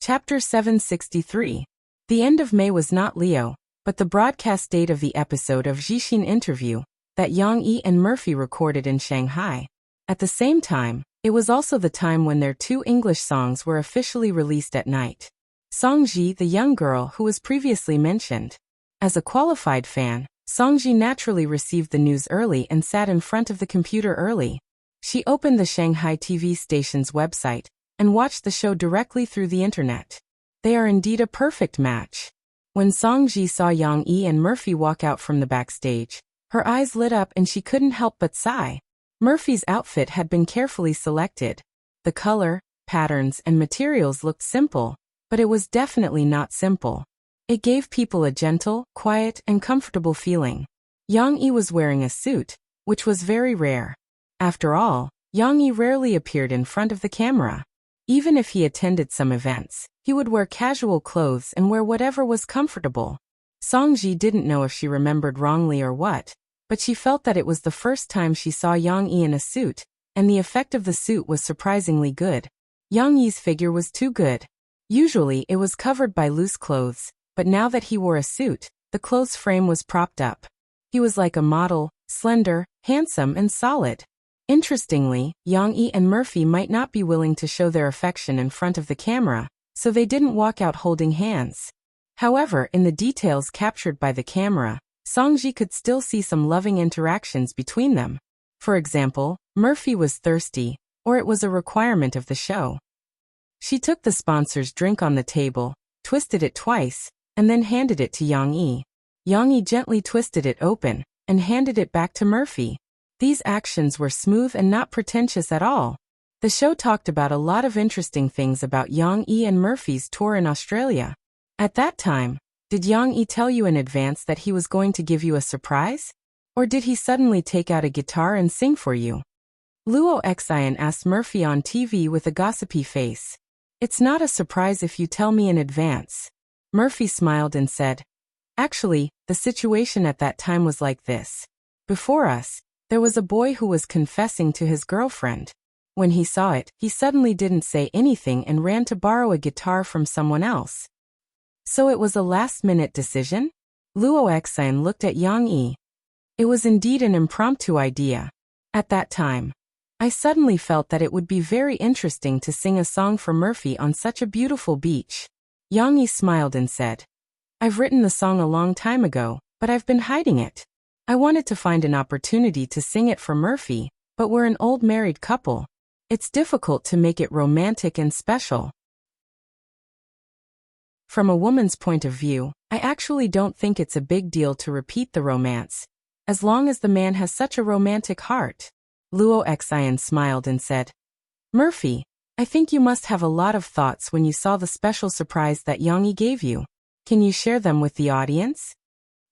Chapter 763. The end of May was not Leo, but the broadcast date of the episode of Jixin interview that Yang Yi and Murphy recorded in Shanghai. At the same time, it was also the time when their 2 English songs were officially released at night. Songji, the young girl who was previously mentioned. As a qualified fan, Songji naturally received the news early and sat in front of the computer early. She opened the Shanghai TV station's website and watched the show directly through the internet. They are indeed a perfect match. When Songji saw Yang Yi and Murphy walk out from the backstage, her eyes lit up and she couldn't help but sigh. Murphy's outfit had been carefully selected. The color, patterns, and materials looked simple, but it was definitely not simple. It gave people a gentle, quiet, and comfortable feeling. Yang Yi was wearing a suit, which was very rare. After all, Yang Yi rarely appeared in front of the camera. Even if he attended some events, he would wear casual clothes and wear whatever was comfortable. Songji didn't know if she remembered wrongly or what, but she felt that it was the first time she saw Yang Yi in a suit, and the effect of the suit was surprisingly good. Yang Yi's figure was too good. Usually it was covered by loose clothes, but now that he wore a suit, the clothes frame was propped up. He was like a model, slender, handsome, and solid. Interestingly, Yang Yi and Murphy might not be willing to show their affection in front of the camera, so they didn't walk out holding hands. However, in the details captured by the camera, Songji could still see some loving interactions between them. For example, Murphy was thirsty, or it was a requirement of the show. She took the sponsor's drink on the table, twisted it twice, and then handed it to Yang Yi. Yang Yi gently twisted it open and handed it back to Murphy. These actions were smooth and not pretentious at all. The show talked about a lot of interesting things about Yang Yi and Murphy's tour in Australia. At that time, did Yang Yi tell you in advance that he was going to give you a surprise? Or did he suddenly take out a guitar and sing for you? Luo Xian asked Murphy on TV with a gossipy face. It's not a surprise if you tell me in advance. Murphy smiled and said, actually, the situation at that time was like this. Before us, there was a boy who was confessing to his girlfriend. When he saw it, he suddenly didn't say anything and ran to borrow a guitar from someone else. So it was a last-minute decision? Luo Xian looked at Yang Yi. It was indeed an impromptu idea. At that time, I suddenly felt that it would be very interesting to sing a song for Murphy on such a beautiful beach. Yang Yi smiled and said, I've written the song a long time ago, but I've been hiding it. I wanted to find an opportunity to sing it for Murphy, but we're an old married couple. It's difficult to make it romantic and special. From a woman's point of view, I actually don't think it's a big deal to repeat the romance, as long as the man has such a romantic heart. Luo Xian smiled and said, Murphy, I think you must have a lot of thoughts when you saw the special surprise that Yang Yi gave you. Can you share them with the audience?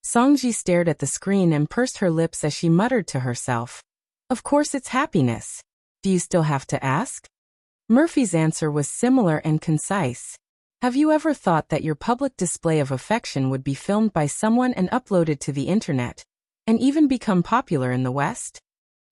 Songji stared at the screen and pursed her lips as she muttered to herself. Of course it's happiness. Do you still have to ask? Murphy's answer was similar and concise. Have you ever thought that your public display of affection would be filmed by someone and uploaded to the internet, and even become popular in the West?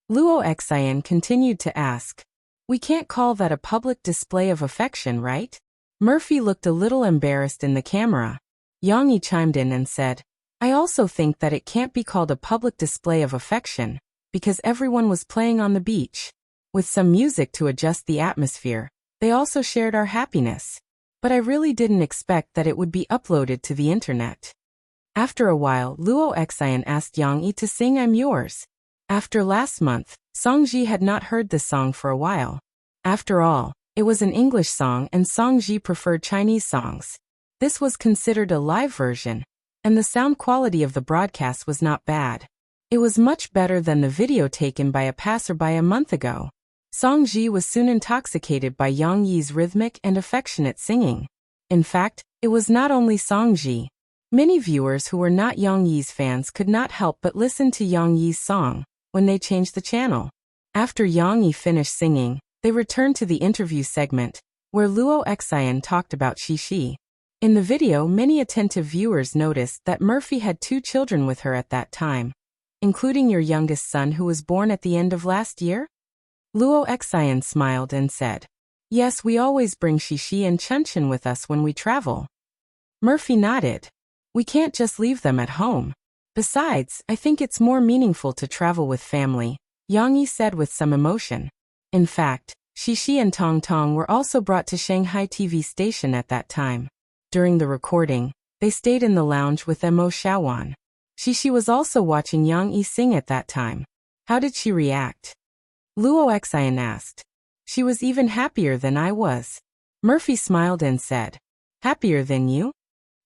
Luo Xian continued to ask. We can't call that a public display of affection, right? Murphy looked a little embarrassed in the camera. Yang Yi chimed in and said, I also think that it can't be called a public display of affection, because everyone was playing on the beach. With some music to adjust the atmosphere, they also shared our happiness. But I really didn't expect that it would be uploaded to the internet. After a while, Luo Xian asked Yang Yi to sing I'm Yours. After last month, Songji had not heard this song for a while. After all, it was an English song and Songji preferred Chinese songs. This was considered a live version, and the sound quality of the broadcast was not bad. It was much better than the video taken by a passerby a month ago. Songji was soon intoxicated by Yang Yi's rhythmic and affectionate singing. In fact, it was not only Songji. Many viewers who were not Yang Yi's fans could not help but listen to Yang Yi's song when they changed the channel. After Yang Yi finished singing, they returned to the interview segment, where Luo Xian talked about Xixi. In the video, many attentive viewers noticed that Murphy had 2 children with her at that time, including your youngest son who was born at the end of last year? Luo Xian smiled and said, Yes, we always bring Shishi and Chunchin with us when we travel. Murphy nodded. We can't just leave them at home. Besides, I think it's more meaningful to travel with family, Yang Yi said with some emotion. In fact, Shishi and Tong Tong were also brought to Shanghai TV station at that time. During the recording, they stayed in the lounge with Mo Xiaowan. Shishi was also watching Yang Yi sing at that time. How did she react? Luo Xian asked. She was even happier than I was. Murphy smiled and said, happier than you?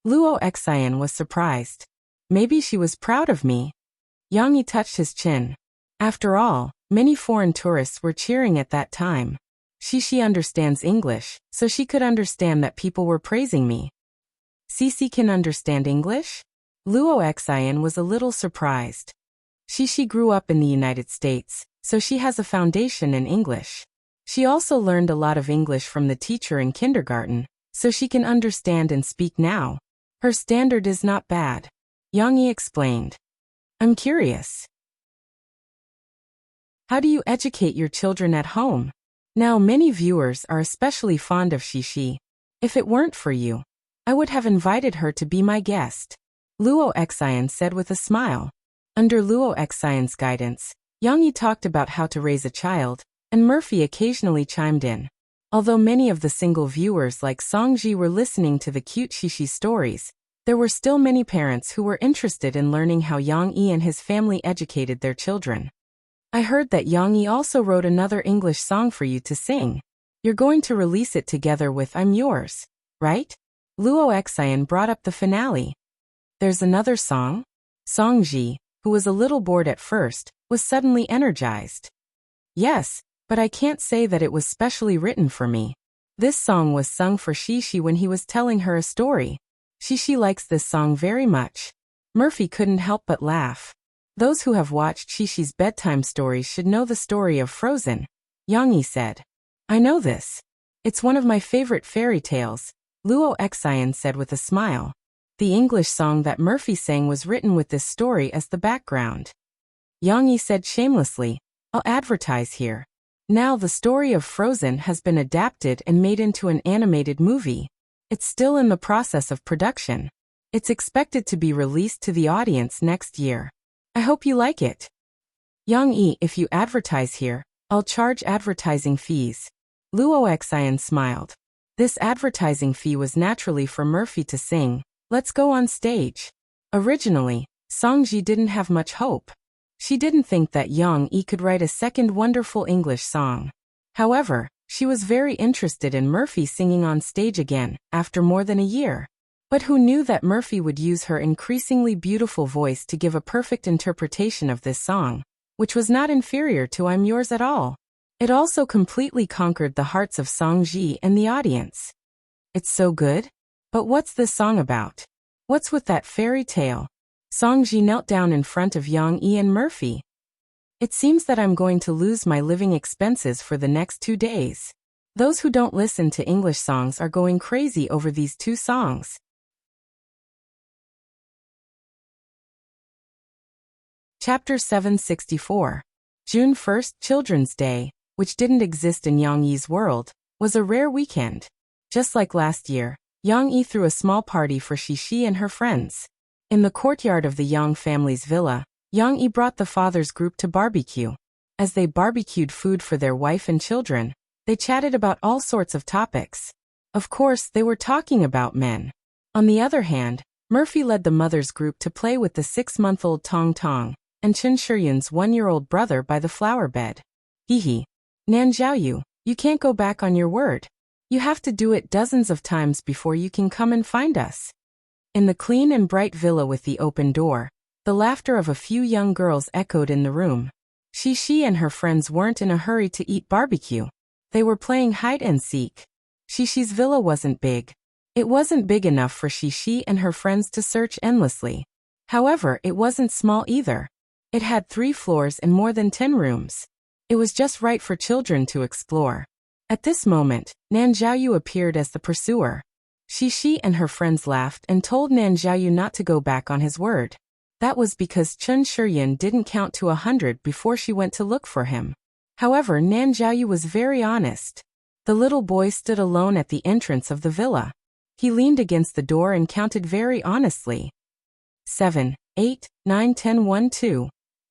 Luo Xian was surprised. Maybe she was proud of me. Yang Yi touched his chin. After all, many foreign tourists were cheering at that time. Shishi understands English, so she could understand that people were praising me. Cici can understand English? Luo Xian was a little surprised. Shishi grew up in the United States, so she has a foundation in English. She also learned a lot of English from the teacher in kindergarten, so she can understand and speak now. Her standard is not bad. Yang Yi explained. I'm curious. How do you educate your children at home? Now many viewers are especially fond of Shishi. If it weren't for you, I would have invited her to be my guest. Luo Xian said with a smile. Under Luo Xian's guidance, Yang Yi talked about how to raise a child, and Murphy occasionally chimed in. Although many of the single viewers like Songji were listening to the cute Shishi stories, there were still many parents who were interested in learning how Yang Yi and his family educated their children. I heard that Yang Yi also wrote another English song for you to sing. You're going to release it together with I'm Yours, right? Luo Xian brought up the finale. There's another song? Songji, who was a little bored at first, was suddenly energized. Yes, but I can't say that it was specially written for me. This song was sung for Shishi when he was telling her a story. Shishi likes this song very much. Murphy couldn't help but laugh. Those who have watched Shishi's bedtime stories should know the story of Frozen. Yang Yi said. I know this. It's one of my favorite fairy tales, Luo Xian said with a smile. The English song that Murphy sang was written with this story as the background. Yang Yi said shamelessly, I'll advertise here. Now the story of Frozen has been adapted and made into an animated movie. It's still in the process of production. It's expected to be released to the audience next year. I hope you like it. Yang Yi, if you advertise here, I'll charge advertising fees. Luo Xian smiled. This advertising fee was naturally for Murphy to sing, Let's Go on Stage. Originally, Songji didn't have much hope. She didn't think that Yang Yi could write a second wonderful English song. However, she was very interested in Murphy singing on stage again, after more than a year. But who knew that Murphy would use her increasingly beautiful voice to give a perfect interpretation of this song, which was not inferior to I'm Yours at all. It also completely conquered the hearts of Songji and the audience. It's so good? But what's this song about? What's with that fairy tale? Songji knelt down in front of Yang Yi and Murphy. It seems that I'm going to lose my living expenses for the next 2 days. Those who don't listen to English songs are going crazy over these 2 songs. Chapter 764. June 1st, Children's Day, which didn't exist in Yang Yi's world, was a rare weekend. Just like last year, Yang Yi threw a small party for Shishi and her friends. In the courtyard of the Yang family's villa, Yang Yi brought the father's group to barbecue. As they barbecued food for their wife and children, they chatted about all sorts of topics. Of course, they were talking about men. On the other hand, Murphy led the mother's group to play with the 6-month-old Tong Tong and Chen Shiyun's 1-year-old brother by the flower bed. Hee. Nan Zhaoyu, you can't go back on your word. You have to do it dozens of times before you can come and find us. In the clean and bright villa with the open door, the laughter of a few young girls echoed in the room. Shishi and her friends weren't in a hurry to eat barbecue. They were playing hide and seek. Shishi's villa wasn't big. It wasn't big enough for Shishi and her friends to search endlessly. However, it wasn't small either. It had 3 floors and more than 10 rooms. It was just right for children to explore. At this moment, Nan Zhaoyu appeared as the pursuer. Shishi and her friends laughed and told Nan Zhaoyu not to go back on his word. That was because Chen Shiyun didn't count to 100 before she went to look for him. However, Nan Zhaoyu was very honest. The little boy stood alone at the entrance of the villa. He leaned against the door and counted very honestly. 7, 8, 9, 10, 1, 2.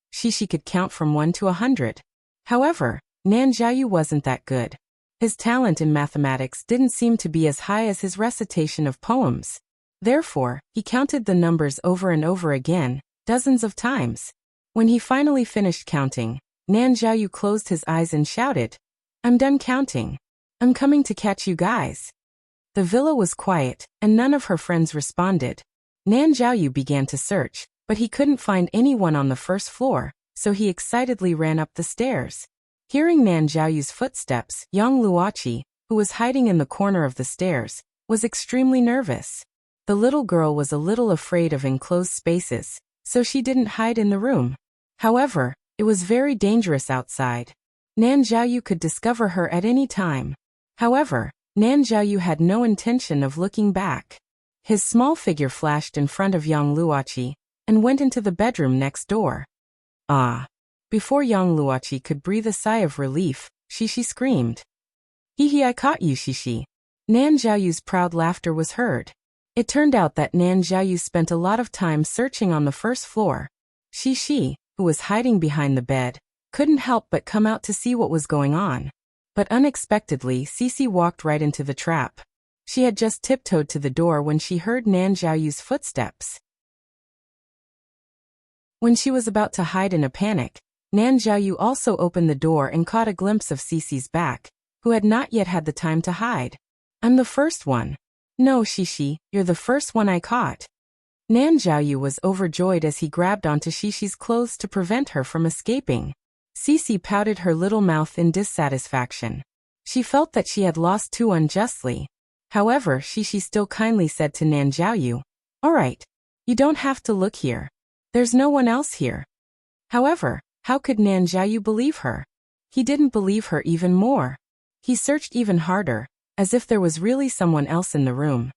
She could count from 1 to 100. However, Nan Jiaoyu wasn't that good. His talent in mathematics didn't seem to be as high as his recitation of poems. Therefore, he counted the numbers over and over again, dozens of times. When he finally finished counting, Nan Jiaoyu closed his eyes and shouted, "I'm done counting. I'm coming to catch you guys." The villa was quiet, and none of her friends responded. Nan Jiaoyu began to search, but he couldn't find anyone on the first floor, so he excitedly ran up the stairs. Hearing Nan Jiaoyu's footsteps, Yang Luoqi, who was hiding in the corner of the stairs, was extremely nervous. The little girl was a little afraid of enclosed spaces, so she didn't hide in the room. However, it was very dangerous outside. Nan Jiaoyu could discover her at any time. However, Nan Jiaoyu had no intention of looking back. His small figure flashed in front of Yang Luoqi and went into the bedroom next door. Ah! Before Yang Luoqi could breathe a sigh of relief, Shishi screamed. "Hee, I caught you, Shishi." Nan Jiaoyu's proud laughter was heard. It turned out that Nan Jiaoyu spent a lot of time searching on the first floor. Shishi, who was hiding behind the bed, couldn't help but come out to see what was going on. But unexpectedly, Sisi walked right into the trap. She had just tiptoed to the door when she heard Nan Jiaoyu's footsteps. When she was about to hide in a panic, Nan Jiaoyu also opened the door and caught a glimpse of Sisi's back, who had not yet had the time to hide. "I'm the first one." "No, Shishi, you're the first one I caught." Nan Jiaoyu was overjoyed as he grabbed onto Shishi's clothes to prevent her from escaping. Sisi pouted her little mouth in dissatisfaction. She felt that she had lost too unjustly. However, Shishi still kindly said to Nan Jiaoyu, "All right, you don't have to look here. There's no one else here." However, how could Nan Jiaoyu believe her? He didn't believe her even more. He searched even harder, as if there was really someone else in the room.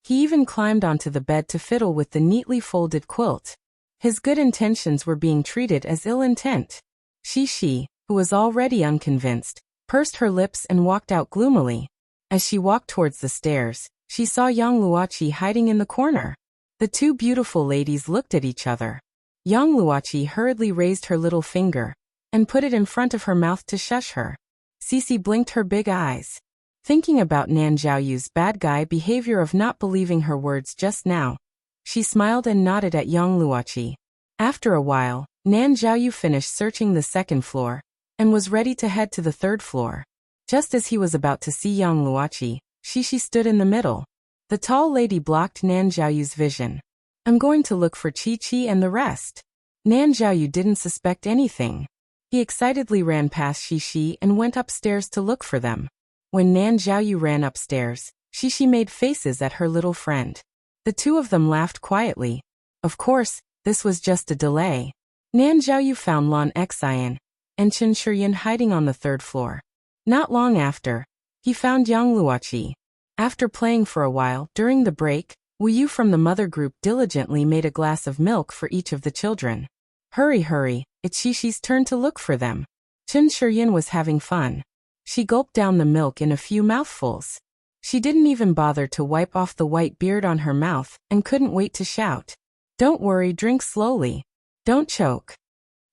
He even climbed onto the bed to fiddle with the neatly folded quilt. His good intentions were being treated as ill intent. Shishi, who was already unconvinced, pursed her lips and walked out gloomily. As she walked towards the stairs, she saw Yang Luoqi hiding in the corner. The two beautiful ladies looked at each other. Yang Luoqi hurriedly raised her little finger and put it in front of her mouth to shush her. Sisi blinked her big eyes. Thinking about Nan Jiaoyu's bad guy behavior of not believing her words just now, she smiled and nodded at Yang Luoqi. After a while, Nan Jiaoyu finished searching the second floor and was ready to head to the third floor. Just as he was about to see Yang Luoqi, Shishi stood in the middle. The tall lady blocked Nan Jiaoyu's vision. "I'm going to look for Chi-Chi and the rest." Nan Jiaoyu didn't suspect anything. He excitedly ran past Shishi and went upstairs to look for them. When Nan Jiaoyu ran upstairs, Shishi made faces at her little friend. The two of them laughed quietly. Of course, this was just a delay. Nan Jiaoyu found Lan Xian and Chen Shiyan hiding on the third floor. Not long after, he found Yang Luoqi. After playing for a while during the break, Wu Yu from the mother group diligently made a glass of milk for each of the children. Hurry, it's Shishi's turn to look for them." Chen Shiyan was having fun. She gulped down the milk in a few mouthfuls. She didn't even bother to wipe off the white beard on her mouth and couldn't wait to shout, "Don't worry, drink slowly. Don't choke."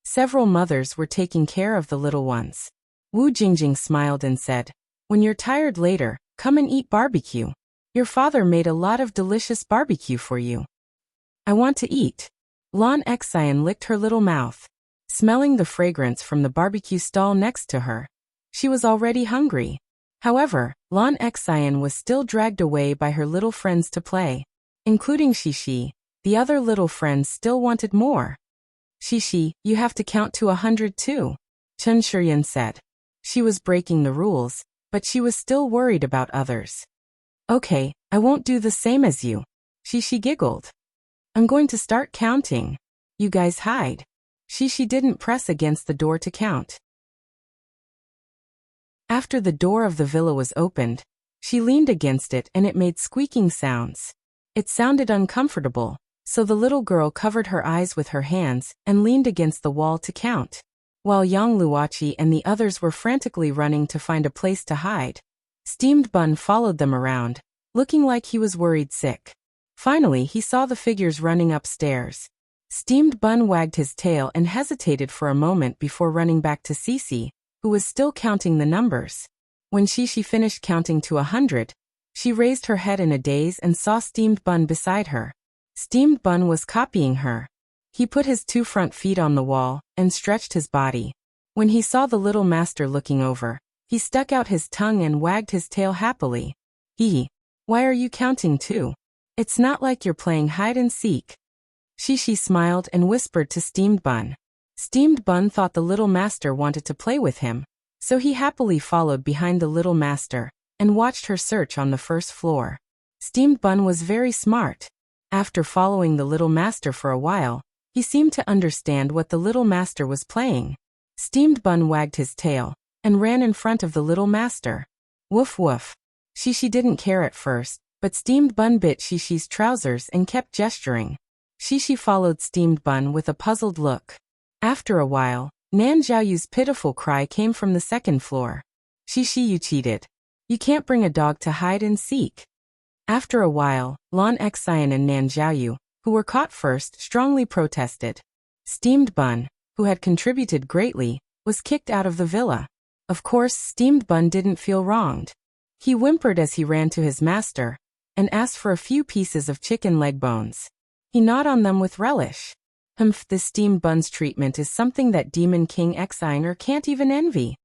Several mothers were taking care of the little ones. Wu Jingjing smiled and said, "When you're tired later, come and eat barbecue. Your father made a lot of delicious barbecue for you." "I want to eat." Lan Xian licked her little mouth, smelling the fragrance from the barbecue stall next to her. She was already hungry. However, Lan Xian was still dragged away by her little friends to play. Including Shishi, the other little friends still wanted more. "Shishi, you have to count to 100 too," Chen Shiyan said. She was breaking the rules, but she was still worried about others. "Okay, I won't do the same as you," Shishi giggled. "I'm going to start counting. You guys hide." Shishi didn't press against the door to count. After the door of the villa was opened, she leaned against it and it made squeaking sounds. It sounded uncomfortable, so the little girl covered her eyes with her hands and leaned against the wall to count. While Yang Luoqi and the others were frantically running to find a place to hide, Steamed Bun followed them around, looking like he was worried sick. Finally, he saw the figures running upstairs. Steamed Bun wagged his tail and hesitated for a moment before running back to Cece, who was still counting the numbers. When she finished counting to 100, she raised her head in a daze and saw Steamed Bun beside her. Steamed Bun was copying her. He put his 2 front feet on the wall and stretched his body. When he saw the little master looking over, he stuck out his tongue and wagged his tail happily. Why are you counting too? It's not like you're playing hide and seek. She smiled and whispered to Steamed Bun. Steamed Bun thought the little master wanted to play with him, so he happily followed behind the little master and watched her search on the first floor. Steamed Bun was very smart. After following the little master for a while, he seemed to understand what the little master was playing. Steamed Bun wagged his tail and ran in front of the little master. Woof woof. She didn't care at first, but Steamed Bun bit Shishi's trousers and kept gesturing. Shishi followed Steamed Bun with a puzzled look. After a while, Nan Zhaoyu's pitiful cry came from the second floor. Shishi, you cheated. You can't bring a dog to hide and seek. After a while, Lan Xian and Nan Zhaoyu, who were caught first, strongly protested. Steamed Bun, who had contributed greatly, was kicked out of the villa. Of course, Steamed Bun didn't feel wronged. He whimpered as he ran to his master and asked for a few pieces of chicken leg bones. He gnawed on them with relish. This Steamed Bun's treatment is something that Demon King Xian can't even envy.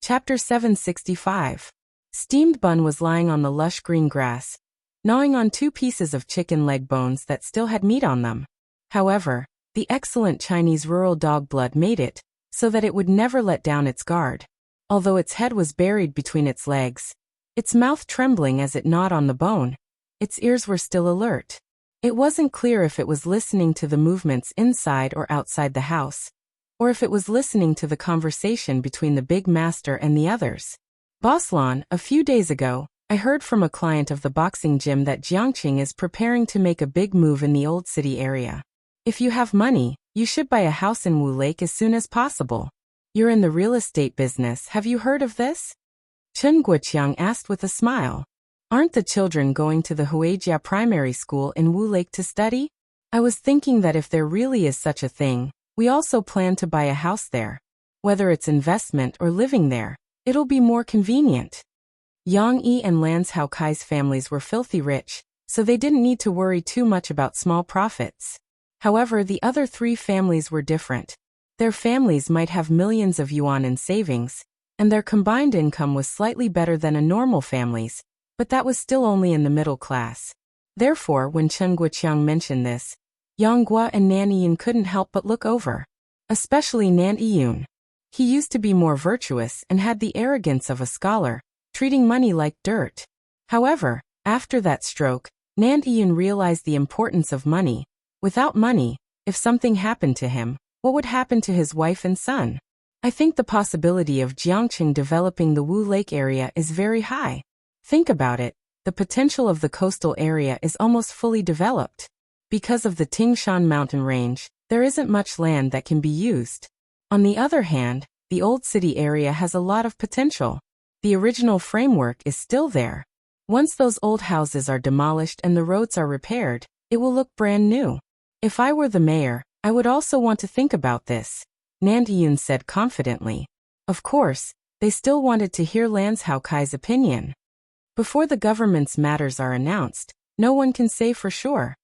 Chapter 765. Steamed Bun was lying on the lush green grass, gnawing on 2 pieces of chicken leg bones that still had meat on them. However, the excellent Chinese rural dog blood made it so that it would never let down its guard. Although its head was buried between its legs, its mouth trembling as it gnawed on the bone, its ears were still alert. It wasn't clear if it was listening to the movements inside or outside the house, or if it was listening to the conversation between the big master and the others. Boss Lan, a few days ago, I heard from a client of the boxing gym that Jiangqing is preparing to make a big move in the old city area. If you have money, you should buy a house in Wu Lake as soon as possible. You're in the real estate business, have you heard of this? Chen Guoqiang asked with a smile. Aren't the children going to the Huijia primary school in Wu Lake to study? I was thinking that if there really is such a thing, we also plan to buy a house there. Whether it's investment or living there, it'll be more convenient. Yang Yi and Lans Hao Kai's families were filthy rich, so they didn't need to worry too much about small profits. However, the other 3 families were different. Their families might have millions of yuan in savings, and their combined income was slightly better than a normal family's, but that was still only in the middle class. Therefore, when Chen Guoqiang mentioned this, Yang Gua and Nan Yiyun couldn't help but look over. Especially Nan Yiyun. He used to be more virtuous and had the arrogance of a scholar, treating money like dirt. However, after that stroke, Nan Yiyun realized the importance of money. Without money, if something happened to him, what would happen to his wife and son? I think the possibility of Jiangqing developing the Wu Lake area is very high. Think about it, the potential of the coastal area is almost fully developed. Because of the Tingshan mountain range, there isn't much land that can be used. On the other hand, the old city area has a lot of potential. The original framework is still there. Once those old houses are demolished and the roads are repaired, it will look brand new. If I were the mayor, I would also want to think about this, Nan Yiyun said confidently. Of course, they still wanted to hear Lans Hao Kai's opinion. Before the government's matters are announced, no one can say for sure.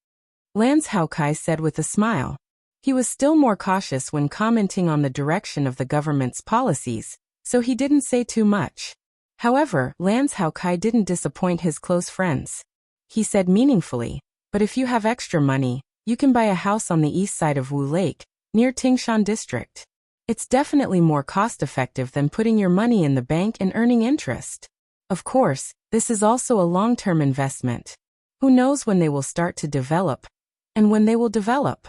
Lans Hao Kai said with a smile. He was still more cautious when commenting on the direction of the government's policies, so he didn't say too much. However, Lans Hao Kai didn't disappoint his close friends. He said meaningfully, but if you have extra money, you can buy a house on the east side of Wu Lake, near Tingshan district. It's definitely more cost-effective than putting your money in the bank and earning interest. Of course, this is also a long-term investment. Who knows when they will start to develop, and when they will develop.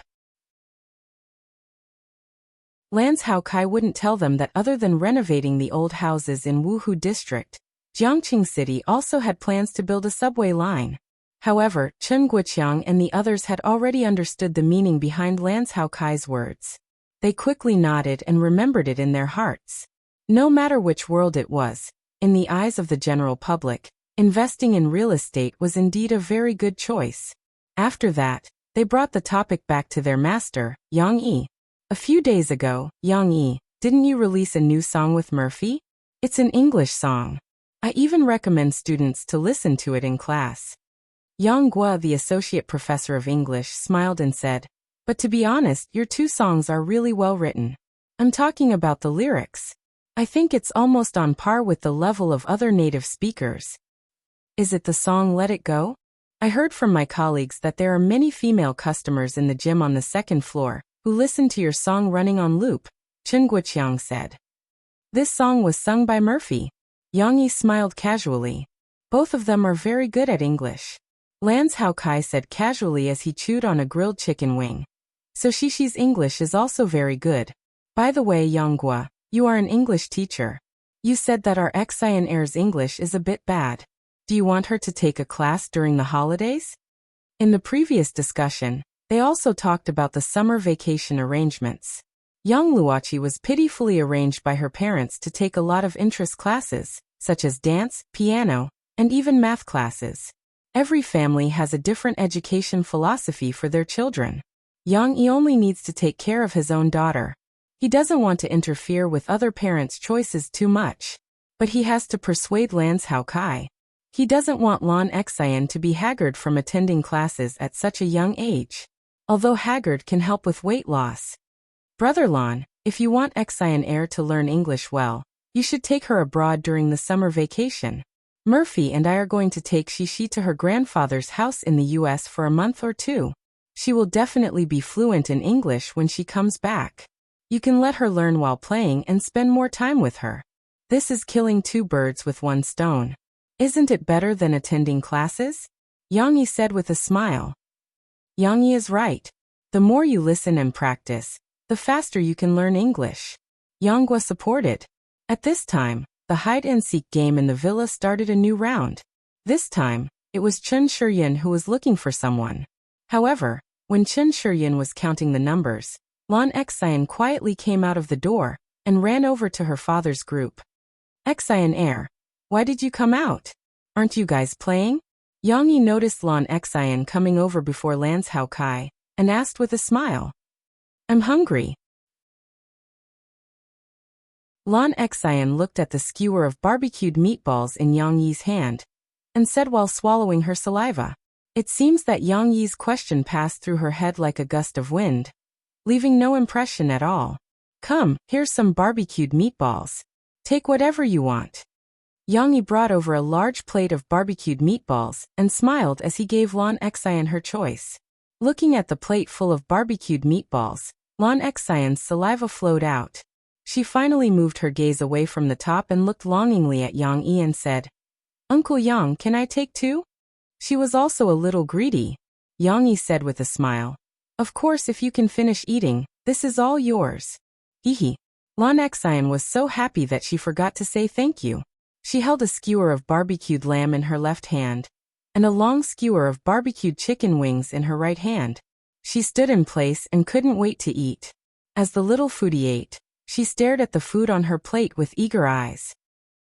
Lans Hao Kai wouldn't tell them that other than renovating the old houses in Wuhu district, Jiangqing City also had plans to build a subway line. However, Chen Guoqiang and the others had already understood the meaning behind Lans Hao Kai's words. They quickly nodded and remembered it in their hearts. No matter which world it was, in the eyes of the general public, investing in real estate was indeed a very good choice. After that, they brought the topic back to their master, Yang Yi. A few days ago, Yang Yi, didn't you release a new song with Murphy? It's an English song. I even recommend students to listen to it in class. Yang Gua, the associate professor of English, smiled and said, but to be honest, your two songs are really well written. I'm talking about the lyrics. I think it's almost on par with the level of other native speakers. Is it the song Let It Go? I heard from my colleagues that there are many female customers in the gym on the second floor who listen to your song running on loop, Chen Guoqiang said. This song was sung by Murphy. Yang Yi smiled casually. Both of them are very good at English. Lance Hao Kai said casually as he chewed on a grilled chicken wing. So Shishi's English is also very good. By the way, Yang Gua, you are an English teacher. You said that our Xian Air's English is a bit bad. Do you want her to take a class during the holidays? In the previous discussion, they also talked about the summer vacation arrangements. Young Luochi was pitifully arranged by her parents to take a lot of interest classes, such as dance, piano, and even math classes. Every family has a different education philosophy for their children. Yang Yi only needs to take care of his own daughter. He doesn't want to interfere with other parents' choices too much. But he has to persuade Lance Hao Kai. He doesn't want Lan Xian to be haggard from attending classes at such a young age. Although haggard can help with weight loss. Brother Lan, if you want Xian Air to learn English well, you should take her abroad during the summer vacation. Murphy and I are going to take Shishi to her grandfather's house in the US for a month or two. She will definitely be fluent in English when she comes back. You can let her learn while playing and spend more time with her. This is killing two birds with one stone. Isn't it better than attending classes? Yang Yi said with a smile. Yang Yi is right. The more you listen and practice, the faster you can learn English. Yang Gua supported. At this time, the hide-and-seek game in the villa started a new round. This time, it was Chen Shiyin who was looking for someone. However, when Chen Shiyin was counting the numbers, Lan Xian quietly came out of the door and ran over to her father's group. Xian Air, why did you come out? Aren't you guys playing? Yang Yi noticed Lan Xian coming over before Lance Hao Kai and asked with a smile. I'm hungry. Lan Xian looked at the skewer of barbecued meatballs in Yang Yi's hand and said while swallowing her saliva. It seems that Yang Yi's question passed through her head like a gust of wind, leaving no impression at all. Come, here's some barbecued meatballs. Take whatever you want. Yang Yi brought over a large plate of barbecued meatballs and smiled as he gave Lan Xian her choice. Looking at the plate full of barbecued meatballs, Lan Xian's saliva flowed out. She finally moved her gaze away from the top and looked longingly at Yang Yi and said, Uncle Yang, can I take two? She was also a little greedy. Yang Yi said with a smile. Of course, if you can finish eating, this is all yours. Hehe. Lan Xian was so happy that she forgot to say thank you. She held a skewer of barbecued lamb in her left hand, and a long skewer of barbecued chicken wings in her right hand. She stood in place and couldn't wait to eat. As the little foodie ate, she stared at the food on her plate with eager eyes.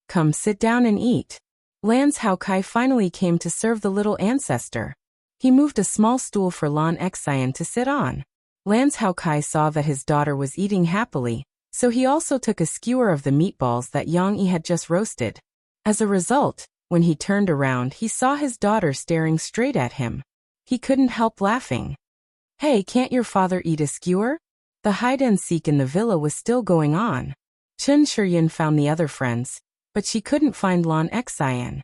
Come sit down and eat. Lance Hao Kai finally came to serve the little ancestor. He moved a small stool for Lan Xian to sit on. Lance Hao Kai saw that his daughter was eating happily, so he also took a skewer of the meatballs that Yang Yi had just roasted. As a result, when he turned around, he saw his daughter staring straight at him. He couldn't help laughing. Hey, can't your father eat a skewer? The hide-and-seek in the villa was still going on. Chen Shiyin found the other friends, but she couldn't find Lan Xian.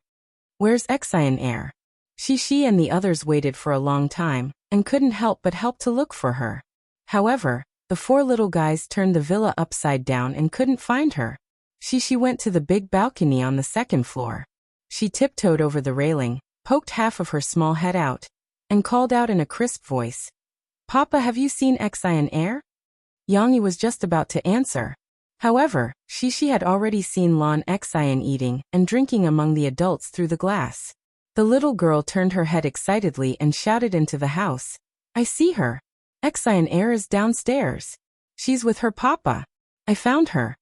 Where's Xian Air? Shishi and the others waited for a long time, and couldn't help but help to look for her. However, the four little guys turned the villa upside down and couldn't find her. Shishi went to the big balcony on the second floor. She tiptoed over the railing, poked half of her small head out, and called out in a crisp voice, Papa, have you seen Xian Air? Yang Yi was just about to answer. However, Shishi had already seen Lan Xian eating and drinking among the adults through the glass. The little girl turned her head excitedly and shouted into the house, I see her. Xian Air is downstairs. She's with her papa. I found her.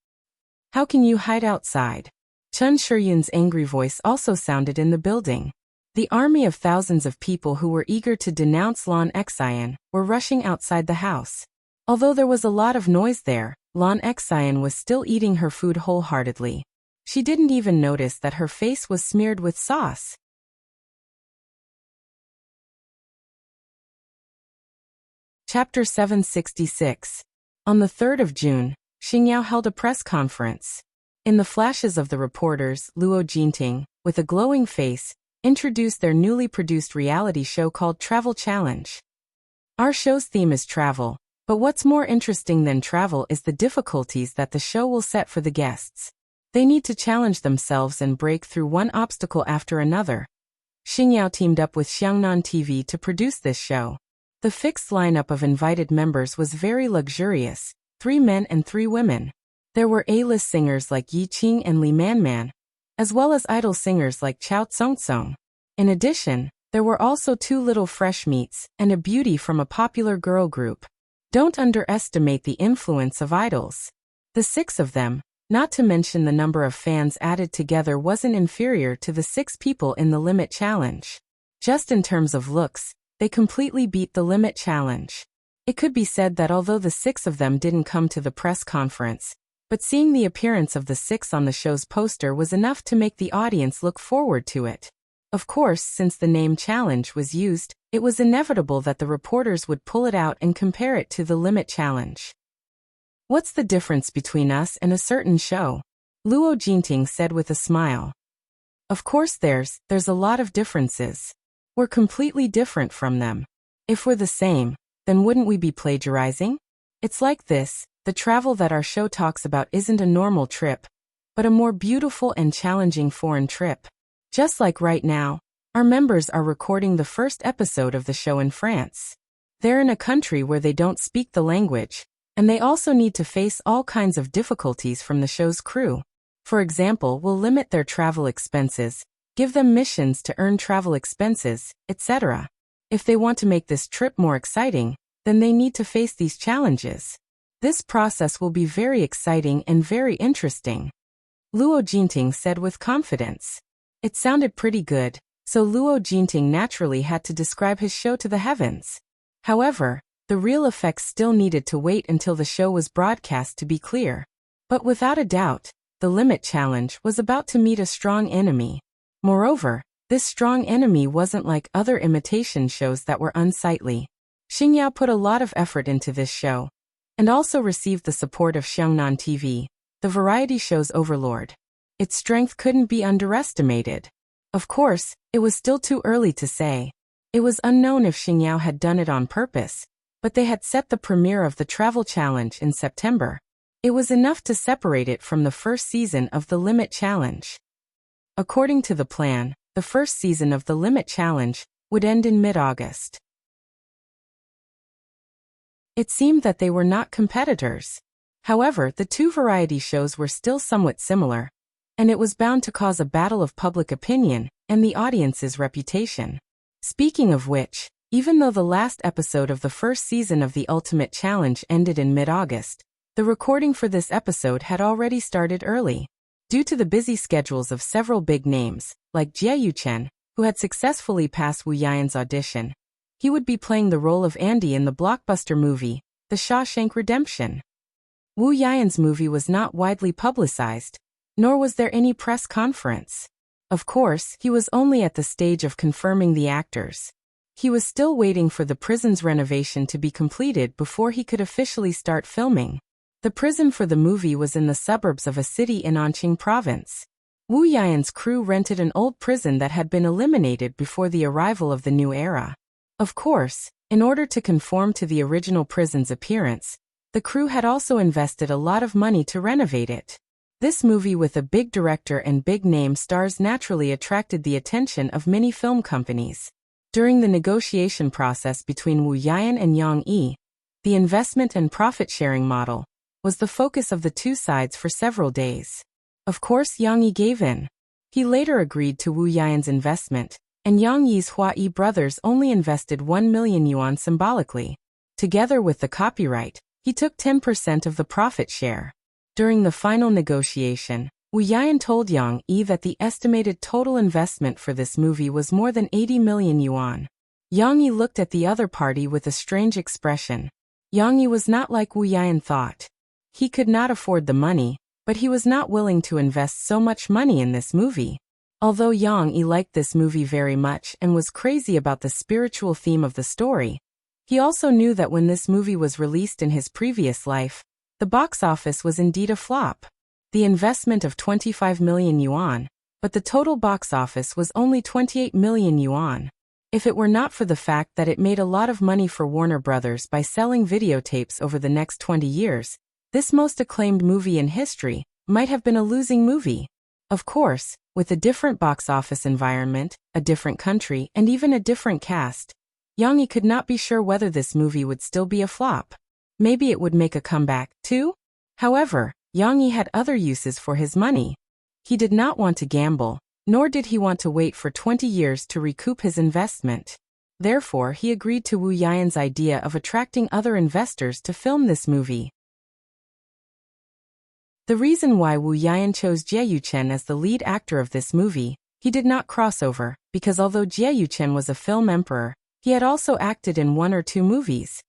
How can you hide outside? Chun Shuyun's angry voice also sounded in the building. The army of thousands of people who were eager to denounce Lan Xian were rushing outside the house. Although there was a lot of noise there, Lan Xian was still eating her food wholeheartedly. She didn't even notice that her face was smeared with sauce. Chapter 766. On the 3rd of June, Xingyao held a press conference. In the flashes of the reporters, Luo Jinting, with a glowing face, introduced their newly produced reality show called Travel Challenge. Our show's theme is travel, but what's more interesting than travel is the difficulties that the show will set for the guests. They need to challenge themselves and break through one obstacle after another. Xingyao teamed up with Xiangnan TV to produce this show. The fixed lineup of invited members was very luxurious, 3 men and 3 women. There were A-list singers like Yi Qing and Li Manman, as well as idol singers like Chao Tsong. In addition, there were also 2 little fresh meats and a beauty from a popular girl group. Don't underestimate the influence of idols. The 6 of them, not to mention the number of fans added together, wasn't inferior to the 6 people in the Limit Challenge. Just in terms of looks, they completely beat the Limit Challenge. It could be said that although the 6 of them didn't come to the press conference, but seeing the appearance of the 6 on the show's poster was enough to make the audience look forward to it. Of course, since the name Challenge was used, it was inevitable that the reporters would pull it out and compare it to the Limit Challenge. What's the difference between us and a certain show? Luo Jinting said with a smile. Of course there's a lot of differences. We're completely different from them. If we're the same, then wouldn't we be plagiarizing? It's like this, the travel that our show talks about isn't a normal trip, but a more beautiful and challenging foreign trip. Just like right now, our members are recording the first episode of the show in France. They're in a country where they don't speak the language, and they also need to face all kinds of difficulties from the show's crew. For example, we'll limit their travel expenses, give them missions to earn travel expenses, etc. If they want to make this trip more exciting, then they need to face these challenges. This process will be very exciting and very interesting. Luo Jinting said with confidence. It sounded pretty good, so Luo Jinting naturally had to describe his show to the heavens. However, the real effects still needed to wait until the show was broadcast to be clear. But without a doubt, the Limit Challenge was about to meet a strong enemy. Moreover, this strong enemy wasn't like other imitation shows that were unsightly. Xingyao put a lot of effort into this show, and also received the support of Xiangnan TV, the variety show's overlord. Its strength couldn't be underestimated. Of course, it was still too early to say. It was unknown if Xingyao had done it on purpose, but they had set the premiere of the Travel Challenge in September. It was enough to separate it from the first season of the Limit Challenge. According to the plan, the first season of the Limit Challenge would end in mid-August. It seemed that they were not competitors. However, the 2 variety shows were still somewhat similar, and it was bound to cause a battle of public opinion and the audience's reputation. Speaking of which, even though the last episode of the first season of the Ultimate Challenge ended in mid-August, the recording for this episode had already started early. Due to the busy schedules of several big names, like Jie Yuchen, who had successfully passed Wu Yian's audition, he would be playing the role of Andy in the blockbuster movie, The Shawshank Redemption. Wu Yian's movie was not widely publicized, nor was there any press conference. Of course, he was only at the stage of confirming the actors. He was still waiting for the prison's renovation to be completed before he could officially start filming. The prison for the movie was in the suburbs of a city in Anqing province. Wu Yian's crew rented an old prison that had been eliminated before the arrival of the new era. Of course, in order to conform to the original prison's appearance, the crew had also invested a lot of money to renovate it. This movie with a big director and big name stars naturally attracted the attention of many film companies. During the negotiation process between Wu Yian and Yang Yi, the investment and profit-sharing model was the focus of the 2 sides for several days. Of course, Yang Yi gave in. He later agreed to Wu Yian's investment, and Yang Yi's Hua Yi brothers only invested 1 million yuan symbolically. Together with the copyright, He took 10% of the profit share. During the final negotiation, Wu Yayan told Yang Yi that the estimated total investment for this movie was more than 80 million yuan. Yang Yi looked at the other party with a strange expression. Yang Yi was not like Wu Yayan thought. He could not afford the money, but he was not willing to invest so much money in this movie. Although Yang Yi liked this movie very much and was crazy about the spiritual theme of the story, he also knew that when this movie was released in his previous life, the box office was indeed a flop. The investment of 25 million yuan, but the total box office was only 28 million yuan. If it were not for the fact that it made a lot of money for Warner Brothers by selling videotapes over the next 20 years, this most acclaimed movie in history might have been a losing movie. Of course, with a different box office environment, a different country, and even a different cast, Yang Yi could not be sure whether this movie would still be a flop. Maybe it would make a comeback, too? However, Yang Yi had other uses for his money. He did not want to gamble, nor did he want to wait for 20 years to recoup his investment. Therefore, he agreed to Wu Yayan's idea of attracting other investors to film this movie. The reason why Wu Yayan chose Jie Yuchen as the lead actor of this movie, he did not cross over, because although Jie Yuchen was a film emperor, he had also acted in 1 or 2 movies.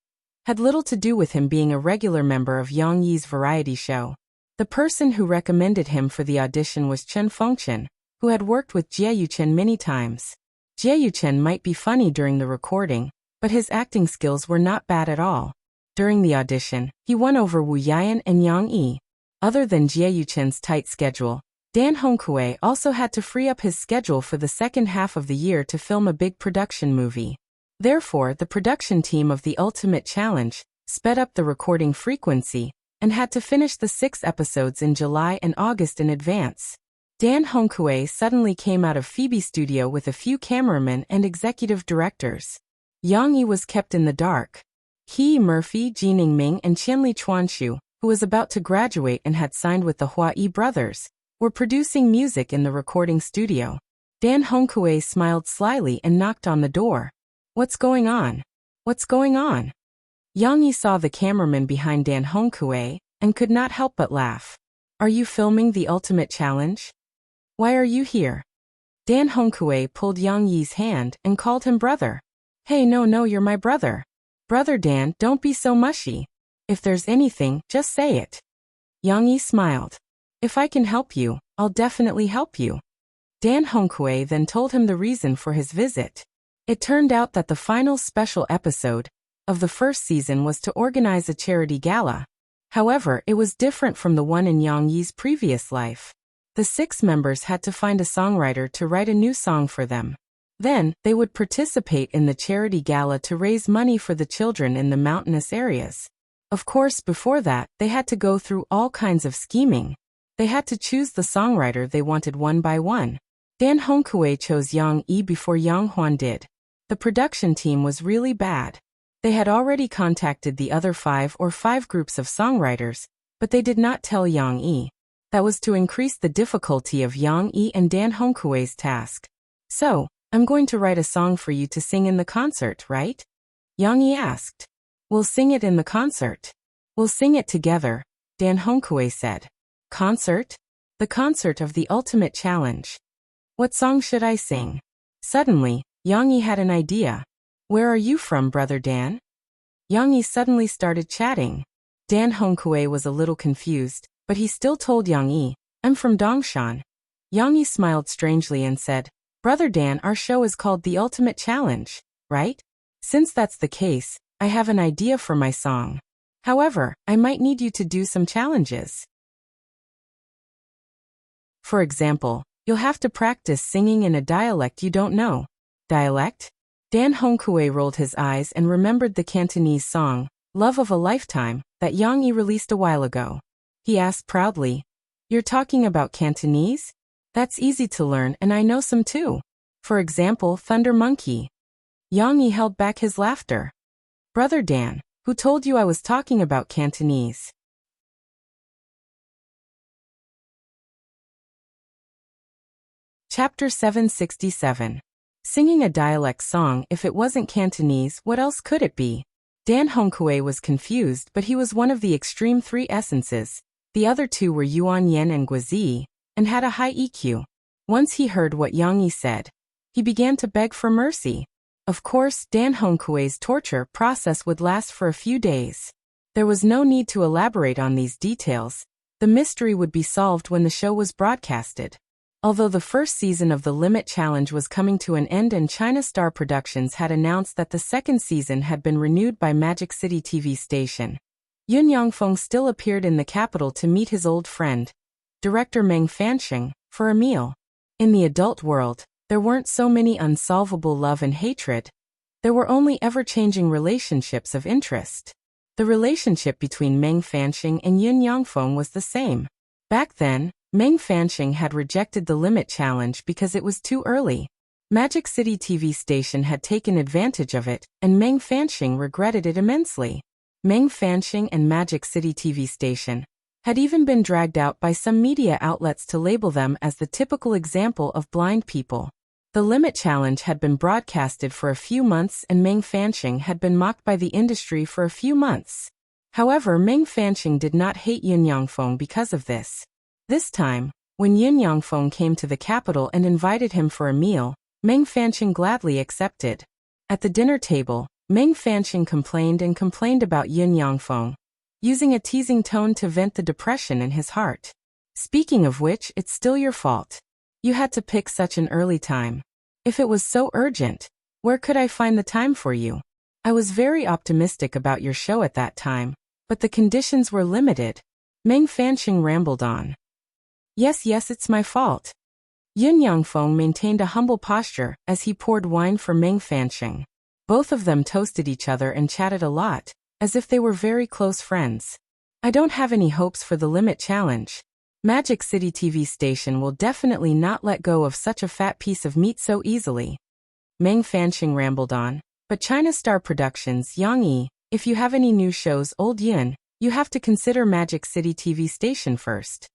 Had little to do with him being a regular member of Yang Yi's variety show. The person who recommended him for the audition was Chen Fengchen, who had worked with Jie Yuchen many times. Jie Yuchen might be funny during the recording, but his acting skills were not bad at all. During the audition, he won over Wu Yayan and Yang Yi. Other than Jie Yuchen's tight schedule, Dan Hongkui also had to free up his schedule for the second half of the year to film a big production movie. Therefore, the production team of The Ultimate Challenge sped up the recording frequency and had to finish the 6 episodes in July and August in advance. Dan Hongkui suddenly came out of Phoebe's studio with a few cameramen and executive directors. Yang Yi was kept in the dark. He, Murphy, Jining Ming, and Qianli Chuanshu, who was about to graduate and had signed with the Hua Yi brothers, were producing music in the recording studio. Dan Hongkui smiled slyly and knocked on the door. "What's going on? What's going on?" Yang Yi saw the cameraman behind Dan Hongkui and could not help but laugh. "Are you filming The Ultimate Challenge? Why are you here?" Dan Hongkui pulled Yang Yi's hand and called him brother. "Hey, no, you're my brother. Brother Dan, don't be so mushy. If there's anything, just say it." Yang Yi smiled. "If I can help you, I'll definitely help you." Dan Hongkui then told him the reason for his visit. It turned out that the final special episode of the first season was to organize a charity gala. However, it was different from the one in Yang Yi's previous life. The 6 members had to find a songwriter to write a new song for them. Then, they would participate in the charity gala to raise money for the children in the mountainous areas. Of course, before that, they had to go through all kinds of scheming. They had to choose the songwriter they wanted one by one. Dan Hongkui chose Yang Yi before Yang Huan did. The production team was really bad. They had already contacted the other 5 groups of songwriters, but they did not tell Yang Yi. That was to increase the difficulty of Yang Yi and Dan Hongkui's task. "So, I'm going to write a song for you to sing in the concert, right?" Yang Yi asked. "We'll sing it in the concert. We'll sing it together," Dan Hongkui said. "Concert? The concert of The Ultimate Challenge. What song should I sing?" Suddenly, Yang Yi had an idea. "Where are you from, brother Dan?" Yang Yi suddenly started chatting. Dan Hongkui was a little confused, but he still told Yang Yi, "I'm from Dongshan." Yang Yi smiled strangely and said, "Brother Dan, our show is called The Ultimate Challenge, right? Since that's the case, I have an idea for my song. However, I might need you to do some challenges. For example, you'll have to practice singing in a dialect you don't know." "Dialect?" Dan Hongkui rolled his eyes and remembered the Cantonese song, "Love of a Lifetime," that Yang Yi released a while ago. He asked proudly, "You're talking about Cantonese? That's easy to learn and I know some too. For example, Thunder Monkey." Yang Yi held back his laughter. "Brother Dan, who told you I was talking about Cantonese?" Chapter 767. Singing a dialect song. If it wasn't Cantonese, what else could it be? Dan Hongkue was confused, but he was one of the extreme three essences. The other two were Yuan Yen and Guizi, and had a high EQ. Once he heard what Yang Yi said, he began to beg for mercy. Of course, Dan Hongkue's torture process would last for a few days. There was no need to elaborate on these details. The mystery would be solved when the show was broadcasted. Although the first season of The Limit Challenge was coming to an end and China Star Productions had announced that the second season had been renewed by Magic City TV station, Yun Yangfeng still appeared in the capital to meet his old friend, director Meng Fanxing, for a meal. In the adult world, there weren't so many unsolvable love and hatred. There were only ever-changing relationships of interest. The relationship between Meng Fanxing and Yun Yangfeng was the same. Back then, Meng Fanxing had rejected the Limit Challenge because it was too early. Magic City TV station had taken advantage of it, and Meng Fanxing regretted it immensely. Meng Fanxing and Magic City TV station had even been dragged out by some media outlets to label them as the typical example of blind people. The Limit Challenge had been broadcasted for a few months and Meng Fanxing had been mocked by the industry for a few months. However, Meng Fanxing did not hate Yun Yangfeng because of this. This time, when Yun Yangfeng came to the capital and invited him for a meal, Meng Fanxing gladly accepted. At the dinner table, Meng Fanxing complained about Yun Yangfeng, using a teasing tone to vent the depression in his heart. Speaking of which, it's still your fault. You had to pick such an early time. If it was so urgent, where could I find the time for you? I was very optimistic about your show at that time, but the conditions were limited. Meng Fanxing rambled on. Yes, it's my fault. Yun Yangfeng maintained a humble posture as he poured wine for Meng Fanxing. Both of them toasted each other and chatted a lot, as if they were very close friends. I don't have any hopes for the Limit Challenge. Magic City TV station will definitely not let go of such a fat piece of meat so easily. Meng Fanxing rambled on. But China Star Productions, Yang Yi, if you have any new shows, Old Yun, you have to consider Magic City TV station first.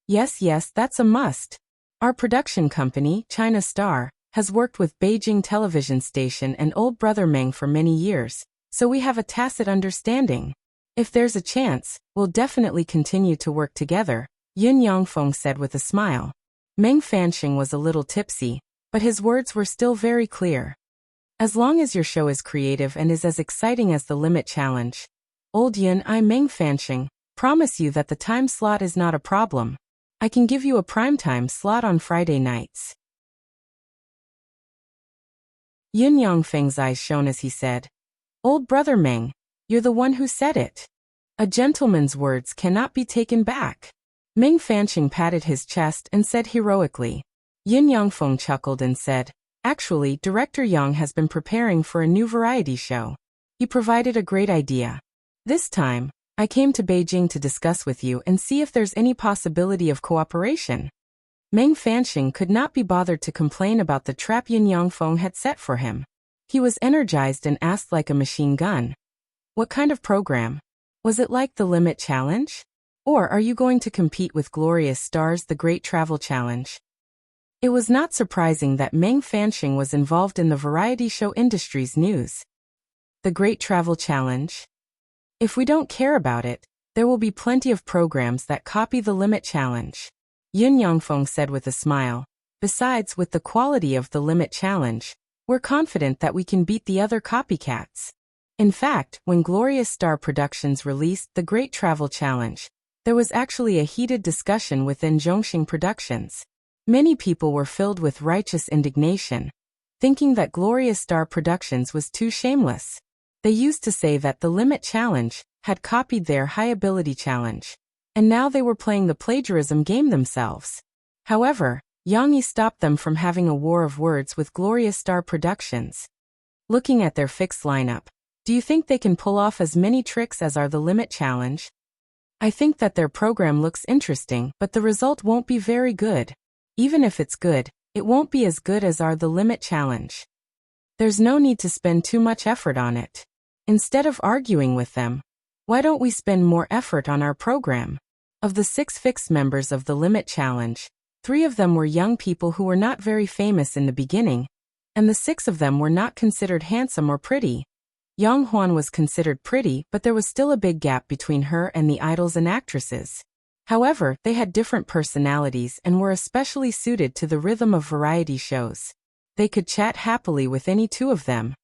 Yes, that's a must. Our production company, China Star, has worked with Beijing television station and Old Brother Meng for many years, so we have a tacit understanding. If there's a chance, we'll definitely continue to work together, Yun Yangfeng said with a smile. Meng Fanxing was a little tipsy, but his words were still very clear. As long as your show is creative and is as exciting as the Limit Challenge, Old Yun, I Meng Fanxing promise you that the time slot is not a problem. I can give you a primetime slot on Friday nights. Yun Yangfeng's eyes shone as he said, Old Brother Meng, you're the one who said it. A gentleman's words cannot be taken back. Meng Fanxing patted his chest and said heroically. Yun Yangfeng chuckled and said, Actually, Director Yang has been preparing for a new variety show. He provided a great idea. This time, I came to Beijing to discuss with you and see if there's any possibility of cooperation. Meng Fanxing could not be bothered to complain about the trap Yun Yangfeng had set for him. He was energized and asked like a machine gun. What kind of program? Was it like the Limit Challenge? Or are you going to compete with Glorious Stars The Great Travel Challenge? It was not surprising that Meng Fanxing was involved in the variety show industry's news. The Great Travel Challenge? If we don't care about it, there will be plenty of programs that copy the Limit Challenge, Yun Yangfeng said with a smile. Besides, with the quality of the Limit Challenge, we're confident that we can beat the other copycats. In fact, when Glorious Star Productions released The Great Travel Challenge, there was actually a heated discussion within Zhongxing Productions. Many people were filled with righteous indignation, thinking that Glorious Star Productions was too shameless. They used to say that the Limit Challenge had copied their High Ability Challenge, and now they were playing the plagiarism game themselves. However, Yang Yi stopped them from having a war of words with Glorious Star Productions. Looking at their fixed lineup, do you think they can pull off as many tricks as are the Limit Challenge? I think that their program looks interesting, but the result won't be very good. Even if it's good, it won't be as good as are the Limit Challenge. There's no need to spend too much effort on it. Instead of arguing with them, why don't we spend more effort on our program? Of the 6 fixed members of the Limit Challenge, 3 of them were young people who were not very famous in the beginning, and the 6 of them were not considered handsome or pretty. Yang Huan was considered pretty, but there was still a big gap between her and the idols and actresses. However, they had different personalities and were especially suited to the rhythm of variety shows. They could chat happily with any two of them,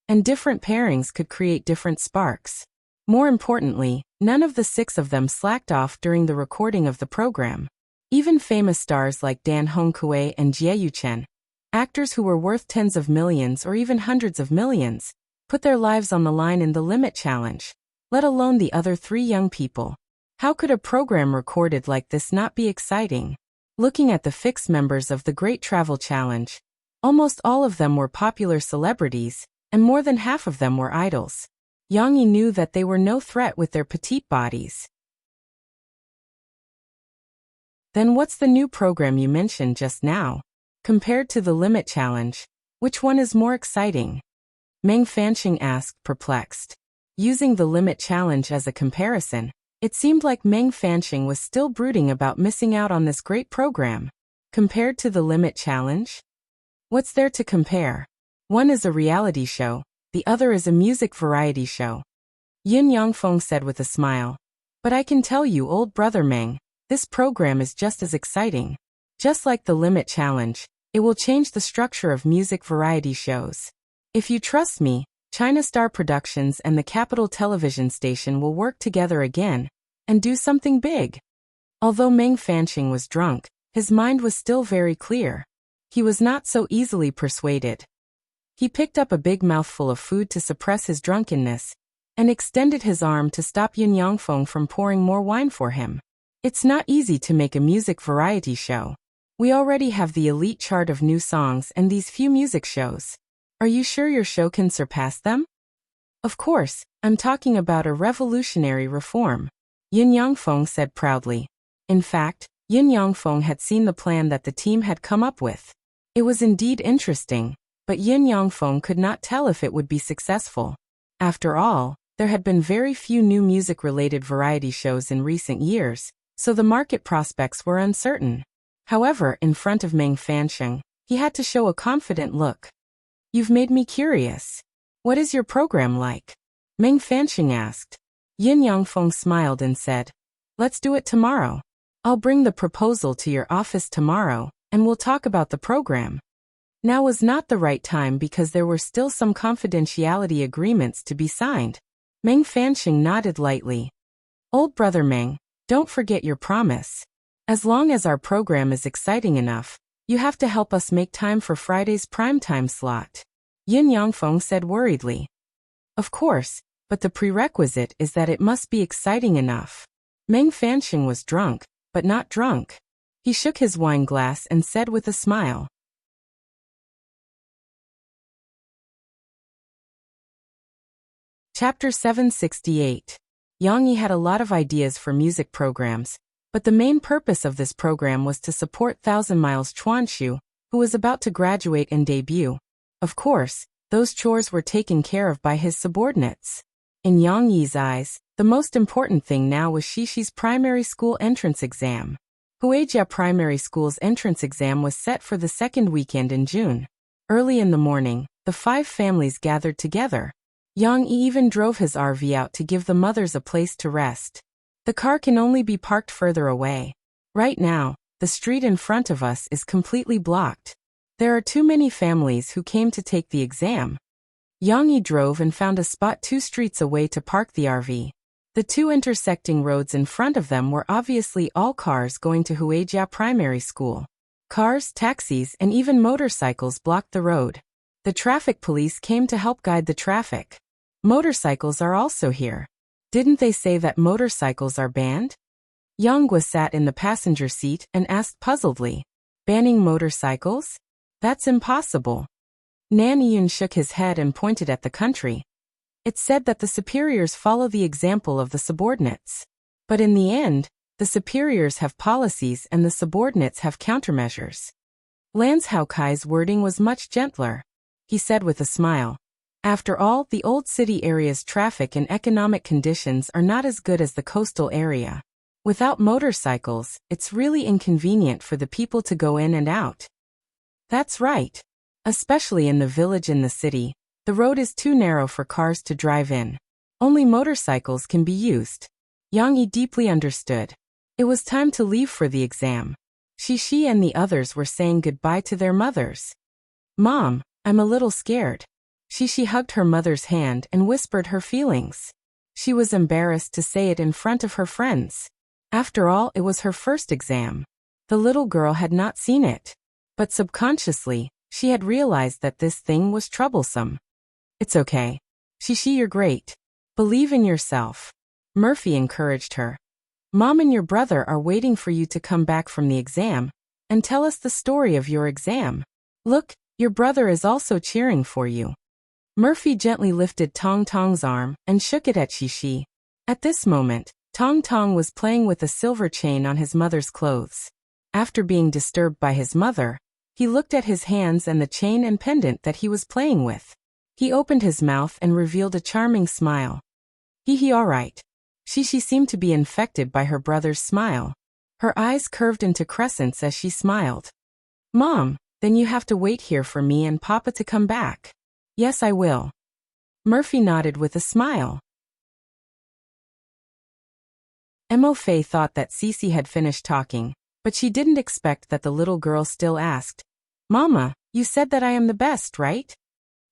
and different pairings could create different sparks. More importantly, none of the six of them slacked off during the recording of the program. Even famous stars like Dan Hongkue and Jie Yuchen, actors who were worth tens of millions or even hundreds of millions, put their lives on the line in the Limit Challenge, let alone the other three young people. How could a program recorded like this not be exciting? Looking at the fixed members of the Great Travel Challenge, almost all of them were popular celebrities, and more than half of them were idols. Yang Yi knew that they were no threat with their petite bodies. Then what's the new program you mentioned just now? Compared to the Limit Challenge, which one is more exciting? Meng Fanqing asked, perplexed. Using the Limit Challenge as a comparison, it seemed like Meng Fanqing was still brooding about missing out on this great program. Compared to the Limit Challenge? What's there to compare? One is a reality show, the other is a music variety show. Yin Yangfeng said with a smile. But I can tell you, old brother Meng, this program is just as exciting. Just like the Limit Challenge, it will change the structure of music variety shows. If you trust me, China Star Productions and the Capital Television Station will work together again and do something big. Although Meng Fanqing was drunk, his mind was still very clear. He was not so easily persuaded. He picked up a big mouthful of food to suppress his drunkenness and extended his arm to stop Yin Yangfeng from pouring more wine for him. It's not easy to make a music variety show. We already have the elite chart of new songs and these few music shows. Are you sure your show can surpass them? Of course, I'm talking about a revolutionary reform, Yin Yangfeng said proudly. In fact, Yin Yangfeng had seen the plan that the team had come up with. It was indeed interesting, but Yin Yangfeng could not tell if it would be successful. After all, there had been very few new music-related variety shows in recent years, so the market prospects were uncertain. However, in front of Meng Fanqing, he had to show a confident look. You've made me curious. What is your program like? Meng Fanqing asked. Yin Yangfeng smiled and said, let's do it tomorrow. I'll bring the proposal to your office tomorrow, and we'll talk about the program. Now was not the right time because there were still some confidentiality agreements to be signed. Meng Fanqing nodded lightly. Old brother Meng, don't forget your promise. As long as our program is exciting enough, you have to help us make time for Friday's primetime slot. Yin Yangfeng said worriedly. Of course, but the prerequisite is that it must be exciting enough. Meng Fanqing was drunk, but not drunk. He shook his wine glass and said with a smile. Chapter 768. Yang Yi had a lot of ideas for music programs, but the main purpose of this program was to support Thousand Miles Chuanshu, who was about to graduate and debut. Of course, those chores were taken care of by his subordinates. In Yang Yi's eyes, the most important thing now was Shishi's primary school entrance exam. Huijia Primary School's entrance exam was set for the second weekend in June. Early in the morning, the 5 families gathered together. Yang Yi even drove his RV out to give the mothers a place to rest. The car can only be parked further away. Right now, the street in front of us is completely blocked. There are too many families who came to take the exam. Yang Yi drove and found a spot 2 streets away to park the RV. The 2 intersecting roads in front of them were obviously all cars going to Huijia Primary School. Cars, taxis, and even motorcycles blocked the road. The traffic police came to help guide the traffic. Motorcycles are also here. Didn't they say that motorcycles are banned? Yang Gua sat in the passenger seat and asked puzzledly. Banning motorcycles? That's impossible. Nan Yun shook his head and pointed at the country. It's said that the superiors follow the example of the subordinates. But in the end, the superiors have policies and the subordinates have countermeasures. Lance Haokai's wording was much gentler. He said with a smile. After all, the old city area's traffic and economic conditions are not as good as the coastal area. Without motorcycles, it's really inconvenient for the people to go in and out. That's right. Especially in the village and the city, The road is too narrow for cars to drive in. Only motorcycles can be used. Yang Yi deeply understood. It was time to leave for the exam. Shishi and the others were saying goodbye to their mothers. Mom, I'm a little scared. Shishi hugged her mother's hand and whispered her feelings. She was embarrassed to say it in front of her friends. After all, it was her first exam. The little girl had not seen it. But subconsciously, she had realized that this thing was troublesome. It's okay. Shishi, you're great. Believe in yourself. Murphy encouraged her. Mom and your brother are waiting for you to come back from the exam and tell us the story of your exam. Look, your brother is also cheering for you. Murphy gently lifted Tong Tong's arm and shook it at Shishi. At this moment, Tong Tong was playing with a silver chain on his mother's clothes. After being disturbed by his mother, he looked at his hands and the chain and pendant that he was playing with. He opened his mouth and revealed a charming smile. Hee all right. Shishi seemed to be infected by her brother's smile. Her eyes curved into crescents as she smiled. Mom, then you have to wait here for me and Papa to come back. Yes, I will. Murphy nodded with a smile. Mo Fei thought that Cece had finished talking, but she didn't expect that the little girl still asked, Mama, you said that I am the best, right?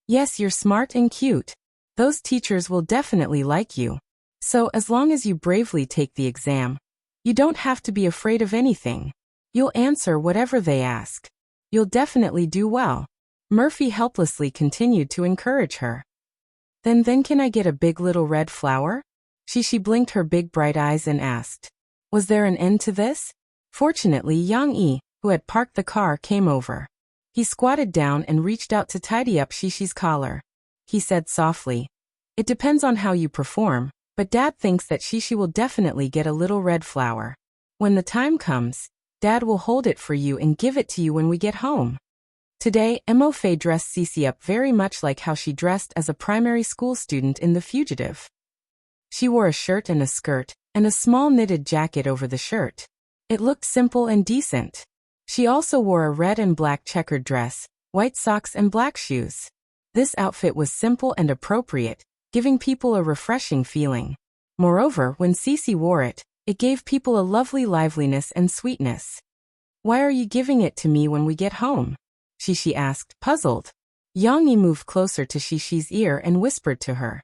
Yes, you're smart and cute. Those teachers will definitely like you. So as long as you bravely take the exam, you don't have to be afraid of anything. You'll answer whatever they ask. You'll definitely do well. Murphy helplessly continued to encourage her. Then can I get a big little red flower? She blinked her big bright eyes and asked. Was there an end to this? Fortunately, Yang Yi, who had parked the car, came over. He squatted down and reached out to tidy up Shishi's collar. He said softly, It depends on how you perform, but Dad thinks that Shishi will definitely get a little red flower. When the time comes, Dad will hold it for you and give it to you when we get home. Today, Mo Fei dressed Cece up very much like how she dressed as a primary school student in The Fugitive. She wore a shirt and a skirt, and a small knitted jacket over the shirt. It looked simple and decent. She also wore a red and black checkered dress, white socks and black shoes. This outfit was simple and appropriate, giving people a refreshing feeling. Moreover, when Cece wore it, it gave people a lovely liveliness and sweetness. Why are you giving it to me when we get home? Shishi asked, puzzled. Yang Yi moved closer to Shishi's ear and whispered to her.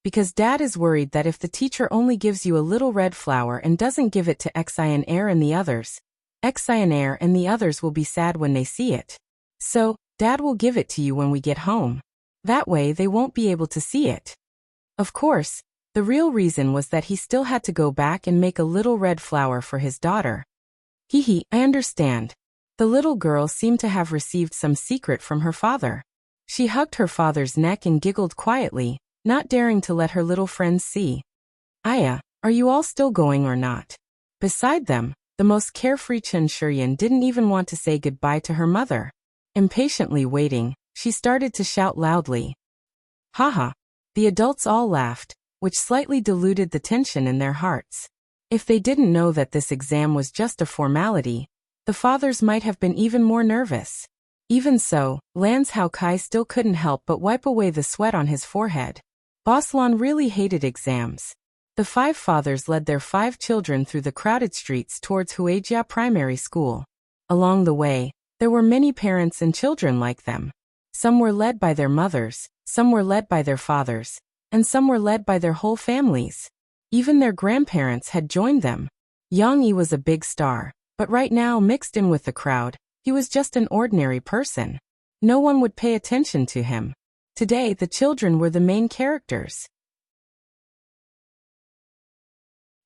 Because Dad is worried that if the teacher only gives you a little red flower and doesn't give it to Xian and the others, Xian and the others will be sad when they see it. So, Dad will give it to you when we get home. That way they won't be able to see it. Of course, the real reason was that he still had to go back and make a little red flower for his daughter. I understand. The little girl seemed to have received some secret from her father. She hugged her father's neck and giggled quietly, not daring to let her little friends see. Aya, are you all still going or not? Beside them, the most carefree Chen Shiyan didn't even want to say goodbye to her mother. Impatiently waiting, she started to shout loudly. Haha. The adults all laughed, which slightly diluted the tension in their hearts. If they didn't know that this exam was just a formality, the fathers might have been even more nervous. Even so, Lans Hao Kai still couldn't help but wipe away the sweat on his forehead. Boss Lan really hated exams. The 5 fathers led their 5 children through the crowded streets towards Huijia Primary School. Along the way, there were many parents and children like them. Some were led by their mothers, some were led by their fathers, and some were led by their whole families. Even their grandparents had joined them. Yang Yi was a big star, but right now, mixed in with the crowd, he was just an ordinary person. No one would pay attention to him. Today, the children were the main characters.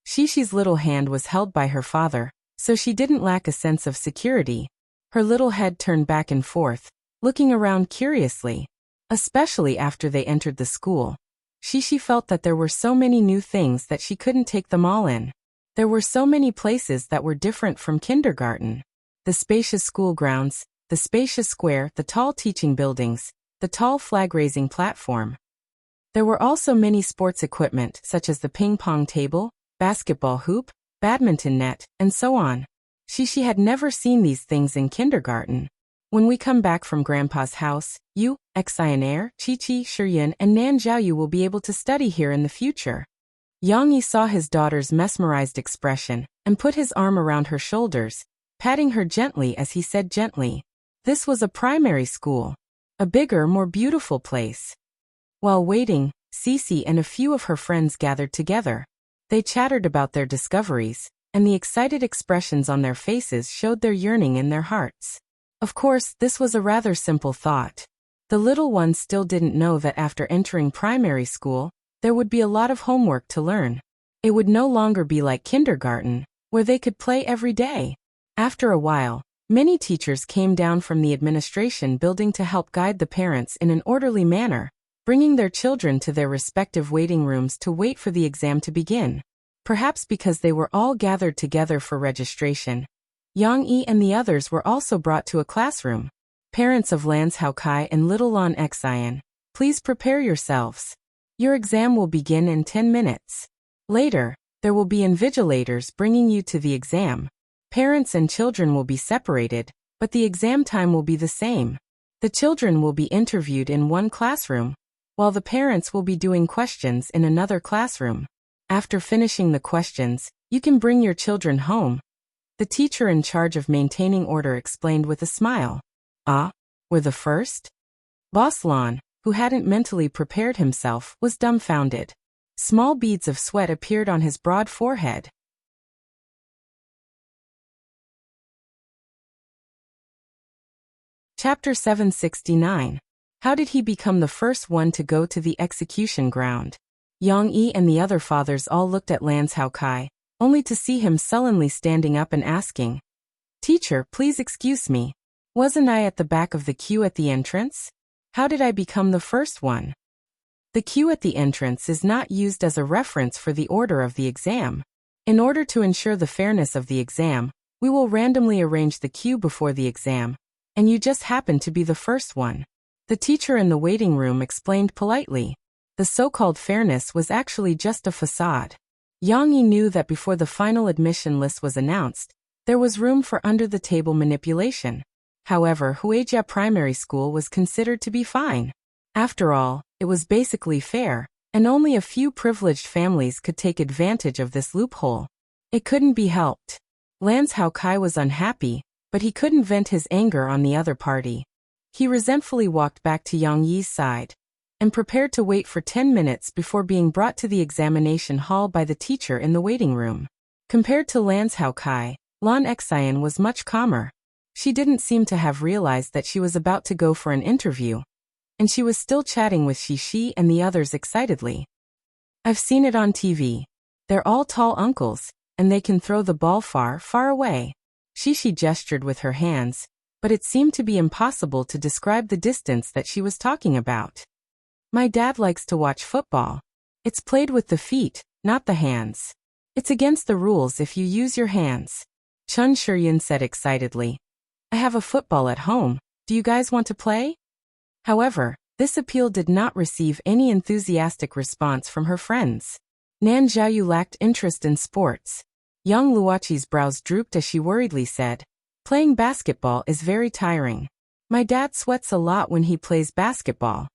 Shishi's little hand was held by her father, so she didn't lack a sense of security. Her little head turned back and forth, looking around curiously. Especially after they entered the school. Shishi felt that there were so many new things that she couldn't take them all in. There were so many places that were different from kindergarten. The spacious school grounds, the spacious square, the tall teaching buildings, the tall flag-raising platform. There were also many sports equipment such as the ping-pong table, basketball hoop, badminton net, and so on. Shishi had never seen these things in kindergarten. When we come back from Grandpa's house, you, Xian, Chi-Chi, Shiyun, and Nan Zhaoyu will be able to study here in the future. Yang Yi saw his daughter's mesmerized expression and put his arm around her shoulders, patting her gently as he said gently, "This was a primary school. A bigger, more beautiful place." While waiting, Cece and a few of her friends gathered together. They chattered about their discoveries, and the excited expressions on their faces showed their yearning in their hearts. Of course, this was a rather simple thought. The little ones still didn't know that after entering primary school, there would be a lot of homework to learn. It would no longer be like kindergarten, where they could play every day. After a while, many teachers came down from the administration building to help guide the parents in an orderly manner, bringing their children to their respective waiting rooms to wait for the exam to begin. Perhaps because they were all gathered together for registration, Yang Yi and the others were also brought to a classroom. Parents of Lans Haokai and little Lan Xian, please prepare yourselves. Your exam will begin in 10 minutes. Later, there will be invigilators bringing you to the exam. Parents and children will be separated, but the exam time will be the same. The children will be interviewed in one classroom, while the parents will be doing questions in another classroom. After finishing the questions, you can bring your children home. The teacher in charge of maintaining order explained with a smile. Ah, we're the first? Boss Lan, who hadn't mentally prepared himself, was dumbfounded. Small beads of sweat appeared on his broad forehead. Chapter 769. How did he become the first one to go to the execution ground? Yang Yi and the other fathers all looked at Lans Haokai, only to see him sullenly standing up and asking, "Teacher, please excuse me. Wasn't I at the back of the queue at the entrance? How did I become the first one?" The queue at the entrance is not used as a reference for the order of the exam. In order to ensure the fairness of the exam, we will randomly arrange the queue before the exam, and you just happen to be the first one. The teacher in the waiting room explained politely. The so-called fairness was actually just a facade. Yang Yi knew that before the final admission list was announced, there was room for under-the-table manipulation. However, Huijia Primary School was considered to be fine. After all, it was basically fair, and only a few privileged families could take advantage of this loophole. It couldn't be helped. Lans Haokai was unhappy, but he couldn't vent his anger on the other party. He resentfully walked back to Yang Yi's side and prepared to wait for 10 minutes before being brought to the examination hall by the teacher in the waiting room. Compared to Lans Haokai, Lan Xian was much calmer. She didn't seem to have realized that she was about to go for an interview, and she was still chatting with Shishi and the others excitedly. "I've seen it on TV. They're all tall uncles, and they can throw the ball far, far away." Shishi gestured with her hands, but it seemed to be impossible to describe the distance that she was talking about. "My dad likes to watch football. It's played with the feet, not the hands. It's against the rules if you use your hands." Chun Shiyun said excitedly. "I have a football at home. Do you guys want to play?" However, this appeal did not receive any enthusiastic response from her friends. Nan Zhaoyu lacked interest in sports. Young Luoqi's brows drooped as she worriedly said, "Playing basketball is very tiring. My dad sweats a lot when he plays basketball."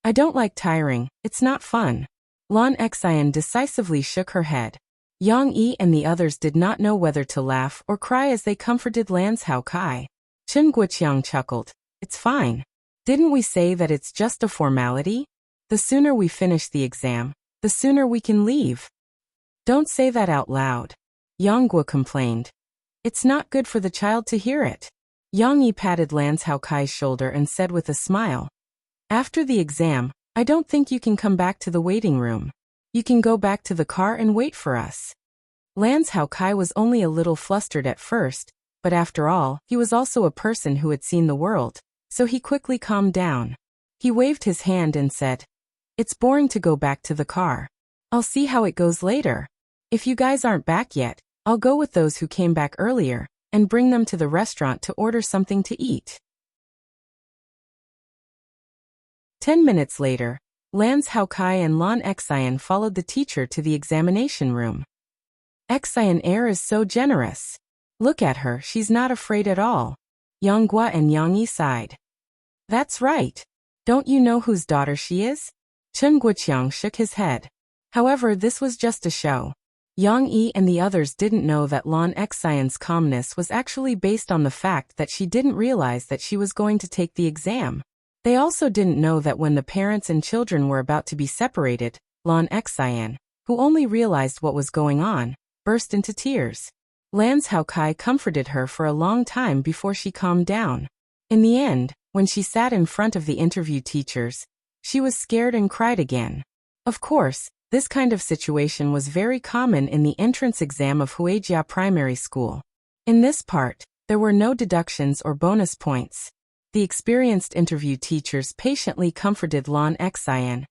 "I don't like tiring, it's not fun." Lan Xian decisively shook her head. Yang Yi and the others did not know whether to laugh or cry as they comforted Lans Haokai. Chen Guoqiang chuckled. "It's fine. Didn't we say that it's just a formality? The sooner we finish the exam, the sooner we can leave." "Don't say that out loud," Yang Guo complained. "It's not good for the child to hear it." Yang Yi patted Lans Haokai's shoulder and said with a smile, "After the exam, I don't think you can come back to the waiting room. You can go back to the car and wait for us." Lans Haokai was only a little flustered at first, but after all, he was also a person who had seen the world, so he quickly calmed down. He waved his hand and said, "It's boring to go back to the car. I'll see how it goes later. If you guys aren't back yet, I'll go with those who came back earlier and bring them to the restaurant to order something to eat." 10 minutes later, Lans Haokai and Lan Xian followed the teacher to the examination room. "Xian Air is so generous. Look at her, she's not afraid at all." Yanghua and Yang Yi sighed. That's right. Don't you know whose daughter she is? Chen Guoqiang shook his head. However, this was just a show. Yang Yi and the others didn't know that Lan Xian's calmness was actually based on the fact that she didn't realize that she was going to take the exam. They also didn't know that when the parents and children were about to be separated, Lan Xian, who only realized what was going on, burst into tears. Lan Haokai comforted her for a long time before she calmed down. In the end, when she sat in front of the interview teachers, she was scared and cried again. Of course, this kind of situation was very common in the entrance exam of Huijia Primary School. In this part, there were no deductions or bonus points. The experienced interview teachers patiently comforted Lan Xian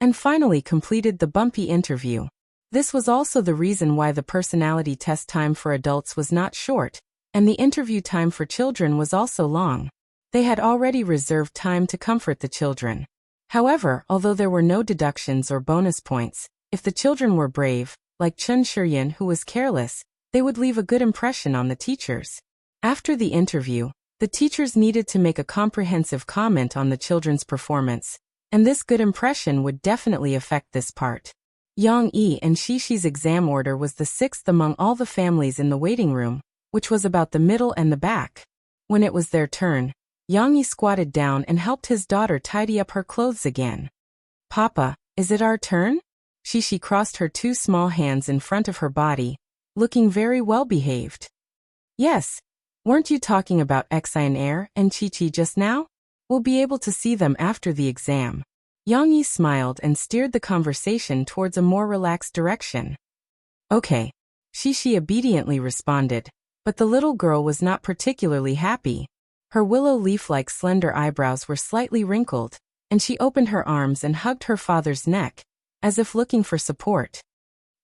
and finally completed the bumpy interview. This was also the reason why the personality test time for adults was not short, and the interview time for children was also long. They had already reserved time to comfort the children. However, although there were no deductions or bonus points, if the children were brave, like Chen Shiyan who was careless, they would leave a good impression on the teachers. After the interview, the teachers needed to make a comprehensive comment on the children's performance, and this good impression would definitely affect this part. Yang Yi and Xixi exam order was the sixth among all the families in the waiting room, which was about the middle and the back. When it was their turn, Yang Yi squatted down and helped his daughter tidy up her clothes again. Papa, is it our turn? Xixi crossed her two small hands in front of her body, looking very well behaved. Yes. Weren't you talking about Xian Air and Chi-Chi just now? We'll be able to see them after the exam. Yang Yi smiled and steered the conversation towards a more relaxed direction. Okay. Xixi obediently responded, but the little girl was not particularly happy. Her willow leaf-like slender eyebrows were slightly wrinkled, and she opened her arms and hugged her father's neck, as if looking for support.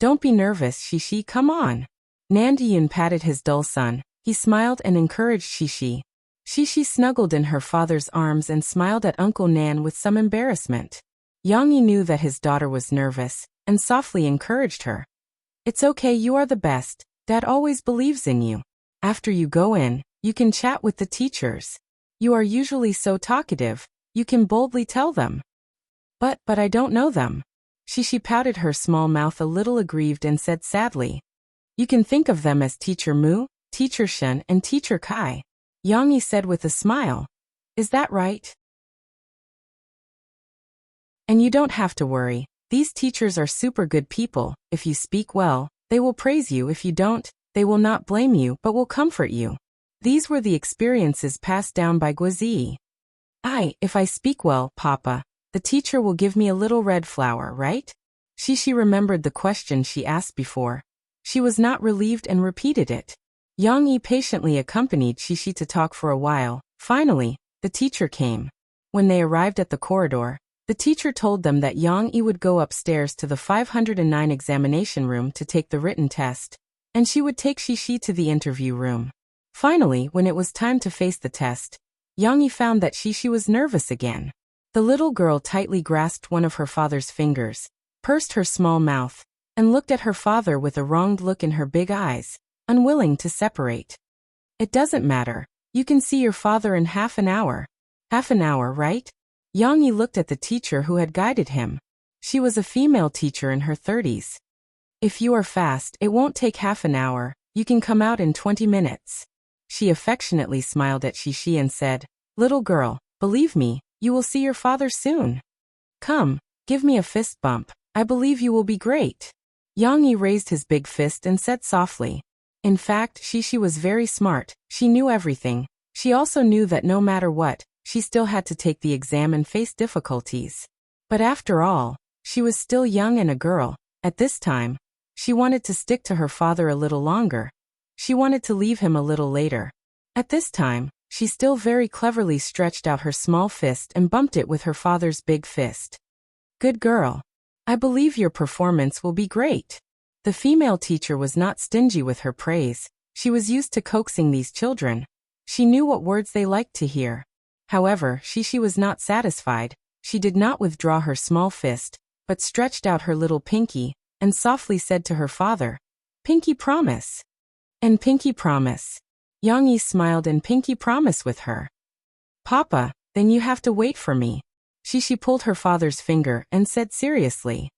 Don't be nervous, Xixi, come on. Nandiyun patted his dull son. He smiled and encouraged Xixi. Xixi snuggled in her father's arms and smiled at Uncle Nan with some embarrassment. Yang Yi knew that his daughter was nervous, and softly encouraged her. It's okay, you are the best. Dad always believes in you. After you go in, you can chat with the teachers. You are usually so talkative, you can boldly tell them. But I don't know them. Xixi pouted her small mouth a little aggrieved and said sadly. You can think of them as Teacher Mu, Teacher Shen and Teacher Kai. Yang Yi said with a smile. Is that right? And you don't have to worry. These teachers are super good people. If you speak well, they will praise you. If you don't, they will not blame you but will comfort you. These were the experiences passed down by Guozi. If I speak well, Papa, the teacher will give me a little red flower, right? Xixi remembered the question she asked before. She was not relieved and repeated it. Yang Yi patiently accompanied Xixi to talk for a while. Finally, the teacher came. When they arrived at the corridor, the teacher told them that Yang Yi would go upstairs to the 509 examination room to take the written test, and she would take Xixi to the interview room. Finally, when it was time to face the test, Yang Yi found that Xixi was nervous again. The little girl tightly grasped one of her father's fingers, pursed her small mouth, and looked at her father with a wronged look in her big eyes, unwilling to separate. It doesn't matter. You can see your father in half an hour. Half an hour, right? Yang Yi looked at the teacher who had guided him. She was a female teacher in her 30s. If you are fast, it won't take half an hour. You can come out in 20 minutes. She affectionately smiled at Xixi and said, Little girl, believe me, you will see your father soon. Come, give me a fist bump. I believe you will be great. Yang Yi raised his big fist and said softly. In fact, Xixi was very smart. She knew everything. She also knew that no matter what, she still had to take the exam and face difficulties. But after all, she was still young and a girl. At this time, she wanted to stick to her father a little longer. She wanted to leave him a little later. At this time, she still very cleverly stretched out her small fist and bumped it with her father's big fist. Good girl. I believe your performance will be great. The female teacher was not stingy with her praise. She was used to coaxing these children. She knew what words they liked to hear. However, Xixi was not satisfied. She did not withdraw her small fist, but stretched out her little pinky, and softly said to her father, Pinky promise. And pinky promise. Yang Yi smiled and pinky promise with her. Papa, then you have to wait for me. Shishi pulled her father's finger and said seriously.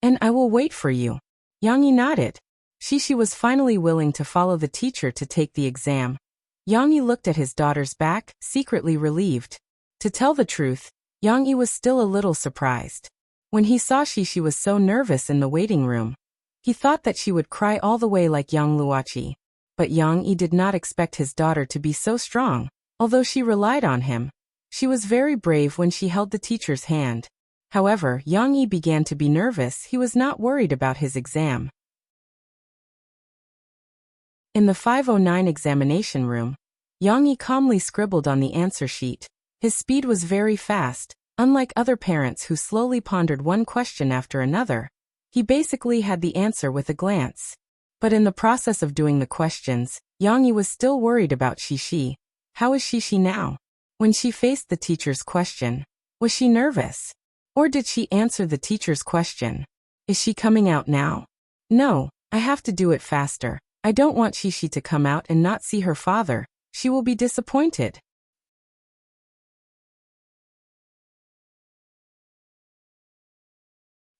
And I will wait for you. Yang Yi nodded. Shishi was finally willing to follow the teacher to take the exam. Yang Yi looked at his daughter's back, secretly relieved. To tell the truth, Yang Yi was still a little surprised. When he saw Shishi was so nervous in the waiting room, he thought that she would cry all the way like Yang Luoqi. But Yang Yi did not expect his daughter to be so strong. Although she relied on him, she was very brave when she held the teacher's hand. However, Yang Yi began to be nervous. He was not worried about his exam. In the 509 examination room, Yang Yi calmly scribbled on the answer sheet. His speed was very fast, unlike other parents who slowly pondered one question after another. He basically had the answer with a glance. But in the process of doing the questions, Yang Yi was still worried about Shishi. How is Shishi now? When she faced the teacher's question, was she nervous? Or did she answer the teacher's question? Is she coming out now? No, I have to do it faster. I don't want Shishi to come out and not see her father. She will be disappointed.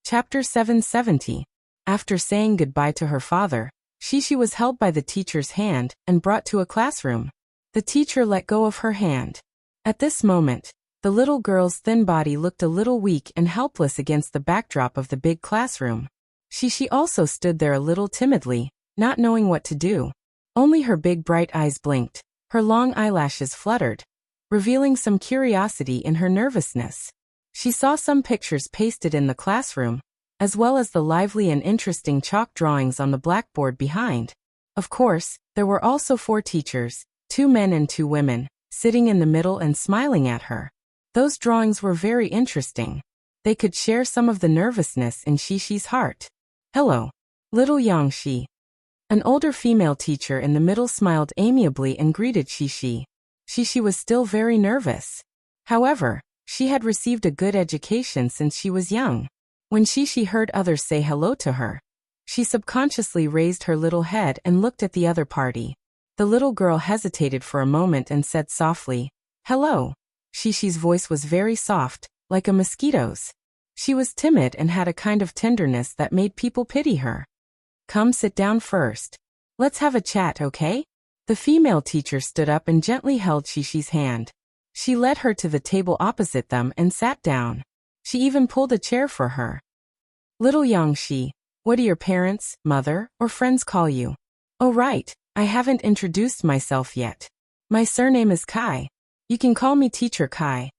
Chapter 770. After saying goodbye to her father, Shishi was held by the teacher's hand and brought to a classroom. The teacher let go of her hand. At this moment, the little girl's thin body looked a little weak and helpless against the backdrop of the big classroom. Shishi also stood there a little timidly, not knowing what to do. Only her big bright eyes blinked, her long eyelashes fluttered, revealing some curiosity in her nervousness. She saw some pictures pasted in the classroom, as well as the lively and interesting chalk drawings on the blackboard behind. Of course, there were also 4 teachers, 2 men and 2 women, sitting in the middle and smiling at her. Those drawings were very interesting. They could share some of the nervousness in Shishi's heart. Hello, little Yang Shi. An older female teacher in the middle smiled amiably and greeted Shishi. Shishi was still very nervous. However, she had received a good education since she was young. When Shishi heard others say hello to her, she subconsciously raised her little head and looked at the other party. The little girl hesitated for a moment and said softly, "Hello." Shishi's voice was very soft, like a mosquito's. She was timid and had a kind of tenderness that made people pity her. Come sit down first. Let's have a chat, okay? The female teacher stood up and gently held Shishi's hand. She led her to the table opposite them and sat down. She even pulled a chair for her. Little Yang Shi, what do your parents, mother, or friends call you? Oh right, I haven't introduced myself yet. My surname is Kai. You can call me Teacher Kai.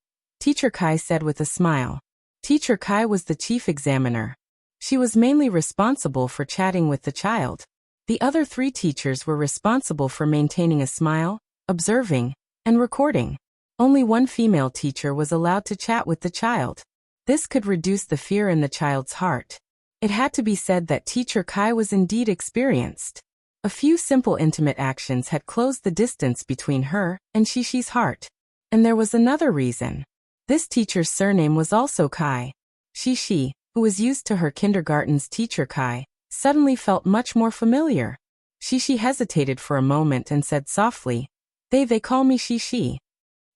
Teacher Kai said with a smile. Teacher Kai was the chief examiner. She was mainly responsible for chatting with the child. The other 3 teachers were responsible for maintaining a smile, observing, and recording. Only one female teacher was allowed to chat with the child. This could reduce the fear in the child's heart. It had to be said that Teacher Kai was indeed experienced. A few simple intimate actions had closed the distance between her and Shishi's heart. And there was another reason. This teacher's surname was also Kai. Shishi, who was used to her kindergarten's Teacher Kai, suddenly felt much more familiar. Shishi hesitated for a moment and said softly, They call me Shishi.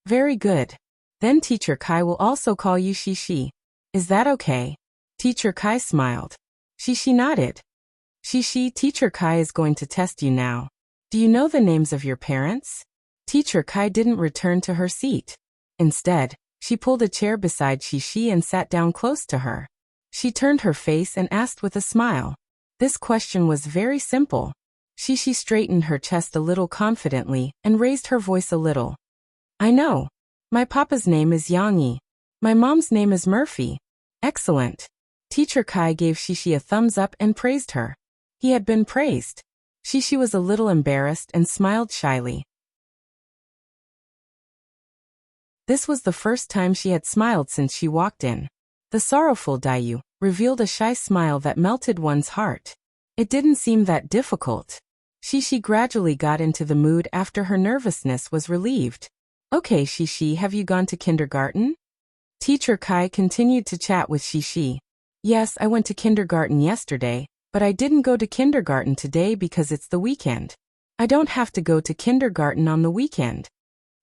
Very good. Then Teacher Kai will also call you Shishi. Is that okay? Teacher Kai smiled. Shishi nodded. Shishi, Teacher Kai is going to test you now. Do you know the names of your parents? Teacher Kai didn't return to her seat. Instead, she pulled a chair beside Shishi and sat down close to her. She turned her face and asked with a smile. This question was very simple. Shishi straightened her chest a little confidently and raised her voice a little. I know. My papa's name is Yang Yi. My mom's name is Murphy. Excellent. Teacher Kai gave Shishi a thumbs up and praised her. He had been praised. Shishi was a little embarrassed and smiled shyly. This was the first time she had smiled since she walked in. The sorrowful Dayu revealed a shy smile that melted one's heart. It didn't seem that difficult. Shishi gradually got into the mood after her nervousness was relieved. Okay Shishi, have you gone to kindergarten? Teacher Kai continued to chat with Shishi. Yes, I went to kindergarten yesterday, but I didn't go to kindergarten today because it's the weekend. I don't have to go to kindergarten on the weekend.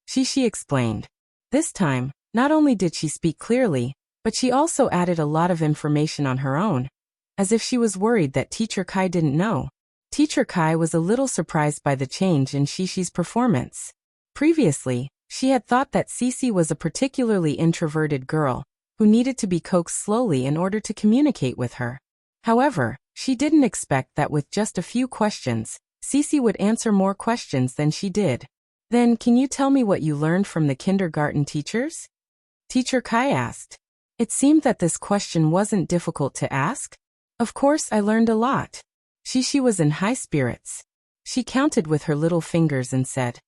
She explained. This time, not only did she speak clearly, but she also added a lot of information on her own, as if she was worried that Teacher Kai didn't know. Teacher Kai was a little surprised by the change in Shishi's performance. Previously, she had thought that Cece was a particularly introverted girl, who needed to be coaxed slowly in order to communicate with her. However, she didn't expect that with just a few questions, Cece would answer more questions than she did. Then, can you tell me what you learned from the kindergarten teachers? Teacher Kai asked. It seemed that this question wasn't difficult to ask. Of course, I learned a lot. Shishi was in high spirits. She counted with her little fingers and said,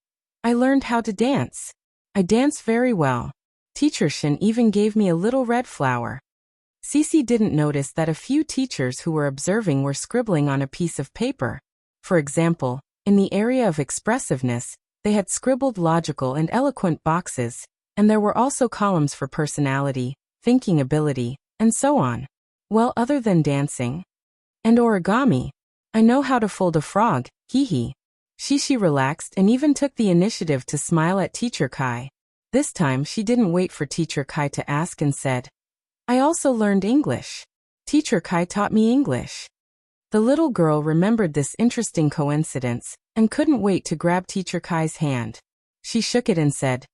I learned how to dance. I dance very well. Teacher Shin even gave me a little red flower. Cece didn't notice that a few teachers who were observing were scribbling on a piece of paper. For example, in the area of expressiveness, they had scribbled logical and eloquent boxes, and there were also columns for personality, thinking ability, and so on. Well, other than dancing and origami, I know how to fold a frog, hee. Shishi relaxed and even took the initiative to smile at Teacher Kai. This time she didn't wait for Teacher Kai to ask and said, I also learned English. Teacher Kai taught me English. The little girl remembered this interesting coincidence and couldn't wait to grab Teacher Kai's hand. She shook it and said,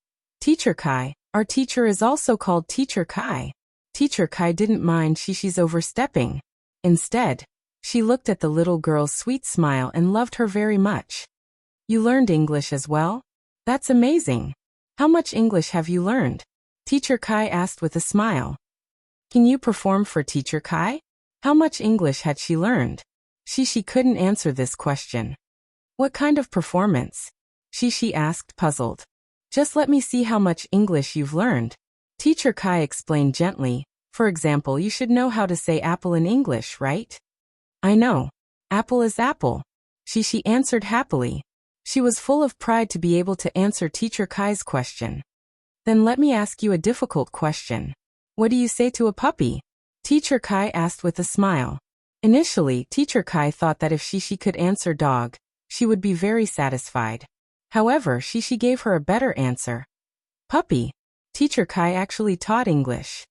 Teacher Kai, our teacher is also called Teacher Kai. Teacher Kai didn't mind Shishi's overstepping. Instead, she looked at the little girl's sweet smile and loved her very much. You learned English as well? That's amazing. How much English have you learned? Teacher Kai asked with a smile. Can you perform for Teacher Kai? How much English had she learned? Shishi couldn't answer this question. What kind of performance? Shishi asked, puzzled. Just let me see how much English you've learned. Teacher Kai explained gently. For example, you should know how to say apple in English, right? I know. Apple is apple. Shishi answered happily. She was full of pride to be able to answer Teacher Kai's question. Then let me ask you a difficult question. What do you say to a puppy? Teacher Kai asked with a smile. Initially, Teacher Kai thought that if Shishi could answer dog, she would be very satisfied. However, Shishi gave her a better answer. Puppy. Teacher Kai actually taught English.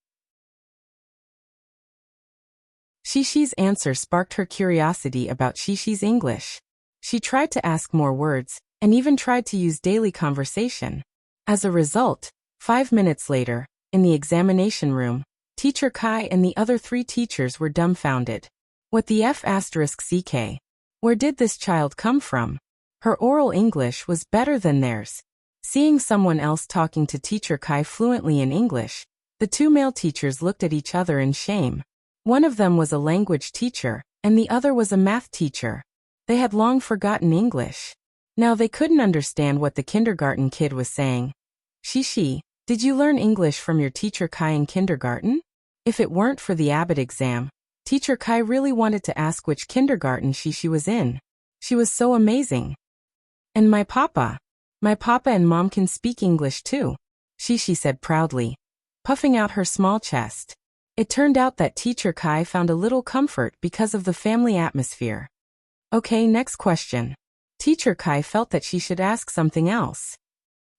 Shishi's answer sparked her curiosity about Shishi's English. She tried to ask more words, and even tried to use daily conversation. As a result, 5 minutes later, in the examination room, Teacher Kai and the other 3 teachers were dumbfounded. What the F***ck? Where did this child come from? Her oral English was better than theirs. Seeing someone else talking to Teacher Kai fluently in English, the 2 male teachers looked at each other in shame. One of them was a language teacher, and the other was a math teacher. They had long forgotten English. Now they couldn't understand what the kindergarten kid was saying. Shishi, did you learn English from your Teacher Kai in kindergarten? If it weren't for the Abbott exam, Teacher Kai really wanted to ask which kindergarten Shishi was in. She was so amazing. And my papa and mom can speak English too, Shishi said proudly, puffing out her small chest. It turned out that Teacher Kai found a little comfort because of the family atmosphere. Okay, next question. Teacher Kai felt that she should ask something else.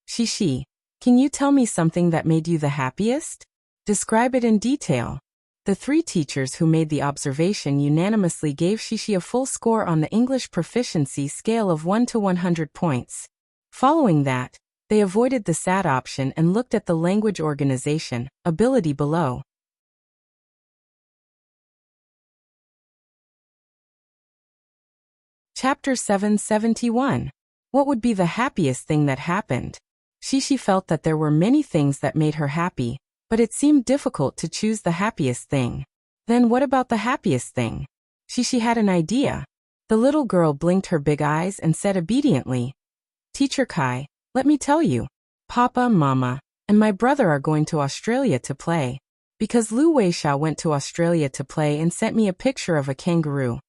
Shishi, can you tell me something that made you the happiest? Describe it in detail. The 3 teachers who made the observation unanimously gave Shishi a full score on the English proficiency scale of 1 to 100 points. Following that, they avoided the sad option and looked at the language organization, ability below. Chapter 771. What would be the happiest thing that happened? Shishi felt that there were many things that made her happy, but it seemed difficult to choose the happiest thing. Then what about the happiest thing? Shishi had an idea. The little girl blinked her big eyes and said obediently, Teacher Kai, let me tell you. Papa, Mama, and my brother are going to Australia to play. Because Lu Weisha went to Australia to play and sent me a picture of a kangaroo.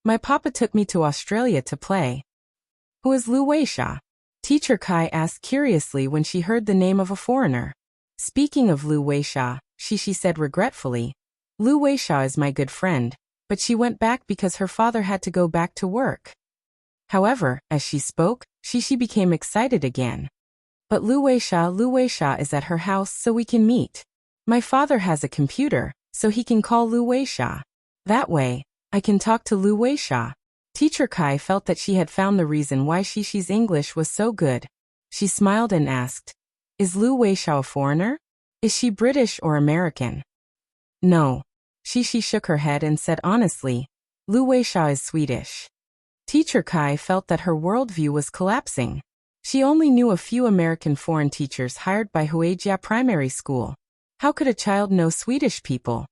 My papa took me to Australia to play. Who is Lu Weisha? Teacher Kai asked curiously when she heard the name of a foreigner. Speaking of Lu Weisha, Shishi said regretfully, Lu Weisha is my good friend, but she went back because her father had to go back to work. However, as she spoke, Shishi became excited again. But Lu Weisha is at her house so we can meet. My father has a computer, so he can call Lu Weisha. That way, I can talk to Lu Weisha. Teacher Kai felt that she had found the reason why Shishi's English was so good. She smiled and asked, "Is Lu Weisha a foreigner? Is she British or American?" "No." Shishi shook her head and said honestly, "Lu Weisha is Swedish." Teacher Kai felt that her worldview was collapsing. She only knew a few American foreign teachers hired by Huejia Primary School. How could a child know Swedish people?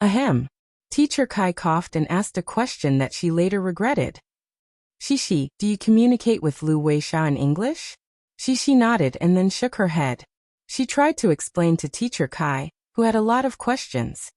Ahem. Teacher Kai coughed and asked a question that she later regretted. "Shishi, do you communicate with Lu Weisha in English?" Shishi nodded and then shook her head. She tried to explain to Teacher Kai, who had a lot of questions.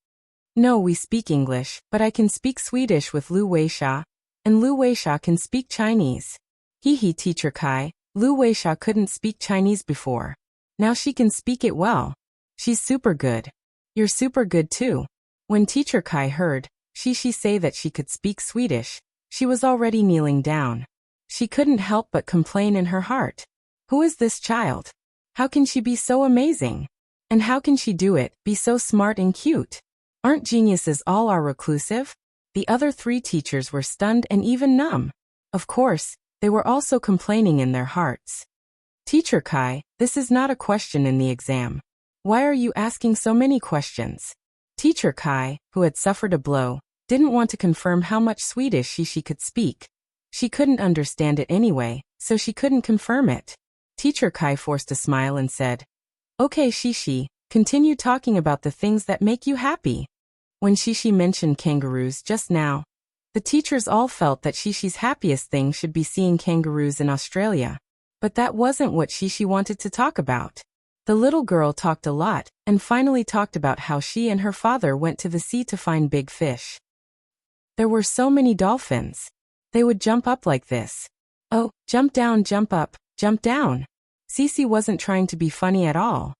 "No, we speak English, but I can speak Swedish with Lu Weisha, and Lu Weisha can speak Chinese." Hee Teacher Kai, Lu Weisha couldn't speak Chinese before. Now she can speak it well. She's super good. You're super good too. When Teacher Kai heard Shishi say that she could speak Swedish, she was already kneeling down. She couldn't help but complain in her heart. Who is this child? How can she be so amazing? And how can she do it, be so smart and cute? Aren't geniuses all are reclusive? The other three teachers were stunned and even numb. Of course, they were also complaining in their hearts. "Teacher Kai, this is not a question in the exam. Why are you asking so many questions?" Teacher Kai, who had suffered a blow, didn't want to confirm how much Swedish she could speak. She couldn't understand it anyway, so she couldn't confirm it. Teacher Kai forced a smile and said, "Okay Shishi, continue talking about the things that make you happy." When Shishi mentioned kangaroos just now, the teachers all felt that Shishi's happiest thing should be seeing kangaroos in Australia. But that wasn't what Shishi wanted to talk about. The little girl talked a lot, and finally talked about how she and her father went to the sea to find big fish. There were so many dolphins. They would jump up like this. Oh, jump down, jump up, jump down. Cece wasn't trying to be funny at all.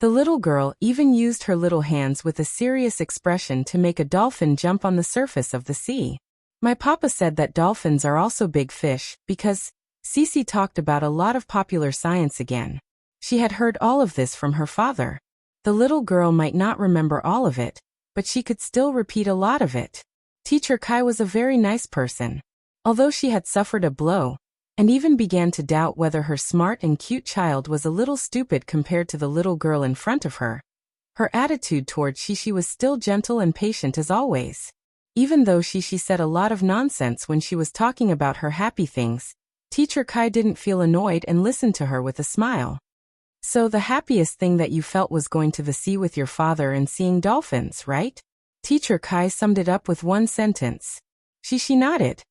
The little girl even used her little hands with a serious expression to make a dolphin jump on the surface of the sea. My papa said that dolphins are also big fish, because Cece talked about a lot of popular science again. She had heard all of this from her father. The little girl might not remember all of it, but she could still repeat a lot of it. Teacher Kai was a very nice person. Although she had suffered a blow, and even began to doubt whether her smart and cute child was a little stupid compared to the little girl in front of her, her attitude toward Shishi was still gentle and patient as always. Even though Shishi said a lot of nonsense when she was talking about her happy things, Teacher Kai didn't feel annoyed and listened to her with a smile. "So the happiest thing that you felt was going to the sea with your father and seeing dolphins, right?" Teacher Kai summed it up with one sentence. Shishi nodded.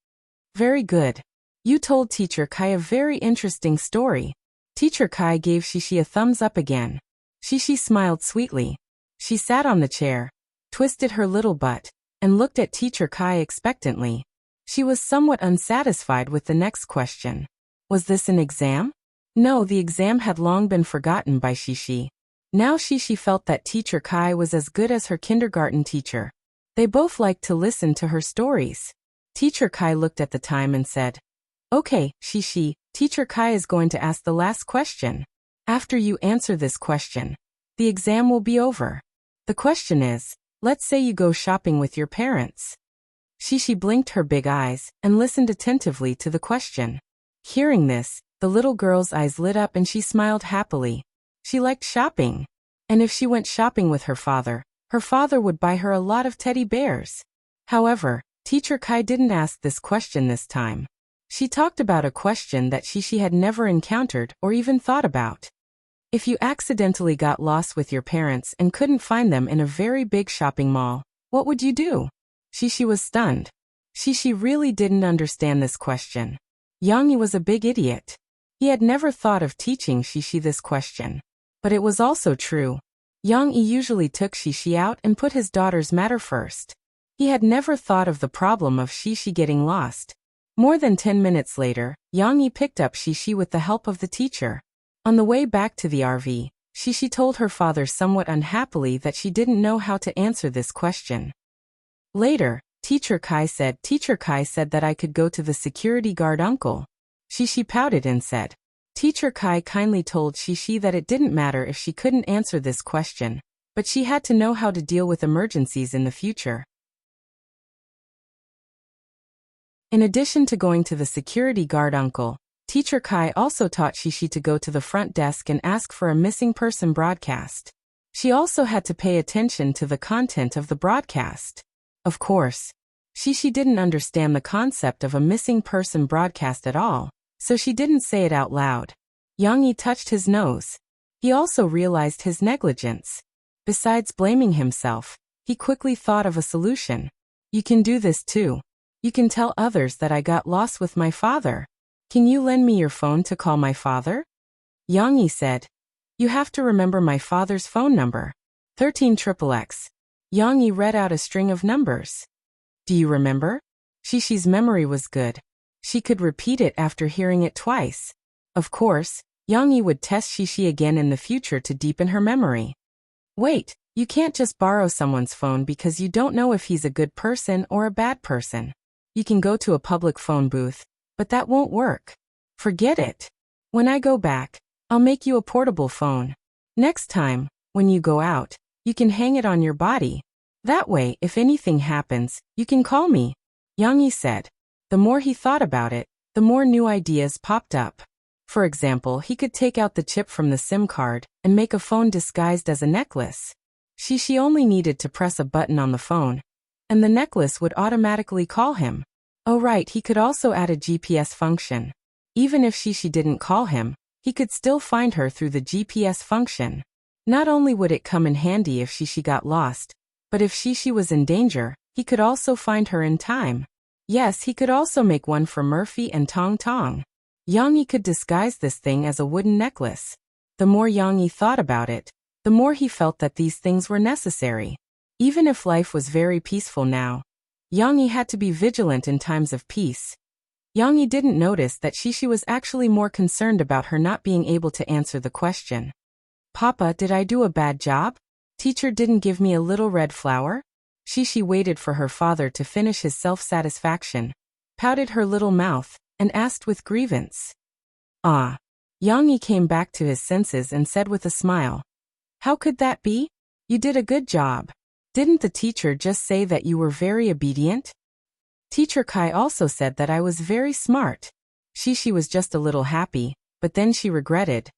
"Very good. You told Teacher Kai a very interesting story." Teacher Kai gave Shishi a thumbs up again. Shishi smiled sweetly. She sat on the chair, twisted her little butt, and looked at Teacher Kai expectantly. She was somewhat unsatisfied with the next question. Was this an exam? No, the exam had long been forgotten by Shishi. Now Shishi felt that Teacher Kai was as good as her kindergarten teacher. They both liked to listen to her stories. Teacher Kai looked at the time and said, "Okay, Shishi, Teacher Kai is going to ask the last question. After you answer this question, the exam will be over. The question is, let's say you go shopping with your parents." Shishi blinked her big eyes and listened attentively to the question. Hearing this, the little girl's eyes lit up and she smiled happily. She liked shopping. And if she went shopping with her father would buy her a lot of teddy bears. However, Teacher Kai didn't ask this question this time. She talked about a question that Shishi had never encountered or even thought about. If you accidentally got lost with your parents and couldn't find them in a very big shopping mall, what would you do? Shishi was stunned. Shishi really didn't understand this question. Yang Yi was a big idiot. He had never thought of teaching Shishi this question. But it was also true. Yang Yi usually took Shishi out and put his daughter's matter first. He had never thought of the problem of Shishi getting lost. More than 10 minutes later, Yang Yi picked up Shishi with the help of the teacher. On the way back to the RV, Shishi told her father somewhat unhappily that she didn't know how to answer this question. Later, Teacher Kai said that I could go to the security guard uncle. Shishi pouted and said. Teacher Kai kindly told Shishi that it didn't matter if she couldn't answer this question, but she had to know how to deal with emergencies in the future. In addition to going to the security guard uncle, Teacher Kai also taught Shishi to go to the front desk and ask for a missing person broadcast. She also had to pay attention to the content of the broadcast. Of course, Shishi didn't understand the concept of a missing person broadcast at all, so she didn't say it out loud. Yang Yi touched his nose. He also realized his negligence. Besides blaming himself, he quickly thought of a solution. You can do this too. You can tell others that I got lost with my father. Can you lend me your phone to call my father? Yang Yi said. You have to remember my father's phone number. 13XXX. Yang Yi read out a string of numbers. Do you remember? Shishi's memory was good. She could repeat it after hearing it twice. Of course, Yang Yi would test Shishi again in the future to deepen her memory. Wait, you can't just borrow someone's phone because you don't know if he's a good person or a bad person. You can go to a public phone booth, but that won't work. Forget it. When I go back, I'll make you a portable phone. Next time, when you go out, you can hang it on your body. That way, if anything happens, you can call me, Yang Yi said. The more he thought about it, the more new ideas popped up. For example, he could take out the chip from the SIM card and make a phone disguised as a necklace. Shishi only needed to press a button on the phone, and the necklace would automatically call him. Oh right, he could also add a GPS function. Even if Shishi didn't call him, he could still find her through the GPS function. Not only would it come in handy if Shishi got lost, but if Shishi was in danger, he could also find her in time. Yes, he could also make one for Murphy and Tong Tong. Yang Yi could disguise this thing as a wooden necklace. The more Yang Yi thought about it, the more he felt that these things were necessary. Even if life was very peaceful now, Yang Yi had to be vigilant in times of peace. Yang Yi didn't notice that Shishi was actually more concerned about her not being able to answer the question. Papa, did I do a bad job? Teacher didn't give me a little red flower? Shishi waited for her father to finish his self-satisfaction, pouted her little mouth, and asked with grievance. Ah. Yang Yi came back to his senses and said with a smile. How could that be? You did a good job. Didn't the teacher just say that you were very obedient? Teacher Kai also said that I was very smart. Shishi was just a little happy, but then she regretted.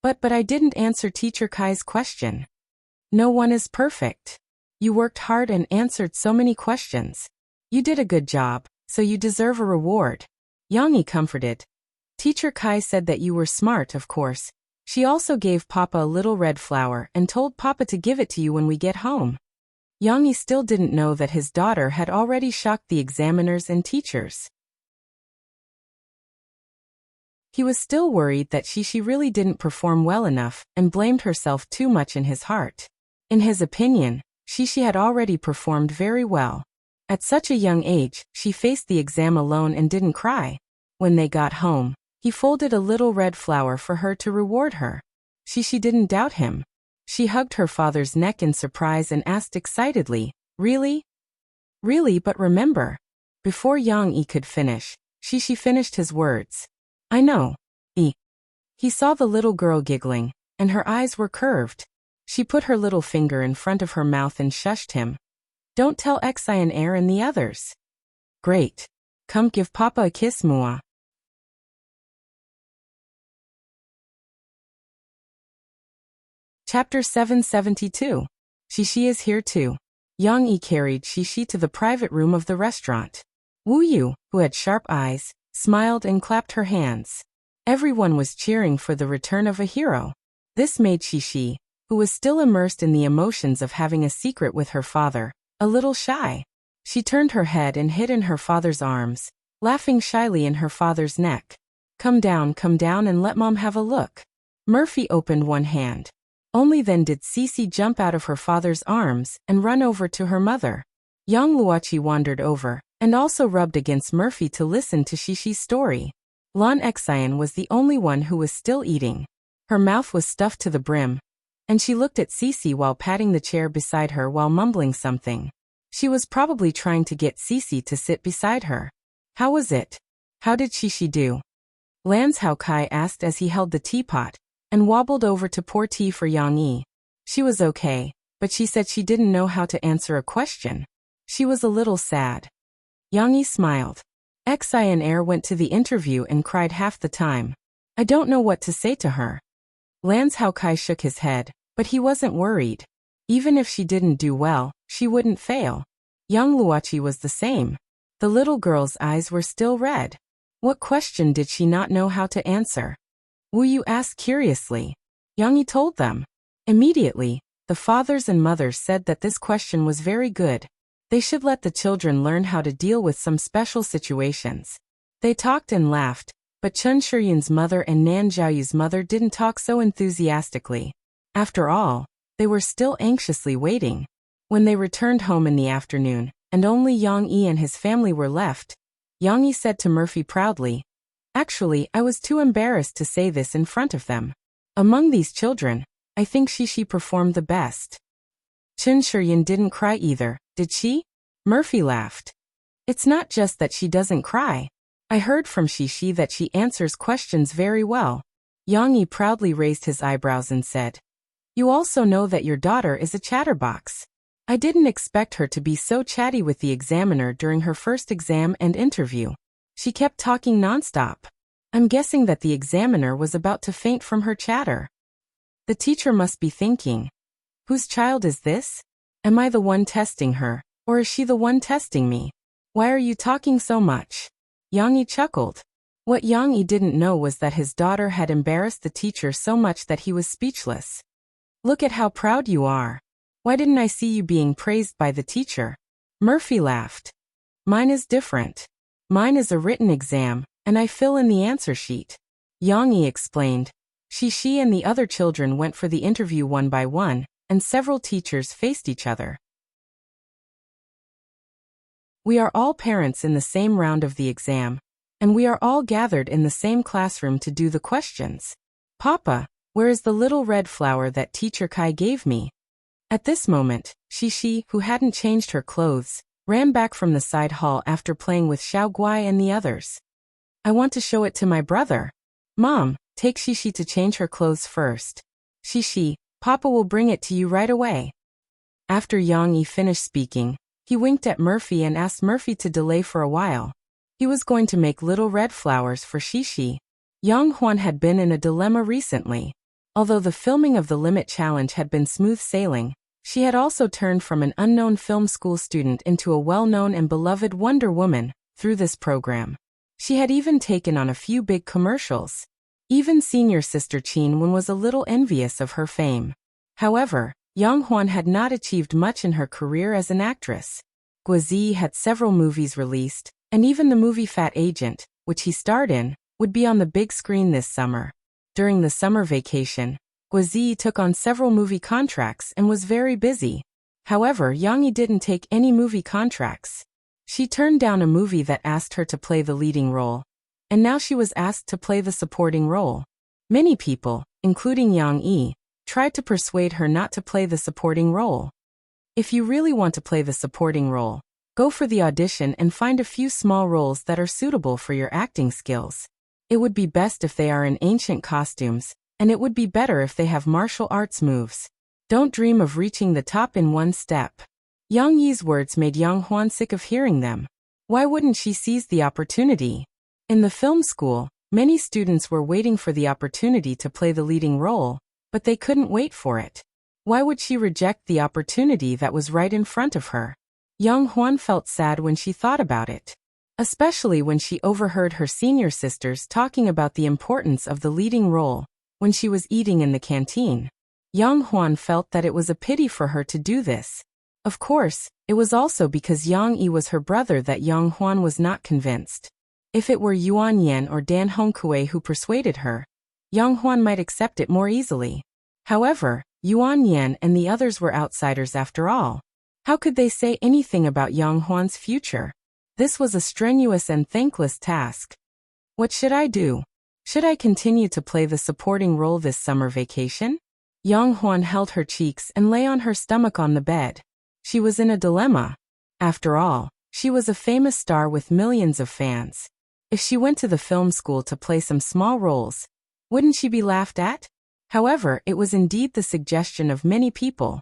But I didn't answer Teacher Kai's question. No one is perfect. You worked hard and answered so many questions. You did a good job, so you deserve a reward. Yang Yi comforted. Teacher Kai said that you were smart, of course. She also gave Papa a little red flower and told Papa to give it to you when we get home. Yang Yi still didn't know that his daughter had already shocked the examiners and teachers. He was still worried that Shishi really didn't perform well enough and blamed herself too much in his heart. In his opinion, Shishi had already performed very well. At such a young age, she faced the exam alone and didn't cry. When they got home, he folded a little red flower for her to reward her. Shishi didn't doubt him. She hugged her father's neck in surprise and asked excitedly, Really? Really, but remember. Before Yang Yi could finish, Shishi finished his words. I know. He saw the little girl giggling, and her eyes were curved. She put her little finger in front of her mouth and shushed him. Don't tell Xian Air and the others. Great. Come give Papa a kiss, Mua. Chapter 772. Shishi is here too. Yang Yi carried Shishi to the private room of the restaurant. Wu Yu, who had sharp eyes, smiled and clapped her hands. Everyone was cheering for the return of a hero. This made Shishi, who was still immersed in the emotions of having a secret with her father, a little shy. She turned her head and hid in her father's arms, laughing shyly in her father's neck. Come down and let Mom have a look. Murphy opened one hand. Only then did Cece jump out of her father's arms and run over to her mother. Yang Luochi wandered over, and also rubbed against Murphy to listen to Shishi's story. Lan Xian was the only one who was still eating. Her mouth was stuffed to the brim, and she looked at Cece while patting the chair beside her while mumbling something. She was probably trying to get Cece to sit beside her. How was it? How did she do? Lance Hao Kai asked as he held the teapot and wobbled over to pour tea for Yang Yi. She was okay, but she said she didn't know how to answer a question. She was a little sad. Yang Yi smiled. Xi and Air went to the interview and cried half the time. I don't know what to say to her. Lance Hao Kai shook his head, but he wasn't worried. Even if she didn't do well, she wouldn't fail. Young Luoqi was the same. The little girl's eyes were still red. What question did she not know how to answer? Wu Yu asked curiously. Yang Yi told them. Immediately, the fathers and mothers said that this question was very good. They should let the children learn how to deal with some special situations. They talked and laughed, but Chen Shiyun's mother and Nan Zhaoyu's mother didn't talk so enthusiastically. After all, they were still anxiously waiting. When they returned home in the afternoon, and only Yang Yi and his family were left, Yang Yi said to Murphy proudly, Actually, I was too embarrassed to say this in front of them. Among these children, I think she performed the best. Chen Shiyun didn't cry either, did she? Murphy laughed. It's not just that she doesn't cry. I heard from Shishi that she answers questions very well. Yang Yi proudly raised his eyebrows and said, You also know that your daughter is a chatterbox. I didn't expect her to be so chatty with the examiner during her first exam and interview. She kept talking nonstop. I'm guessing that the examiner was about to faint from her chatter. The teacher must be thinking, whose child is this? Am I the one testing her, or is she the one testing me? Why are you talking so much? Yang Yi chuckled. What Yang Yi didn't know was that his daughter had embarrassed the teacher so much that he was speechless. Look at how proud you are. Why didn't I see you being praised by the teacher? Murphy laughed. Mine is different. Mine is a written exam, and I fill in the answer sheet. Yang Yi explained. Shishi and the other children went for the interview one by one, and several teachers faced each other. We are all parents in the same round of the exam, and we are all gathered in the same classroom to do the questions. Papa, where is the little red flower that Teacher Kai gave me? At this moment, Shishi, who hadn't changed her clothes, ran back from the side hall after playing with Xiao Guai and the others. I want to show it to my brother. Mom, take Shishi to change her clothes first. Shishi, Papa will bring it to you right away. After Yang Yi finished speaking, he winked at Murphy and asked Murphy to delay for a while. He was going to make little red flowers for Shishi. Yang Huan had been in a dilemma recently. Although the filming of the Limit Challenge had been smooth sailing, she had also turned from an unknown film school student into a well-known and beloved Wonder Woman through this program. She had even taken on a few big commercials. Even senior sister Qin Wen was a little envious of her fame. However, Yang Huan had not achieved much in her career as an actress. Guozi had several movies released, and even the movie Fat Agent, which he starred in, would be on the big screen this summer. During the summer vacation, Guozi took on several movie contracts and was very busy. However, Yang Yi didn't take any movie contracts. She turned down a movie that asked her to play the leading role, and now she was asked to play the supporting role. Many people, including Yang Yi, tried to persuade her not to play the supporting role. If you really want to play the supporting role, go for the audition and find a few small roles that are suitable for your acting skills. It would be best if they are in ancient costumes, and it would be better if they have martial arts moves. Don't dream of reaching the top in one step. Yang Yi's words made Yang Huan sick of hearing them. Why wouldn't she seize the opportunity? In the film school, many students were waiting for the opportunity to play the leading role, but they couldn't wait for it. Why would she reject the opportunity that was right in front of her? Yang Huan felt sad when she thought about it, especially when she overheard her senior sisters talking about the importance of the leading role when she was eating in the canteen. Yang Huan felt that it was a pity for her to do this. Of course, it was also because Yang Yi was her brother that Yang Huan was not convinced. If it were Yuan Yan or Dan Hongkue who persuaded her, Yang Huan might accept it more easily. However, Yuan Yan and the others were outsiders after all. How could they say anything about Yang Huan's future? This was a strenuous and thankless task. What should I do? Should I continue to play the supporting role this summer vacation? Yang Huan held her cheeks and lay on her stomach on the bed. She was in a dilemma. After all, she was a famous star with millions of fans. If she went to the film school to play some small roles, wouldn't she be laughed at? However, it was indeed the suggestion of many people.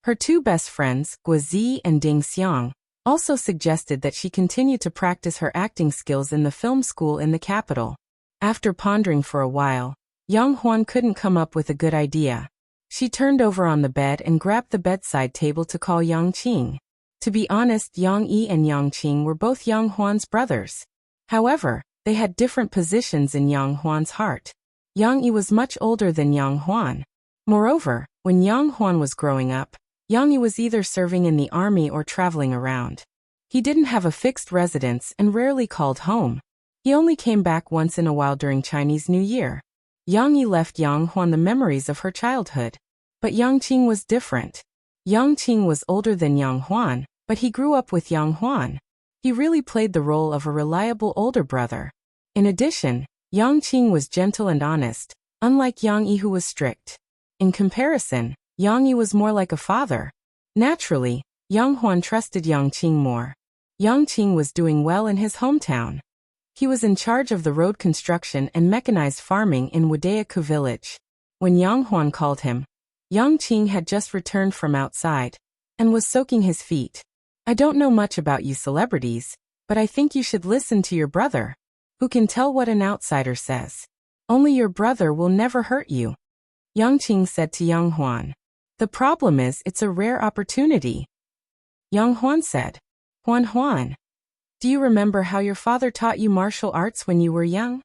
Her two best friends, Guozi and Ding Xiang, also suggested that she continue to practice her acting skills in the film school in the capital. After pondering for a while, Yang Huan couldn't come up with a good idea. She turned over on the bed and grabbed the bedside table to call Yang Qing. To be honest, Yang Yi and Yang Qing were both Yang Huan's brothers. However, they had different positions in Yang Huan's heart. Yang Yi was much older than Yang Huan. Moreover, when Yang Huan was growing up, Yang Yi was either serving in the army or traveling around. He didn't have a fixed residence and rarely called home. He only came back once in a while during Chinese New Year. Yang Yi left Yang Huan the memories of her childhood. But Yang Qing was different. Yang Qing was older than Yang Huan, but he grew up with Yang Huan. He really played the role of a reliable older brother. In addition, Yang Qing was gentle and honest, unlike Yang Yi who was strict. In comparison, Yang Yi was more like a father. Naturally, Yang Huan trusted Yang Qing more. Yang Qing was doing well in his hometown. He was in charge of the road construction and mechanized farming in Wadayaku village. When Yang Huan called him, Yang Qing had just returned from outside and was soaking his feet. I don't know much about you celebrities, but I think you should listen to your brother. Who can tell what an outsider says? Only your brother will never hurt you. Yang Qing said to Yang Huan. The problem is it's a rare opportunity. Yang Huan said. Huan, do you remember how your father taught you martial arts when you were young?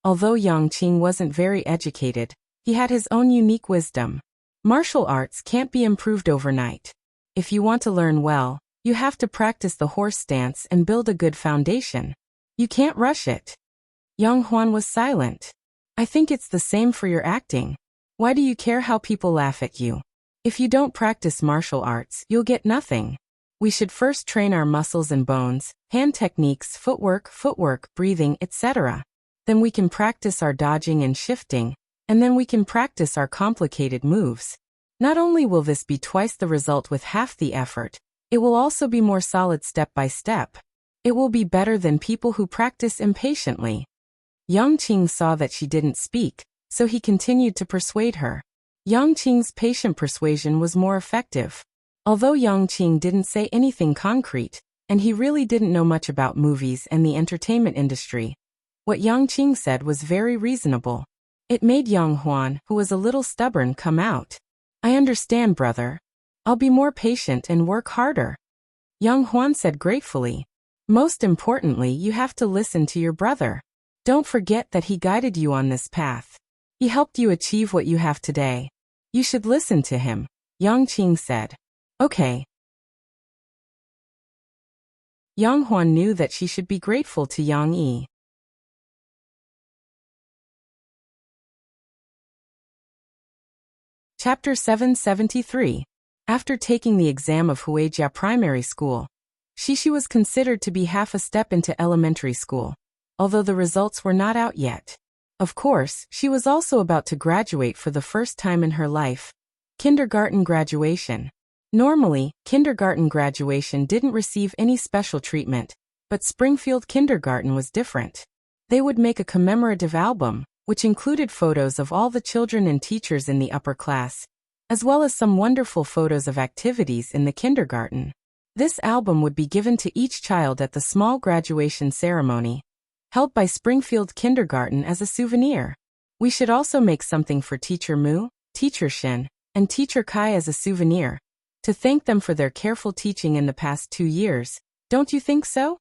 Although Yang Qing wasn't very educated, he had his own unique wisdom. Martial arts can't be improved overnight. If you want to learn well, you have to practice the horse stance and build a good foundation. You can't rush it. Yang Huan was silent. I think it's the same for your acting. Why do you care how people laugh at you? If you don't practice martial arts, you'll get nothing. We should first train our muscles and bones, hand techniques, footwork, breathing, etc. Then we can practice our dodging and shifting, and then we can practice our complicated moves. Not only will this be twice the result with half the effort, it will also be more solid step by step. It will be better than people who practice impatiently. Yang Qing saw that she didn't speak, so he continued to persuade her. Yang Qing's patient persuasion was more effective. Although Yang Qing didn't say anything concrete, and he really didn't know much about movies and the entertainment industry, what Yang Qing said was very reasonable. It made Yang Huan, who was a little stubborn, come out. I understand, brother. I'll be more patient and work harder. Yang Huan said gratefully. Most importantly, you have to listen to your brother. Don't forget that he guided you on this path. He helped you achieve what you have today. You should listen to him, Yang Qing said. Okay. Yang Huan knew that she should be grateful to Yang Yi. Chapter 773. After taking the exam of Huijia Primary School, Shishi was considered to be half a step into elementary school, although the results were not out yet. Of course, she was also about to graduate for the first time in her life. Kindergarten graduation. Normally, kindergarten graduation didn't receive any special treatment, but Springfield Kindergarten was different. They would make a commemorative album, which included photos of all the children and teachers in the upper class, as well as some wonderful photos of activities in the kindergarten. This album would be given to each child at the small graduation ceremony, held by Springfield Kindergarten as a souvenir. We should also make something for Teacher Mu, Teacher Shin, and Teacher Kai as a souvenir, to thank them for their careful teaching in the past 2 years, don't you think so?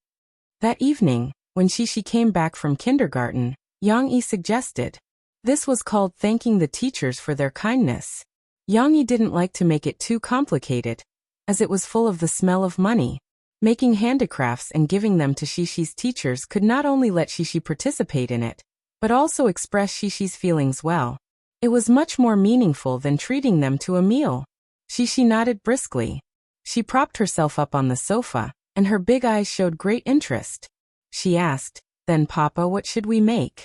That evening, when Shishi came back from kindergarten, Yang Yi suggested. This was called thanking the teachers for their kindness. Yang Yi didn't like to make it too complicated, as it was full of the smell of money. Making handicrafts and giving them to Shishi's teachers could not only let Shishi participate in it, but also express Shishi's feelings well. It was much more meaningful than treating them to a meal. Shishi nodded briskly. She propped herself up on the sofa, and her big eyes showed great interest. She asked, Then Papa, what should we make?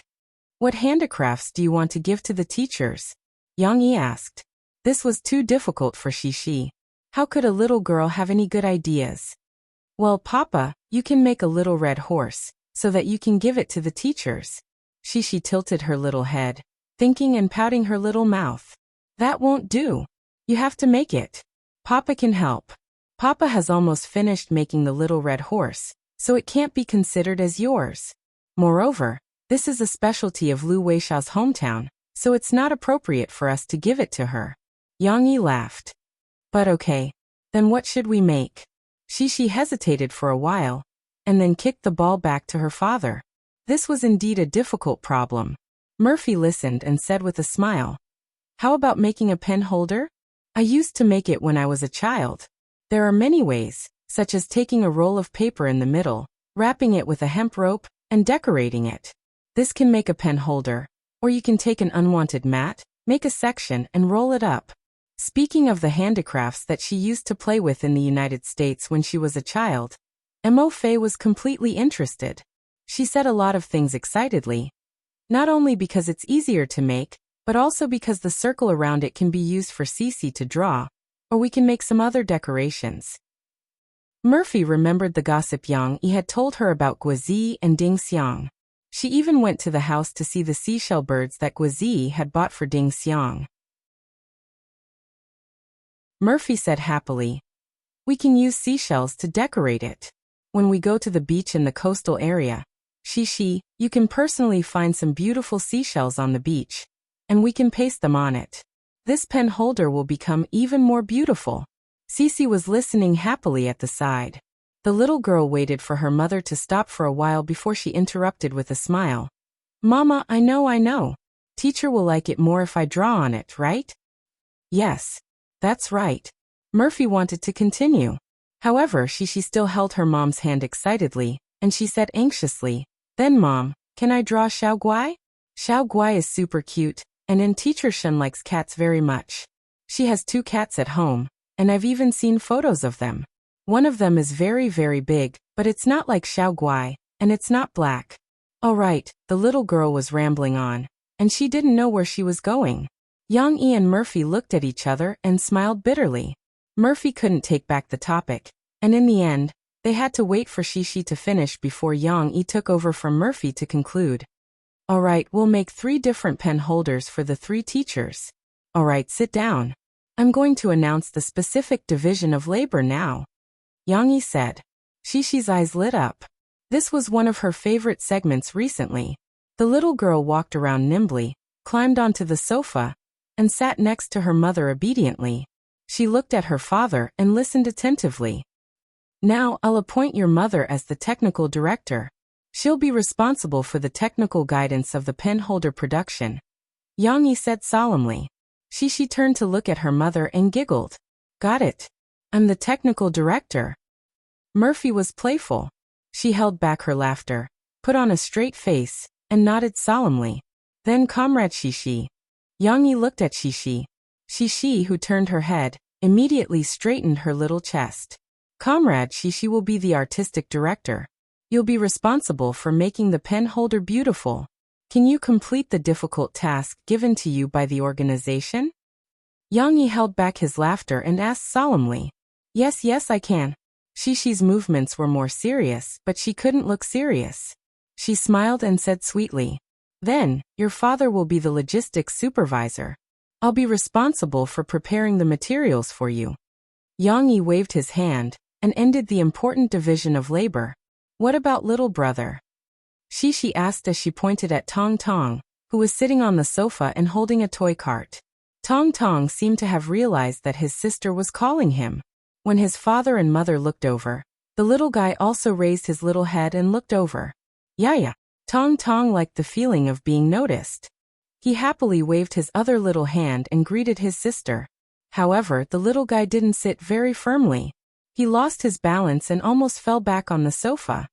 What handicrafts do you want to give to the teachers? Yang Yi asked. This was too difficult for Shishi. How could a little girl have any good ideas? Well, Papa, you can make a little red horse, so that you can give it to the teachers. She tilted her little head, thinking and pouting her little mouth. That won't do. You have to make it. Papa can help. Papa has almost finished making the little red horse, so it can't be considered as yours. Moreover, this is a specialty of Lu Weixiao's hometown, so it's not appropriate for us to give it to her. Yang Yi laughed. But okay. Then what should we make? She hesitated for a while, and then kicked the ball back to her father. This was indeed a difficult problem. Murphy listened and said with a smile, How about making a pen holder? I used to make it when I was a child. There are many ways, such as taking a roll of paper in the middle, wrapping it with a hemp rope, and decorating it. This can make a pen holder, or you can take an unwanted mat, make a section and roll it up. Speaking of the handicrafts that she used to play with in the United States when she was a child, Mo Fei was completely interested. She said a lot of things excitedly, not only because it's easier to make, but also because the circle around it can be used for Cici to draw, or we can make some other decorations. Murphy remembered the gossip Yang Yi had told her about Guozi and Ding Xiang. She even went to the house to see the seashell birds that Guozi had bought for Ding Xiang. Murphy said happily, We can use seashells to decorate it. When we go to the beach in the coastal area, you can personally find some beautiful seashells on the beach, and we can paste them on it. This pen holder will become even more beautiful. Cici was listening happily at the side. The little girl waited for her mother to stop for a while before she interrupted with a smile. Mama, I know. Teacher will like it more if I draw on it, right? Yes. That's right. Murphy wanted to continue. However, she still held her mom's hand excitedly, and she said anxiously, Then Mom, can I draw Xiao Guai? Xiao Guai is super cute, and Teacher Shen likes cats very much. She has 2 cats at home, and I've even seen photos of them. One of them is very, very big, but it's not like Xiao Guai, and it's not black. All right, the little girl was rambling on, and she didn't know where she was going. Yang Yi and Murphy looked at each other and smiled bitterly. Murphy couldn't take back the topic, and in the end, they had to wait for Xixi to finish before Yang Yi took over from Murphy to conclude. All right, we'll make 3 different pen holders for the 3 teachers. All right, sit down. I'm going to announce the specific division of labor now. Yang Yi said. Xixi's eyes lit up. This was one of her favorite segments recently. The little girl walked around nimbly, climbed onto the sofa, and sat next to her mother obediently. She looked at her father and listened attentively. Now I'll appoint your mother as the technical director. She'll be responsible for the technical guidance of the penholder production. Yang Yi said solemnly. Xixi turned to look at her mother and giggled. Got it. I'm the technical director. Murphy was playful. She held back her laughter, put on a straight face, and nodded solemnly. Then Comrade Xixi. Yang Yi looked at Xixi. Xixi, who turned her head, immediately straightened her little chest. Comrade Xixi will be the artistic director. You'll be responsible for making the pen holder beautiful. Can you complete the difficult task given to you by the organization? Yang Yi held back his laughter and asked solemnly. Yes, I can. Xixi's movements were more serious, but she couldn't look serious. She smiled and said sweetly. Then, your father will be the logistics supervisor. I'll be responsible for preparing the materials for you. Yang Yi waved his hand and ended the important division of labor. What about little brother? Xixi asked as she pointed at Tong Tong, who was sitting on the sofa and holding a toy cart. Tong Tong seemed to have realized that his sister was calling him. When his father and mother looked over, the little guy also raised his little head and looked over. Yeah. Tong Tong liked the feeling of being noticed. He happily waved his other little hand and greeted his sister. However, the little guy didn't sit very firmly. He lost his balance and almost fell back on the sofa.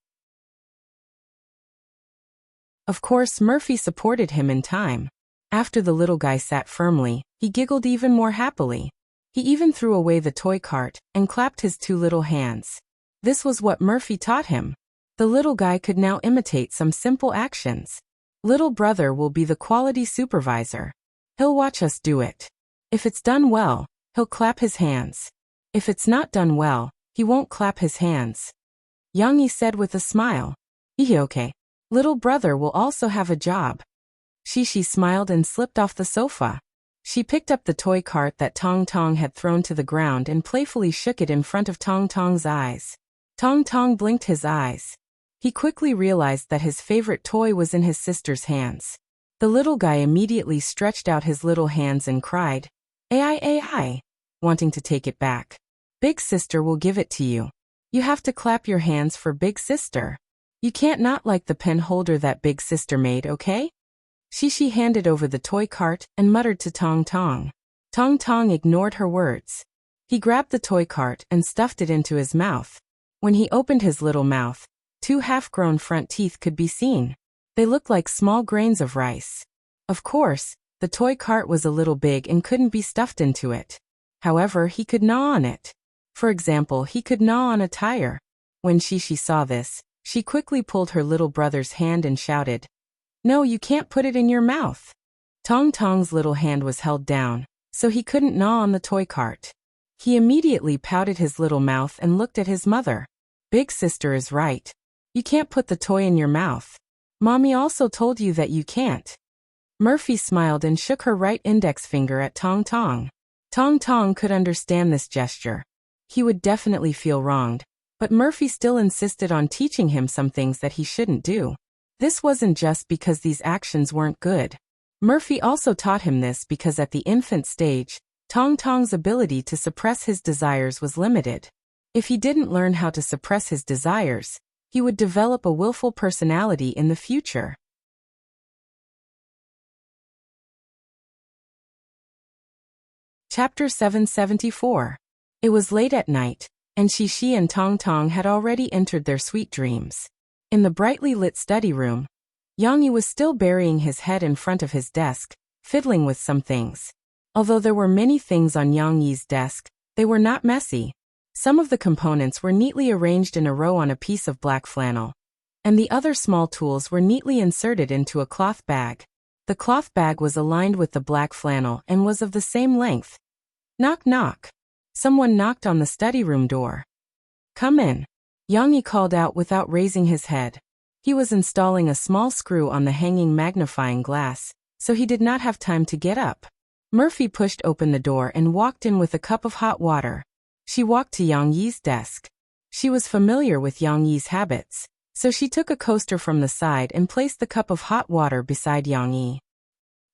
Of course, Murphy supported him in time. After the little guy sat firmly, he giggled even more happily. He even threw away the toy cart and clapped his 2 little hands. This was what Murphy taught him. The little guy could now imitate some simple actions. Little brother will be the quality supervisor. He'll watch us do it. If it's done well, he'll clap his hands. If it's not done well, he won't clap his hands. Yang-yi said with a smile. Okay. Little brother will also have a job. Shishi smiled and slipped off the sofa. She picked up the toy cart that Tong Tong had thrown to the ground and playfully shook it in front of Tong Tong's eyes. Tong Tong blinked his eyes. He quickly realized that his favorite toy was in his sister's hands. The little guy immediately stretched out his little hands and cried, "Ai," wanting to take it back. Big sister will give it to you. You have to clap your hands for big sister. You can't not like the pen holder that big sister made, okay? Shishi handed over the toy cart and muttered to Tong Tong. Tong Tong ignored her words. He grabbed the toy cart and stuffed it into his mouth. When he opened his little mouth, 2 half-grown front teeth could be seen. They looked like small grains of rice. Of course, the toy cart was a little big and couldn't be stuffed into it. However, he could gnaw on it. For example, he could gnaw on a tire. When Shishi saw this, she quickly pulled her little brother's hand and shouted, "No, you can't put it in your mouth." Tong Tong's little hand was held down, so he couldn't gnaw on the toy cart. He immediately pouted his little mouth and looked at his mother. Big sister is right. You can't put the toy in your mouth. Mommy also told you that you can't. Murphy smiled and shook her right index finger at Tong Tong. Tong Tong could understand this gesture. He would definitely feel wronged, but Murphy still insisted on teaching him some things that he shouldn't do. This wasn't just because these actions weren't good. Murphy also taught him this because at the infant stage, Tong Tong's ability to suppress his desires was limited. If he didn't learn how to suppress his desires, he would develop a willful personality in the future. Chapter 774. It was late at night, and Shishi and Tong Tong had already entered their sweet dreams. In the brightly lit study room, Yang-yi was still burying his head in front of his desk, fiddling with some things. Although there were many things on Yang-yi's desk, they were not messy. Some of the components were neatly arranged in a row on a piece of black flannel, and the other small tools were neatly inserted into a cloth bag. The cloth bag was aligned with the black flannel and was of the same length. Knock knock. Someone knocked on the study room door. "Come in," Yang-yi called out without raising his head. He was installing a small screw on the hanging magnifying glass, so he did not have time to get up. Murphy pushed open the door and walked in with a cup of hot water. She walked to Yang-yi's desk. She was familiar with Yang-yi's habits, so she took a coaster from the side and placed the cup of hot water beside Yang-yi.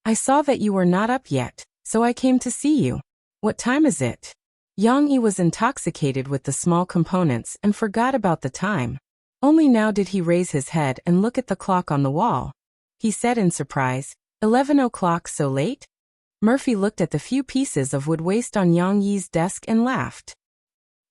"I saw that you were not up yet, so I came to see you. What time is it?" Yang-yi was intoxicated with the small components and forgot about the time. Only now did he raise his head and look at the clock on the wall. He said in surprise, 11 o'clock, so late?" Murphy looked at the few pieces of wood waste on Yang-yi's desk and laughed.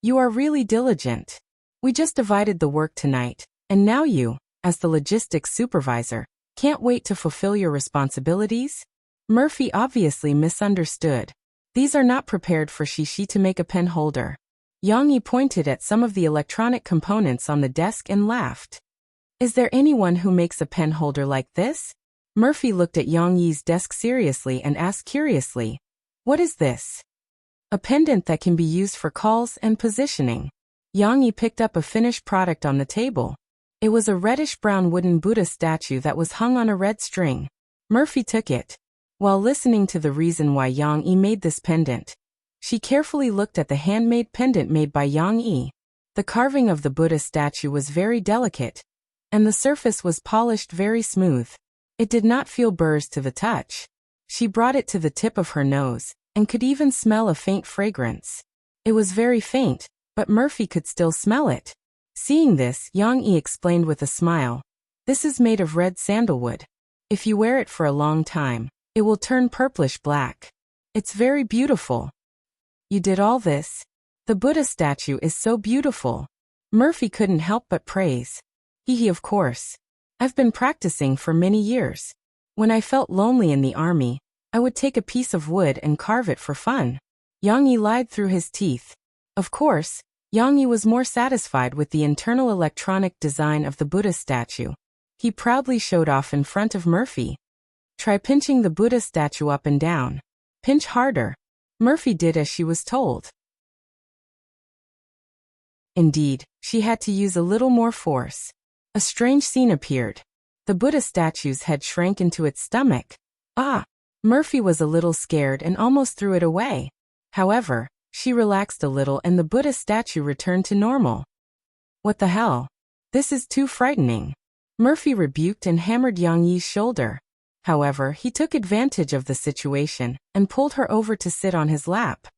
"You are really diligent. We just divided the work tonight, and now you, as the logistics supervisor, can't wait to fulfill your responsibilities?" Murphy obviously misunderstood. These are not prepared for Shishi to make a pen holder. Yang-yi pointed at some of the electronic components on the desk and laughed. "Is there anyone who makes a pen holder like this?" Murphy looked at Yang-yi's desk seriously and asked curiously, "What is this?" "A pendant that can be used for calls and positioning." Yang-yi picked up a finished product on the table. It was a reddish-brown wooden Buddha statue that was hung on a red string. Murphy took it. While listening to the reason why Yang-yi made this pendant, she carefully looked at the handmade pendant made by Yang-yi. The carving of the Buddha statue was very delicate, and the surface was polished very smooth. It did not feel burrs to the touch. She brought it to the tip of her nose, and could even smell a faint fragrance. It was very faint, but Murphy could still smell it. Seeing this, Yang-yi explained with a smile, "This is made of red sandalwood. If you wear it for a long time, it will turn purplish black. It's very beautiful." "You did all this? The Buddha statue is so beautiful." Murphy couldn't help but praise. He of course. "I've been practicing for many years. When I felt lonely in the army, I would take a piece of wood and carve it for fun." Yang-yi lied through his teeth. Of course, Yang-yi was more satisfied with the internal electronic design of the Buddha statue. He proudly showed off in front of Murphy. "Try pinching the Buddha statue up and down. Pinch harder." Murphy did as she was told. Indeed, she had to use a little more force. A strange scene appeared. The Buddha statue's head shrank into its stomach. Ah! Murphy was a little scared and almost threw it away. However, she relaxed a little and the Buddha statue returned to normal. What the hell? This is too frightening. Murphy rebuked and hammered Yang Yi's shoulder. However, he took advantage of the situation and pulled her over to sit on his lap.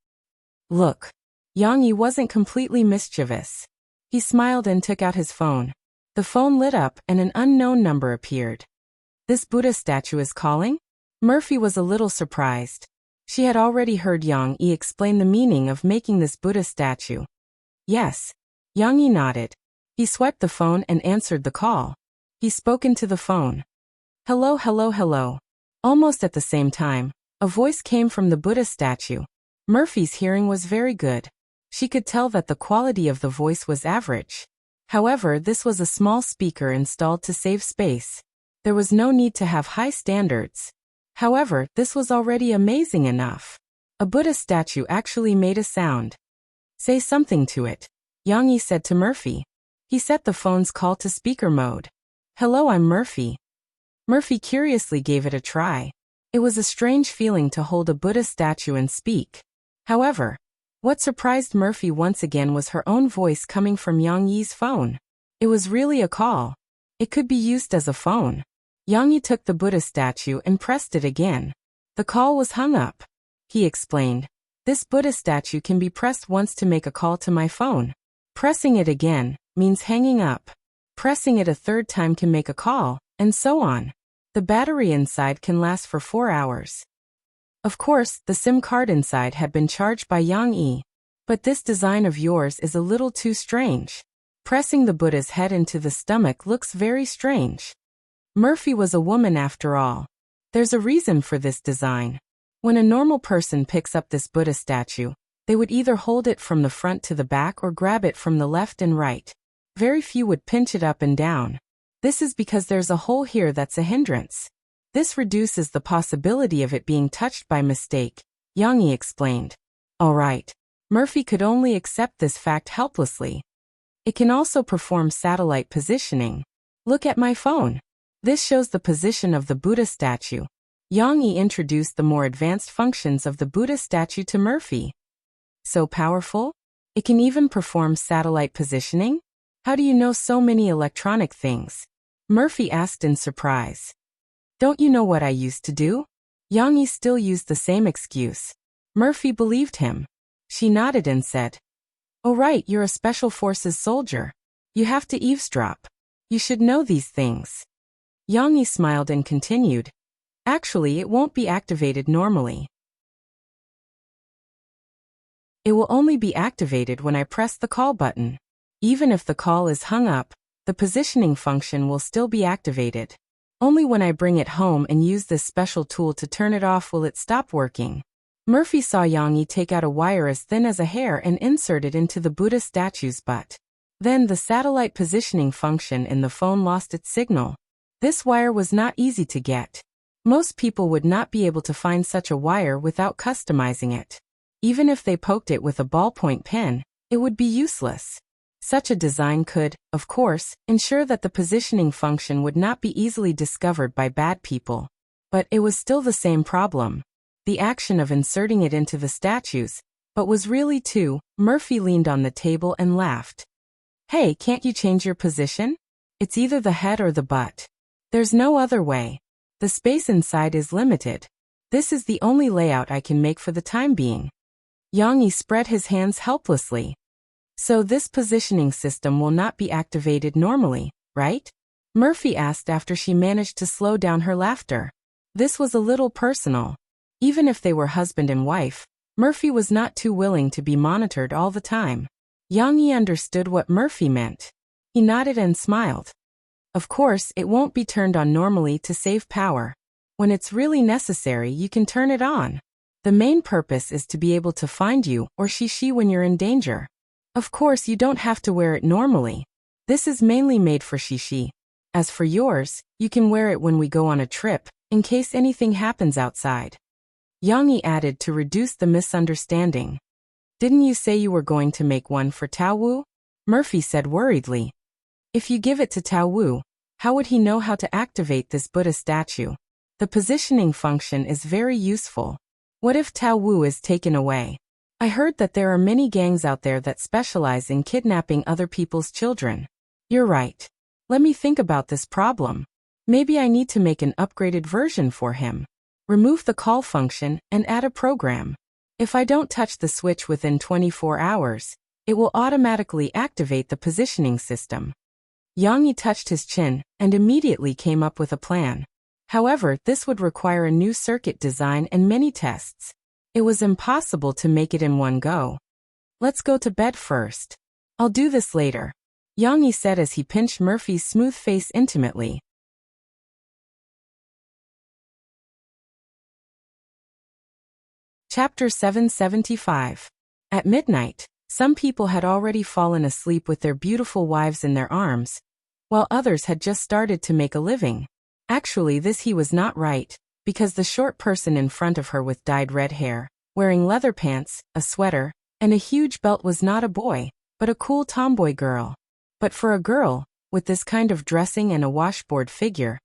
Look. Yang Yi wasn't completely mischievous. He smiled and took out his phone. The phone lit up and an unknown number appeared. This Buddha statue is calling? Murphy was a little surprised. She had already heard Yang Yi explain the meaning of making this Buddha statue. Yes. Yang Yi nodded. He swiped the phone and answered the call. He spoke into the phone. Hello, hello, hello. Almost at the same time, a voice came from the Buddha statue. Murphy's hearing was very good. She could tell that the quality of the voice was average. However, this was a small speaker installed to save space. There was no need to have high standards. However, this was already amazing enough. A Buddha statue actually made a sound. Say something to it, Yang Yi said to Murphy. He set the phone's call to speaker mode. Hello, I'm Murphy. Murphy curiously gave it a try. It was a strange feeling to hold a Buddha statue and speak. However, what surprised Murphy once again was her own voice coming from Yang Yi's phone. It was really a call. It could be used as a phone. Yang Yi took the Buddha statue and pressed it again. The call was hung up. He explained, this Buddha statue can be pressed once to make a call to my phone. Pressing it again means hanging up. Pressing it a third time can make a call, and so on. The battery inside can last for 4 hours. Of course, the SIM card inside had been charged by Yang Yi. But this design of yours is a little too strange. Pressing the Buddha's head into the stomach looks very strange. Murphy was a woman after all. There's a reason for this design. When a normal person picks up this Buddha statue, they would either hold it from the front to the back or grab it from the left and right. Very few would pinch it up and down. This is because there's a hole here that's a hindrance. This reduces the possibility of it being touched by mistake, Yang Yi explained. All right. Murphy could only accept this fact helplessly. It can also perform satellite positioning. Look at my phone. This shows the position of the Buddha statue. Yang Yi introduced the more advanced functions of the Buddha statue to Murphy. So powerful? It can even perform satellite positioning? How do you know so many electronic things? Murphy asked in surprise. Don't you know what I used to do? Yang Yi still used the same excuse. Murphy believed him. She nodded and said, Oh right, you're a special forces soldier. You have to eavesdrop. You should know these things. Yang Yi smiled and continued. Actually, it won't be activated normally. It will only be activated when I press the call button. Even if the call is hung up, the positioning function will still be activated. Only when I bring it home and use this special tool to turn it off will it stop working. Murphy saw Yang Yi take out a wire as thin as a hair and insert it into the Buddha statue's butt. Then the satellite positioning function in the phone lost its signal. This wire was not easy to get. Most people would not be able to find such a wire without customizing it. Even if they poked it with a ballpoint pen, it would be useless. Such a design could, of course, ensure that the positioning function would not be easily discovered by bad people. But it was still the same problem. The action of inserting it into the statues, but was really too. Murphy leaned on the table and laughed. Hey, can't you change your position? It's either the head or the butt. There's no other way. The space inside is limited. This is the only layout I can make for the time being. Yang Yi spread his hands helplessly. So this positioning system will not be activated normally, right? Murphy asked after she managed to slow down her laughter. This was a little personal. Even if they were husband and wife, Murphy was not too willing to be monitored all the time. Yang Yi understood what Murphy meant. He nodded and smiled. Of course, it won't be turned on normally to save power. When it's really necessary, you can turn it on. The main purpose is to be able to find you or she when you're in danger. Of course, you don't have to wear it normally. This is mainly made for she. As for yours, you can wear it when we go on a trip, in case anything happens outside. Yang Yi added to reduce the misunderstanding. Didn't you say you were going to make one for Tao Wu? Murphy said worriedly. If you give it to Tao Wu, how would he know how to activate this Buddha statue? The positioning function is very useful. What if Tao Wu is taken away? I heard that there are many gangs out there that specialize in kidnapping other people's children. You're right. Let me think about this problem. Maybe I need to make an upgraded version for him. Remove the call function and add a program. If I don't touch the switch within 24 hours, it will automatically activate the positioning system. Yang Yi touched his chin and immediately came up with a plan. However, this would require a new circuit design and many tests. It was impossible to make it in one go. Let's go to bed first. I'll do this later, Yang Yi said as he pinched Murphy's smooth face intimately. Chapter 775. At midnight, some people had already fallen asleep with their beautiful wives in their arms, while others had just started to make a living. Actually, he was not right, because the short person in front of her with dyed red hair, wearing leather pants, a sweater, and a huge belt was not a boy, but a cool tomboy girl. But for a girl, with this kind of dressing and a washboard figure,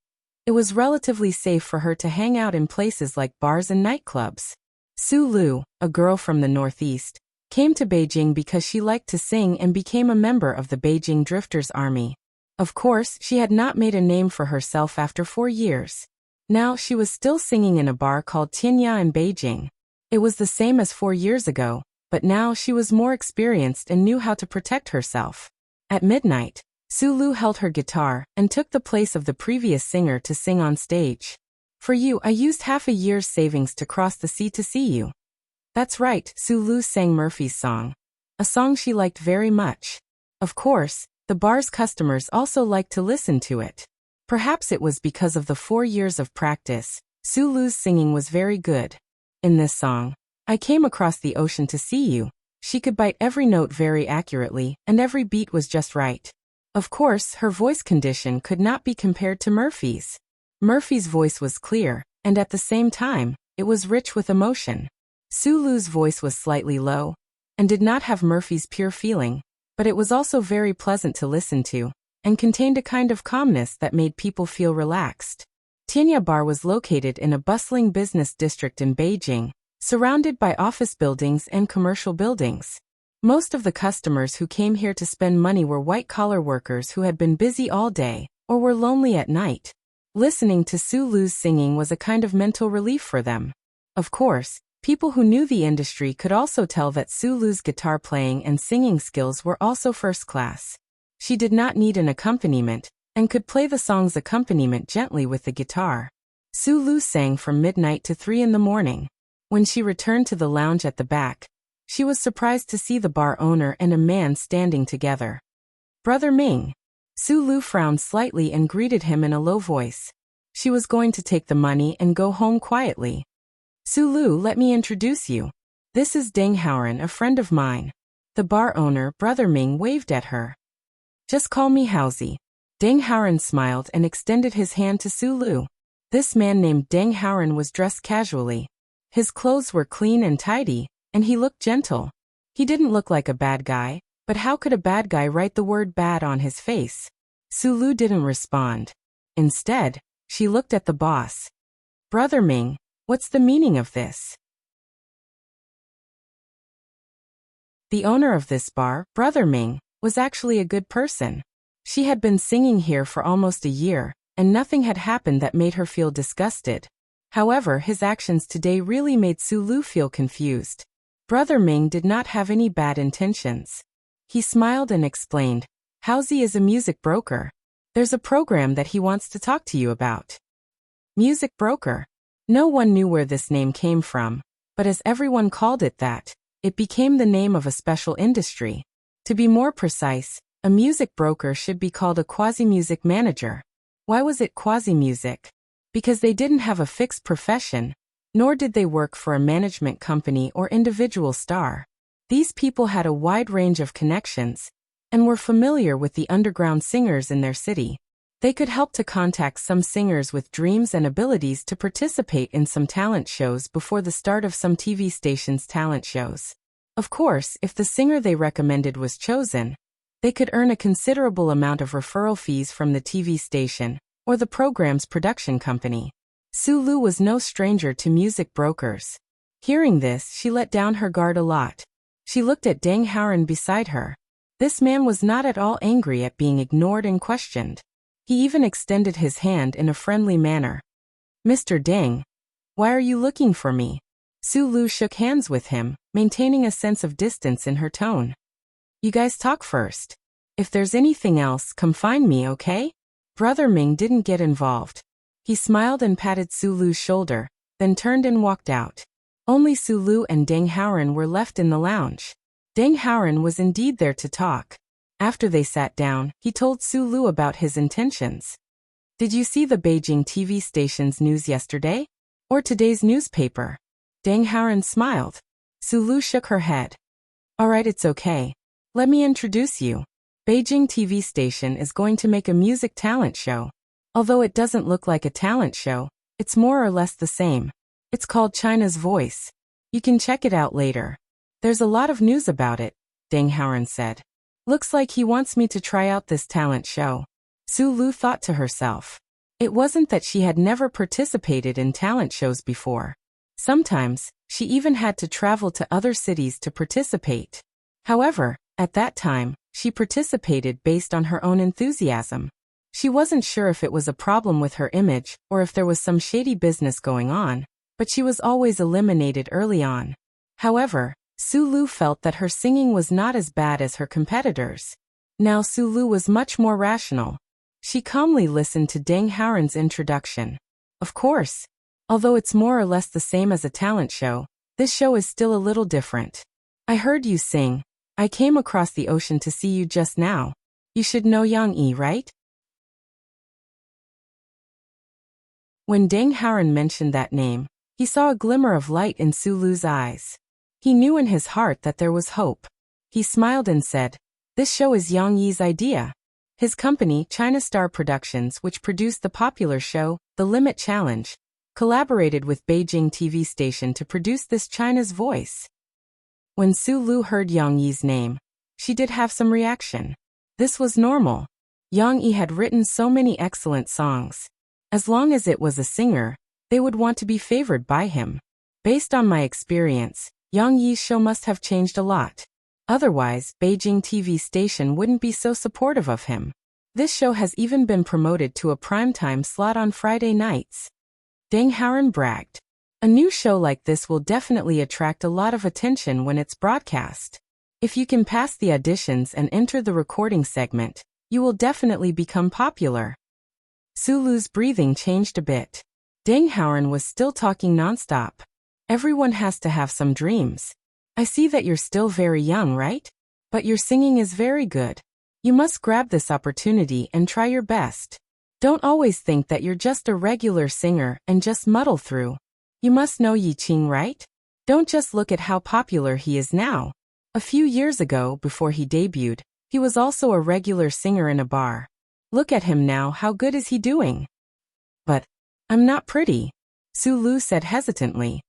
it was relatively safe for her to hang out in places like bars and nightclubs. Su Lu, a girl from the northeast, came to Beijing because she liked to sing and became a member of the Beijing Drifters Army. Of course, she had not made a name for herself after 4 years. Now she was still singing in a bar called Tianya in Beijing. It was the same as 4 years ago, but now she was more experienced and knew how to protect herself. At midnight, Su Lu held her guitar and took the place of the previous singer to sing on stage. For you, I used half a year's savings to cross the sea to see you. That's right, Su Lu sang Murphy's song. A song she liked very much. Of course, the bar's customers also liked to listen to it. Perhaps it was because of the 4 years of practice, Su Lu's singing was very good. In this song, I came across the ocean to see you. She could bite every note very accurately, and every beat was just right. Of course, her voice condition could not be compared to Murphy's. Murphy's voice was clear, and at the same time, it was rich with emotion. Su Lu's voice was slightly low, and did not have Murphy's pure feeling, but it was also very pleasant to listen to, and contained a kind of calmness that made people feel relaxed. Tianya Bar was located in a bustling business district in Beijing, surrounded by office buildings and commercial buildings. Most of the customers who came here to spend money were white-collar workers who had been busy all day, or were lonely at night. Listening to Su Lu's singing was a kind of mental relief for them. Of course, people who knew the industry could also tell that Su Lu's guitar playing and singing skills were also first class. She did not need an accompaniment, and could play the song's accompaniment gently with the guitar. Su Lu sang from midnight to 3 in the morning. When she returned to the lounge at the back, she was surprised to see the bar owner and a man standing together. Brother Ming. Su Lu frowned slightly and greeted him in a low voice. She was going to take the money and go home quietly. Su Lu, let me introduce you. This is Deng Haoran, a friend of mine. The bar owner, Brother Ming, waved at her. Just call me Haozi. Deng Haoran smiled and extended his hand to Su Lu. This man named Deng Haoran was dressed casually. His clothes were clean and tidy, and he looked gentle. He didn't look like a bad guy, but how could a bad guy write the word bad on his face? Su Lu didn't respond. Instead, she looked at the boss. Brother Ming, what's the meaning of this? The owner of this bar, Brother Ming, was actually a good person. She had been singing here for almost a year, and nothing had happened that made her feel disgusted. However, his actions today really made Su Lu feel confused. Brother Ming did not have any bad intentions. He smiled and explained, Haozi is a music broker. There's a program that he wants to talk to you about. Music broker. No one knew where this name came from, but as everyone called it that, it became the name of a special industry. To be more precise, a music broker should be called a quasi-music manager. Why was it quasi-music? Because they didn't have a fixed profession, nor did they work for a management company or individual star. These people had a wide range of connections, and were familiar with the underground singers in their city. They could help to contact some singers with dreams and abilities to participate in some talent shows before the start of some TV station's talent shows. Of course, if the singer they recommended was chosen, They could earn a considerable amount of referral fees from the TV station or the program's production company. Sulu was no stranger to music brokers. Hearing this, she let down her guard a lot. She looked at Deng Haren beside her. This man was not at all angry at being ignored and questioned. He even extended his hand in a friendly manner. "Mr. Deng, why are you looking for me?" Sulu shook hands with him, maintaining a sense of distance in her tone. "You guys talk first. If there's anything else, come find me, okay?" Brother Ming didn't get involved. He smiled and patted Sulu's shoulder, then turned and walked out. Only Sulu and Deng Haren were left in the lounge. Deng Haren was indeed there to talk. After they sat down, he told Sulu about his intentions. "Did you see the Beijing TV station's news yesterday? Or today's newspaper?" Deng Haren smiled. Sulu shook her head. "All right, it's okay. Let me introduce you. Beijing TV station is going to make a music talent show. Although it doesn't look like a talent show, it's more or less the same. It's called China's Voice. You can check it out later. There's a lot of news about it," Deng Haren said. "Looks like he wants me to try out this talent show." Sulu thought to herself. It wasn't that she had never participated in talent shows before. Sometimes, she even had to travel to other cities to participate. However, at that time, she participated based on her own enthusiasm. She wasn't sure if it was a problem with her image or if there was some shady business going on, but she was always eliminated early on. However, Sulu felt that her singing was not as bad as her competitors. Now Sulu was much more rational. She calmly listened to Deng Haren's introduction. "Of course. Although it's more or less the same as a talent show, this show is still a little different. I heard you sing. I came across the ocean to see you just now. You should know Yang Yi, right?" When Deng Haren mentioned that name, he saw a glimmer of light in Sulu's eyes. He knew in his heart that there was hope. He smiled and said, "This show is Yang Yi's idea." His company, China Star Productions, which produced the popular show, The Limit Challenge, collaborated with Beijing TV station to produce this China's Voice. When Sulu heard Yang Yi's name, she did have some reaction. This was normal. Yang Yi had written so many excellent songs. As long as it was a singer, they would want to be favored by him. Based on my experience, Yang Yi's show must have changed a lot. Otherwise, Beijing TV station wouldn't be so supportive of him. This show has even been promoted to a primetime slot on Friday nights. Deng Haren bragged. A new show like this will definitely attract a lot of attention when it's broadcast. If you can pass the auditions and enter the recording segment, you will definitely become popular. Sulu's breathing changed a bit. Deng Haren was still talking nonstop. "Everyone has to have some dreams. I see that you're still very young, right? But your singing is very good. You must grab this opportunity and try your best. Don't always think that you're just a regular singer and just muddle through. You must know Yi Qing, right? Don't just look at how popular he is now. A few years ago, before he debuted, he was also a regular singer in a bar. Look at him now, how good is he doing?" "But I'm not pretty," Sulu said hesitantly.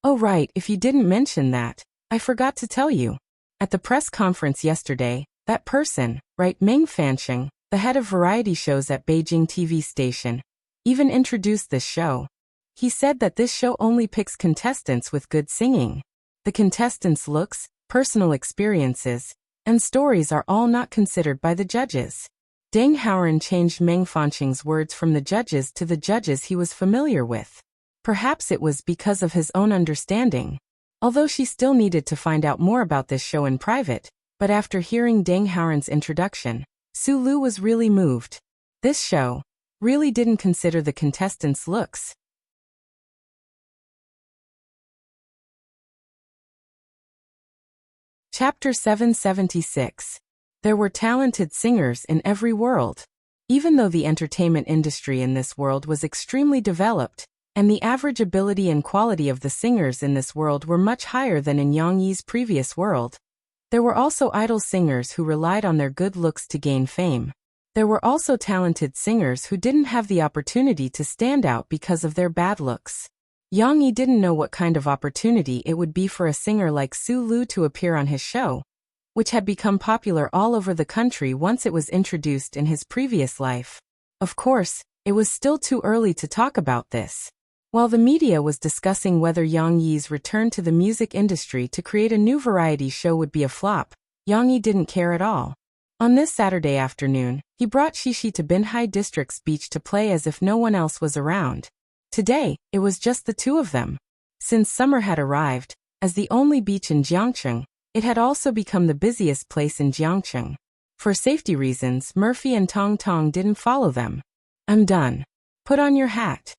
"Oh right, if you didn't mention that, I forgot to tell you. At the press conference yesterday, that person, right, Meng Fansheng, the head of variety shows at Beijing TV station, even introduced this show. He said that this show only picks contestants with good singing. The contestants' looks, personal experiences, and stories are all not considered by the judges." Deng Haren changed Meng Fansheng's words from the judges to the judges he was familiar with. Perhaps it was because of his own understanding. Although she still needed to find out more about this show in private, but after hearing Deng Haren's introduction, Sulu was really moved. This show really didn't consider the contestants' looks. Chapter 776. There were talented singers in every world. Even though the entertainment industry in this world was extremely developed, and the average ability and quality of the singers in this world were much higher than in Yang Yi's previous world, there were also idol singers who relied on their good looks to gain fame. There were also talented singers who didn't have the opportunity to stand out because of their bad looks. Yang Yi didn't know what kind of opportunity it would be for a singer like Sulu to appear on his show. which had become popular all over the country once it was introduced in his previous life. Of course, it was still too early to talk about this. While the media was discussing whether Yang Yi's return to the music industry to create a new variety show would be a flop, Yang Yi didn't care at all. On this Saturday afternoon, he brought Shishi to Binhai District's beach to play as if no one else was around. Today, it was just the two of them. Since summer had arrived, as the only beach in Jiangcheng, it had also become the busiest place in Jiangcheng. For safety reasons, Murphy and Tong Tong didn't follow them. "I'm done. Put on your hat."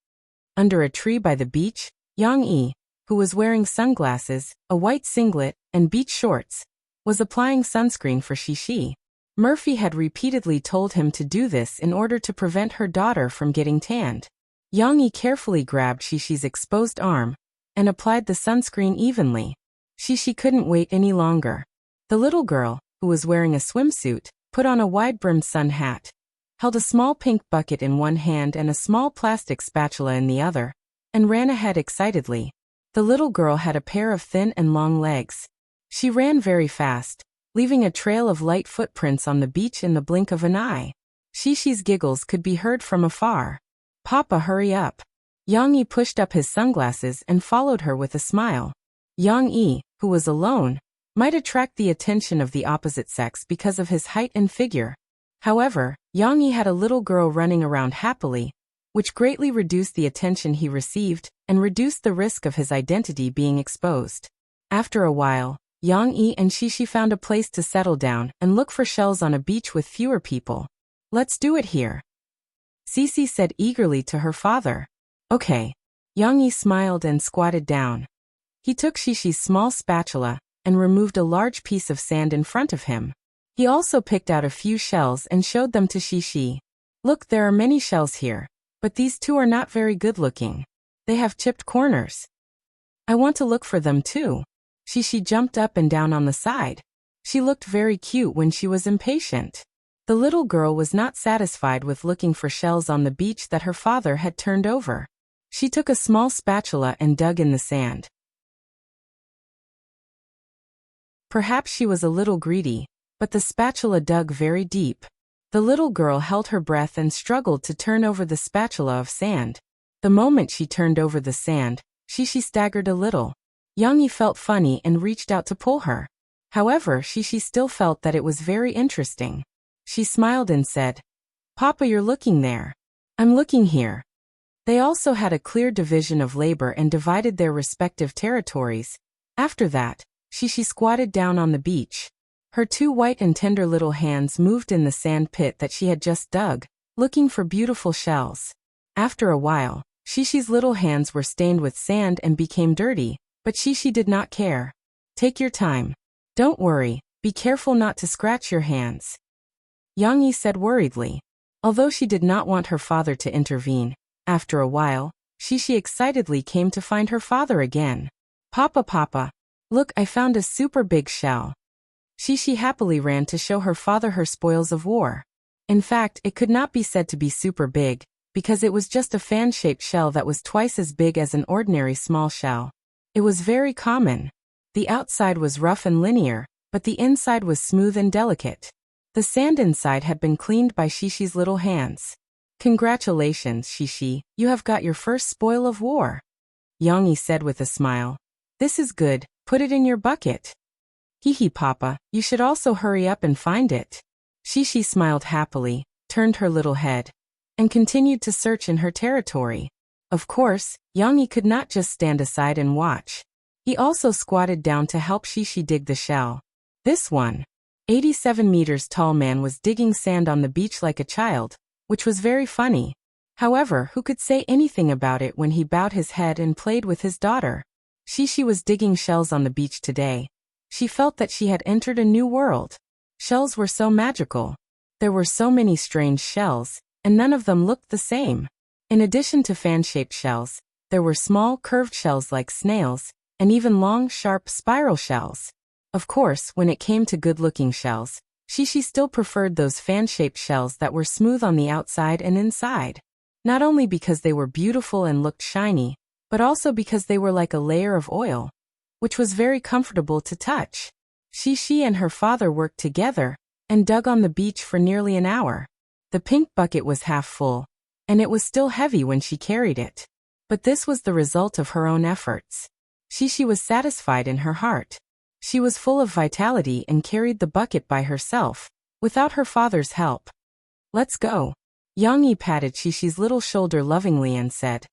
Under a tree by the beach, Yang Yi, who was wearing sunglasses, a white singlet, and beach shorts, was applying sunscreen for Shishi. Murphy had repeatedly told him to do this in order to prevent her daughter from getting tanned. Yang Yi carefully grabbed Shishi's exposed arm and applied the sunscreen evenly. Shishi couldn't wait any longer. The little girl, who was wearing a swimsuit, put on a wide-brimmed sun hat, held a small pink bucket in one hand and a small plastic spatula in the other, and ran ahead excitedly. The little girl had a pair of thin and long legs. She ran very fast, leaving a trail of light footprints on the beach in the blink of an eye. Shishi's giggles could be heard from afar. "Papa, hurry up." Yang Yi pushed up his sunglasses and followed her with a smile. Yang Yi, who was alone, might attract the attention of the opposite sex because of his height and figure. However, Yang Yi had a little girl running around happily, which greatly reduced the attention he received and reduced the risk of his identity being exposed. After a while, Yang Yi and Shishi found a place to settle down and look for shells on a beach with fewer people. "Let's do it here," Cece said eagerly to her father. "Okay." Yang Yi smiled and squatted down. He took Shishi's small spatula and removed a large piece of sand in front of him. He also picked out a few shells and showed them to Shishi. "Look, there are many shells here, but these two are not very good looking. They have chipped corners. I want to look for them too." Shishi jumped up and down on the side. She looked very cute when she was impatient. The little girl was not satisfied with looking for shells on the beach that her father had turned over. She took a small spatula and dug in the sand. Perhaps she was a little greedy, but the spatula dug very deep. The little girl held her breath and struggled to turn over the spatula of sand. The moment she turned over the sand, Shishi staggered a little. Yang Yi felt funny and reached out to pull her. However, Shishi still felt that it was very interesting. She smiled and said, "Papa, you're looking there. I'm looking here." They also had a clear division of labor and divided their respective territories. After that, Shishi squatted down on the beach. Her two white and tender little hands moved in the sand pit that she had just dug, looking for beautiful shells. After a while, Shishi's little hands were stained with sand and became dirty, but Shishi did not care. "Take your time. Don't worry, be careful not to scratch your hands," Yang Yi said worriedly. Although she did not want her father to intervene, after a while, Shishi excitedly came to find her father again. "Papa, Papa, look, I found a super big shell." Shishi happily ran to show her father her spoils of war. In fact, it could not be said to be super big, because it was just a fan-shaped shell that was twice as big as an ordinary small shell. It was very common. The outside was rough and linear, but the inside was smooth and delicate. The sand inside had been cleaned by Shishi's little hands. "Congratulations, Shishi, you have got your first spoil of war," Yang Yi said with a smile. "This is good, put it in your bucket." "Hee Papa, you should also hurry up and find it." Shishi smiled happily, turned her little head, and continued to search in her territory. Of course, Yang Yi could not just stand aside and watch. He also squatted down to help Shishi dig the shell. This 87 meters tall man was digging sand on the beach like a child, which was very funny. However, who could say anything about it when he bowed his head and played with his daughter? Shishi was digging shells on the beach today. She felt that she had entered a new world. Shells were so magical. There were so many strange shells, and none of them looked the same. In addition to fan-shaped shells, there were small, curved shells like snails, and even long, sharp, spiral shells. Of course, when it came to good-looking shells, Shishi still preferred those fan-shaped shells that were smooth on the outside and inside. Not only because they were beautiful and looked shiny, but also because they were like a layer of oil, which was very comfortable to touch. Xixi and her father worked together and dug on the beach for nearly an hour. The pink bucket was half full, and it was still heavy when she carried it. But this was the result of her own efforts. Xixi was satisfied in her heart. She was full of vitality and carried the bucket by herself, without her father's help. "Let's go." Yang Yi patted Xixi's little shoulder lovingly and said,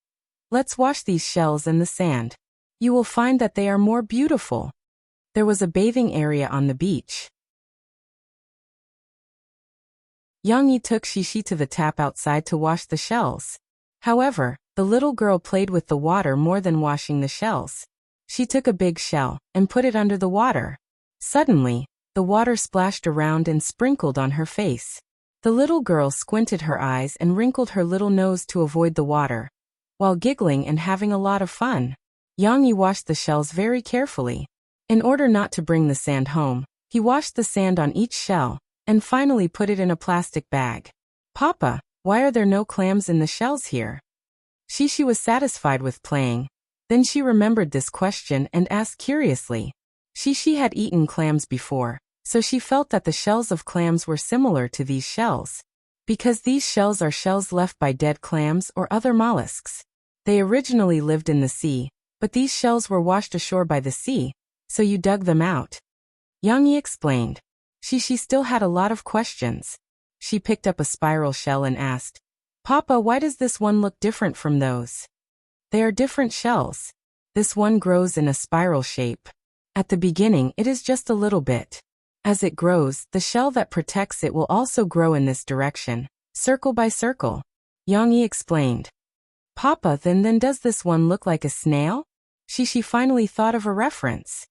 "Let's wash these shells in the sand. You will find that they are more beautiful." There was a bathing area on the beach. Yang Yi took Xixi to the tap outside to wash the shells. However, the little girl played with the water more than washing the shells. She took a big shell and put it under the water. Suddenly, the water splashed around and sprinkled on her face. The little girl squinted her eyes and wrinkled her little nose to avoid the water, while giggling and having a lot of fun. Yang Yi washed the shells very carefully. In order not to bring the sand home, he washed the sand on each shell and finally put it in a plastic bag. "Papa, why are there no clams in the shells here?" Xixi was satisfied with playing. Then she remembered this question and asked curiously. Xixi had eaten clams before, so she felt that the shells of clams were similar to these shells. Because these shells are shells left by dead clams or other mollusks. They originally lived in the sea, but these shells were washed ashore by the sea, so you dug them out. Yang Yi explained. Xixi still had a lot of questions. She picked up a spiral shell and asked, "Papa, why does this one look different from those?" "They are different shells. This one grows in a spiral shape. At the beginning it is just a little bit. As it grows, the shell that protects it will also grow in this direction, circle by circle," Yang Yi explained. "Papa, then does this one look like a snail?" Xixi finally thought of a reference.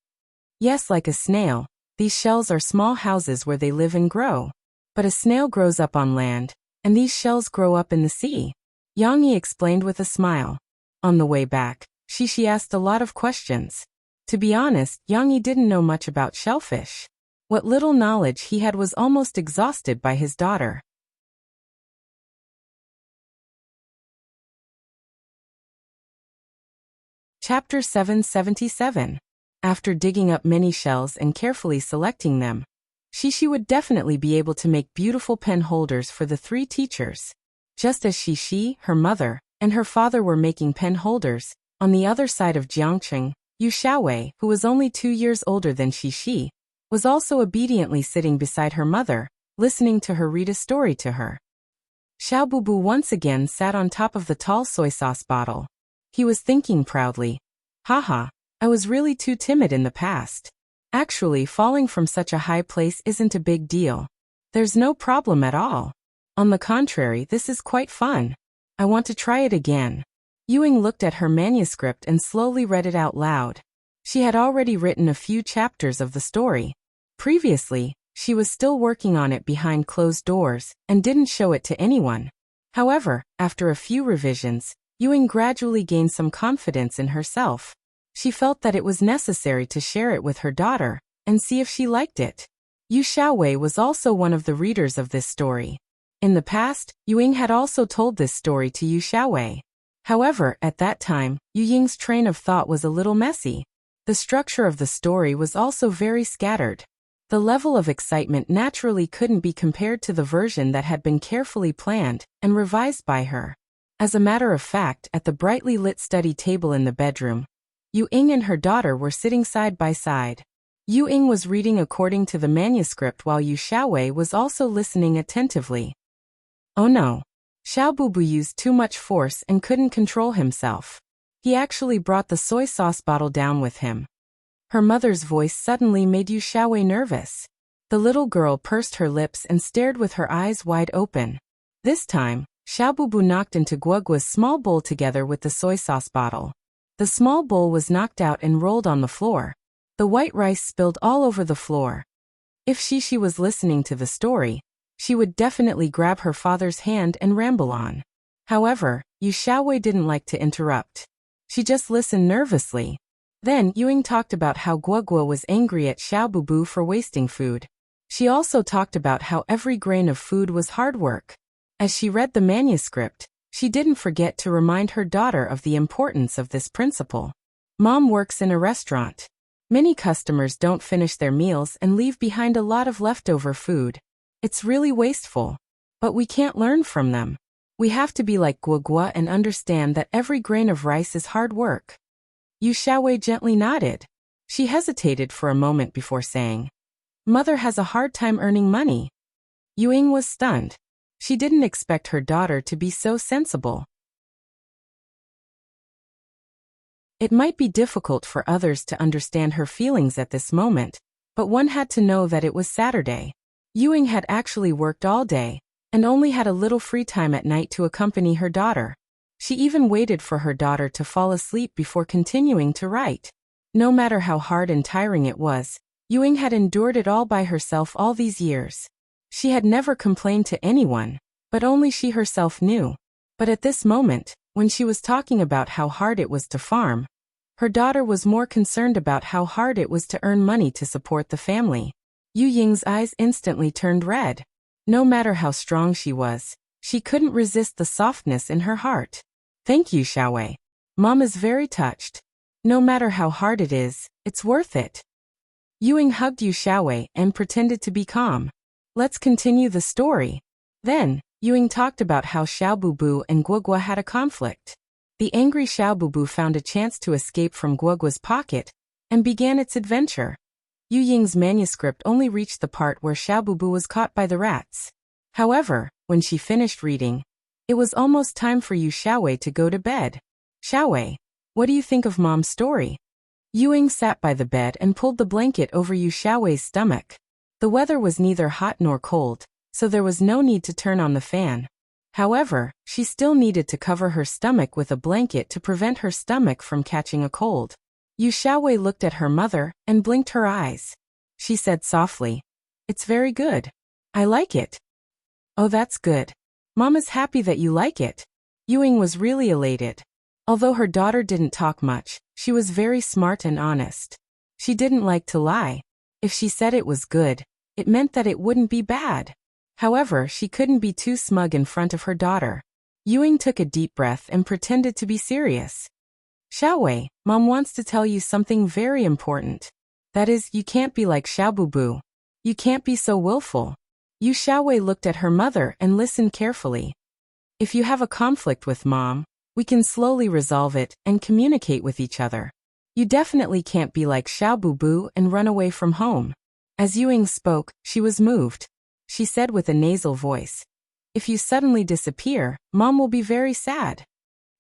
"Yes, like a snail. These shells are small houses where they live and grow. But a snail grows up on land, and these shells grow up in the sea," Yang Yi explained with a smile. On the way back, Xixi asked a lot of questions. To be honest, Yang Yi didn't know much about shellfish. What little knowledge he had was almost exhausted by his daughter. Chapter 777. After digging up many shells and carefully selecting them, Xixi would definitely be able to make beautiful pen holders for the three teachers. Just as Xixi, her mother, and her father were making pen holders, on the other side of Jiangcheng, Yu Xiaowei, who was only 2 years older than Xixi, was also obediently sitting beside her mother, listening to her read a story to her. Xiaobubu once again sat on top of the tall soy sauce bottle. He was thinking proudly, "Haha, I was really too timid in the past. Actually, falling from such a high place isn't a big deal. There's no problem at all. On the contrary, this is quite fun. I want to try it again." Yuing looked at her manuscript and slowly read it out loud. She had already written a few chapters of the story. Previously, she was still working on it behind closed doors and didn't show it to anyone. However, after a few revisions, Yuing gradually gained some confidence in herself. She felt that it was necessary to share it with her daughter and see if she liked it. Yu Xiaowei was also one of the readers of this story. In the past, Yuing had also told this story to Yu Xiaowei. However, at that time, Yu Ying's train of thought was a little messy. The structure of the story was also very scattered. The level of excitement naturally couldn't be compared to the version that had been carefully planned and revised by her. As a matter of fact, at the brightly lit study table in the bedroom, Yu Ying and her daughter were sitting side by side. Yu Ying was reading according to the manuscript while Yu Xiaowei was also listening attentively. Oh no. Xiaobubu used too much force and couldn't control himself. He actually brought the soy sauce bottle down with him. Her mother's voice suddenly made Yu Xiaowei nervous. The little girl pursed her lips and stared with her eyes wide open. This time, Xiaobubu knocked into Guoguo's small bowl together with the soy sauce bottle. The small bowl was knocked out and rolled on the floor. The white rice spilled all over the floor. If Xixi was listening to the story, she would definitely grab her father's hand and ramble on. However, Yu Xiaowei didn't like to interrupt. She just listened nervously. Then Yuing talked about how Guoguo was angry at Xiaobubu for wasting food. She also talked about how every grain of food was hard work. As she read the manuscript, she didn't forget to remind her daughter of the importance of this principle. Mom works in a restaurant. Many customers don't finish their meals and leave behind a lot of leftover food. It's really wasteful. But we can't learn from them. We have to be like Guagua and understand that every grain of rice is hard work. Yu Xiaowei gently nodded. She hesitated for a moment before saying, Mother has a hard time earning money. Yu Ying was stunned. She didn't expect her daughter to be so sensible. It might be difficult for others to understand her feelings at this moment, but one had to know that it was Saturday. Yu Ying had actually worked all day, and only had a little free time at night to accompany her daughter. She even waited for her daughter to fall asleep before continuing to write. No matter how hard and tiring it was, Yu Ying had endured it all by herself all these years. She had never complained to anyone, but only she herself knew. But at this moment, when she was talking about how hard it was to farm, her daughter was more concerned about how hard it was to earn money to support the family. Yu Ying's eyes instantly turned red. No matter how strong she was, she couldn't resist the softness in her heart. Thank you, Xiaowei. Mom is very touched. No matter how hard it is, it's worth it. Yu Ying hugged Yu Xiaowei and pretended to be calm. Let's continue the story. Then, Yu Ying talked about how Xiaobubu and Guagua had a conflict. The angry Xiaobubu found a chance to escape from Guagua's pocket and began its adventure. Yu Ying's manuscript only reached the part where Xiaobubu was caught by the rats. However, when she finished reading, it was almost time for Yu Xiaowei to go to bed. Xiaowei, what do you think of Mom's story? Yu Ying sat by the bed and pulled the blanket over Yu Xiaowei's stomach. The weather was neither hot nor cold, so there was no need to turn on the fan. However, she still needed to cover her stomach with a blanket to prevent her stomach from catching a cold. Yu Xiaowei looked at her mother and blinked her eyes. She said softly, It's very good. I like it. Oh, that's good. Mom is happy that you like it. Yu Ying was really elated. Although her daughter didn't talk much, she was very smart and honest. She didn't like to lie. If she said it was good, it meant that it wouldn't be bad. However, she couldn't be too smug in front of her daughter. Yu Ying took a deep breath and pretended to be serious. Xiaowei, Mom wants to tell you something very important. That is, you can't be like Xiaobubu. You can't be so willful. Yu Xiaowei looked at her mother and listened carefully. If you have a conflict with Mom, we can slowly resolve it and communicate with each other. You definitely can't be like Xiaobubu and run away from home. As Yu Ying spoke, she was moved. She said with a nasal voice, If you suddenly disappear, Mom will be very sad.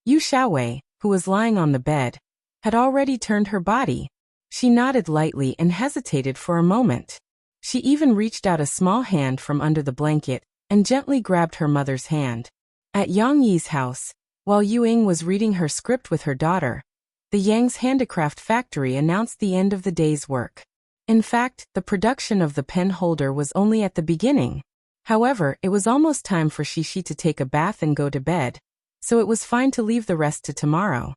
Yu Xiaowei, who was lying on the bed, had already turned her body. She nodded lightly and hesitated for a moment. She even reached out a small hand from under the blanket and gently grabbed her mother's hand. At Yang Yi's house, while Yu Ying was reading her script with her daughter, the Yang's handicraft factory announced the end of the day's work. In fact, the production of the pen holder was only at the beginning. However, it was almost time for Shishi to take a bath and go to bed, so it was fine to leave the rest to tomorrow.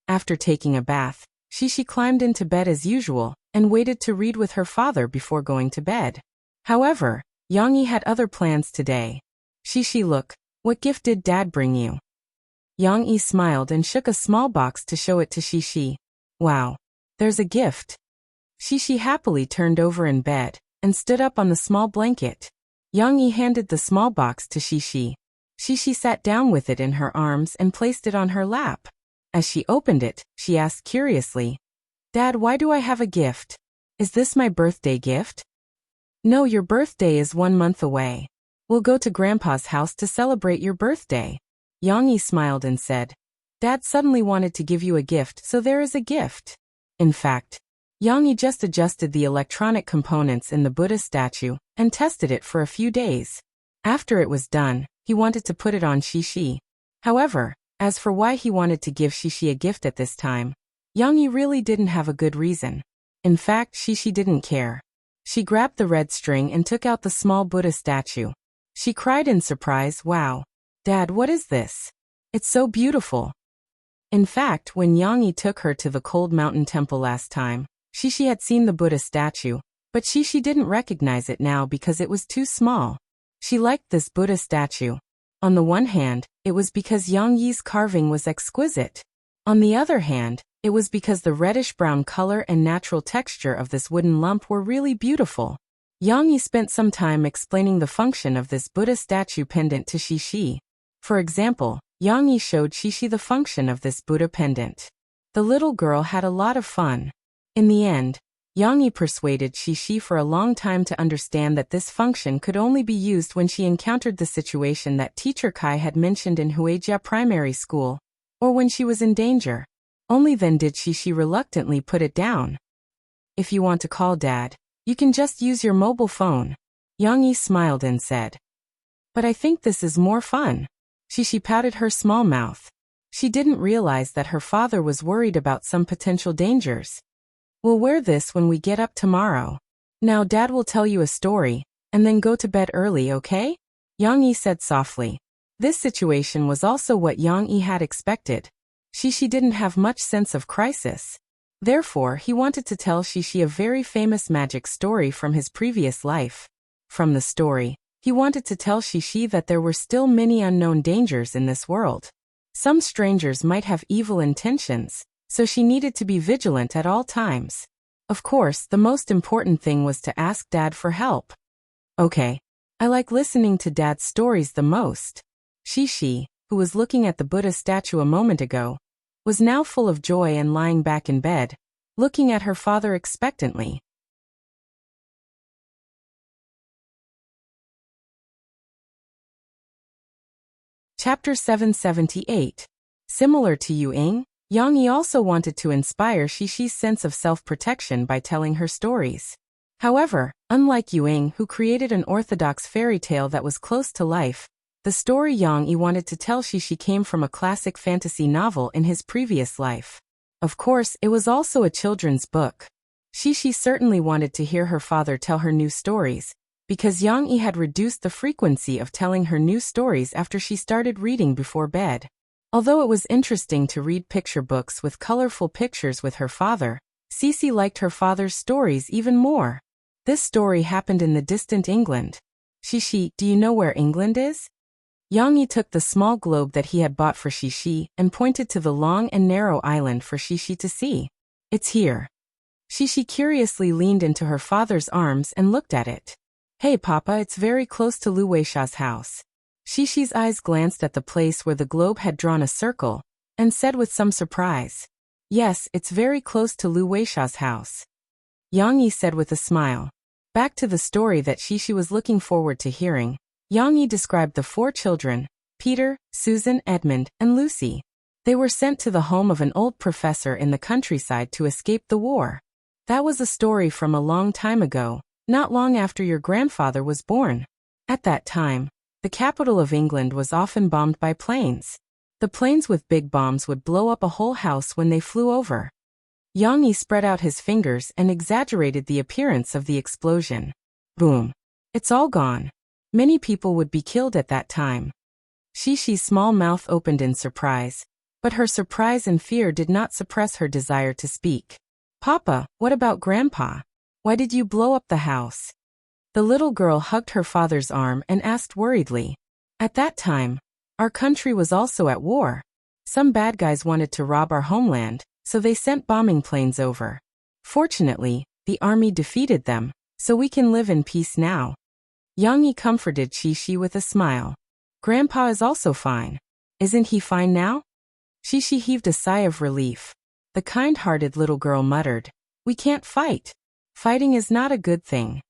After taking a bath, Shishi climbed into bed as usual and waited to read with her father before going to bed. However, Yang Yi had other plans today. Shishi, look, what gift did Dad bring you? Yang Yi smiled and shook a small box to show it to Shishi. Wow, there's a gift. Shishi happily turned over in bed and stood up on the small blanket. Yang Yi handed the small box to Shishi. Shishi sat down with it in her arms and placed it on her lap. As she opened it, she asked curiously, Dad, why do I have a gift? Is this my birthday gift? No, your birthday is 1 month away. We'll go to Grandpa's house to celebrate your birthday. Yang Yi smiled and said, Dad suddenly wanted to give you a gift, so there is a gift. In fact, Yang Yi just adjusted the electronic components in the Buddha statue and tested it for a few days. After it was done, he wanted to put it on Shishi. However, as for why he wanted to give Shishi a gift at this time, Yang Yi really didn't have a good reason. In fact, Shishi didn't care. She grabbed the red string and took out the small Buddha statue. She cried in surprise, Wow! Dad, what is this? It's so beautiful. In fact, when Yang Yi took her to the cold mountain temple last time, Shishi had seen the Buddha statue, but Shishi didn't recognize it now because it was too small. She liked this Buddha statue. On the one hand, it was because Yang Yi's carving was exquisite. On the other hand, It was because the reddish-brown color and natural texture of this wooden lump were really beautiful. Yang Yi spent some time explaining the function of this Buddha statue pendant to Shishi. For example, Yang Yi showed Shishi the function of this Buddha pendant. The little girl had a lot of fun. In the end, Yang Yi persuaded Shishi for a long time to understand that this function could only be used when she encountered the situation that Teacher Kai had mentioned in Huijia Primary School, or when she was in danger. Only then did Shishi reluctantly put it down. If you want to call Dad, you can just use your mobile phone. Yang Yi smiled and said. But I think this is more fun. Shishi pouted her small mouth. She didn't realize that her father was worried about some potential dangers. We'll wear this when we get up tomorrow. Now Dad will tell you a story, and then go to bed early, okay? Yang Yi said softly. This situation was also what Yang Yi had expected. Shishi didn't have much sense of crisis. Therefore, he wanted to tell Shishi a very famous magic story from his previous life. From the story, he wanted to tell Shishi that there were still many unknown dangers in this world. Some strangers might have evil intentions, so she needed to be vigilant at all times. Of course, the most important thing was to ask Dad for help. Okay. I like listening to Dad's stories the most. Shishi, who was looking at the Buddha statue a moment ago, was now full of joy and lying back in bed, looking at her father expectantly. Chapter 778. Similar to Yu Ying, Yang Yi also wanted to inspire Shishi's sense of self-protection by telling her stories. However, unlike Yu Ying, who created an orthodox fairy tale that was close to life, the story Yang Yi wanted to tell Shishi came from a classic fantasy novel in his previous life. Of course, it was also a children's book. Shishi certainly wanted to hear her father tell her new stories, because Yang Yi had reduced the frequency of telling her new stories after she started reading before bed. Although it was interesting to read picture books with colorful pictures with her father, Cece liked her father's stories even more. This story happened in the distant England. Shishi, do you know where England is? Yang Yi took the small globe that he had bought for Shishi and pointed to the long and narrow island for Shishi to see. It's here. Shishi curiously leaned into her father's arms and looked at it. Hey Papa, it's very close to Lu Weisha's house. Shishi's eyes glanced at the place where the globe had drawn a circle, and said with some surprise. Yes, it's very close to Lu Weisha's house. Yang Yi said with a smile. Back to the story that Shishi was looking forward to hearing. Yang Yi described the 4 children, Peter, Susan, Edmund, and Lucy. They were sent to the home of an old professor in the countryside to escape the war. That was a story from a long time ago, not long after your grandfather was born. At that time, the capital of England was often bombed by planes. The planes with big bombs would blow up a whole house when they flew over. Yang Yi spread out his fingers and exaggerated the appearance of the explosion. Boom. It's all gone. Many people would be killed at that time. Shishi's small mouth opened in surprise, but her surprise and fear did not suppress her desire to speak. Papa, what about Grandpa? Why did you blow up the house? The little girl hugged her father's arm and asked worriedly. At that time, our country was also at war. Some bad guys wanted to rob our homeland, so they sent bombing planes over. Fortunately, the army defeated them, so we can live in peace now. Yang Yi comforted Shishi with a smile. Grandpa is also fine. Isn't he fine now? Shishi heaved a sigh of relief. The kind-hearted little girl muttered, We can't fight. Fighting is not a good thing.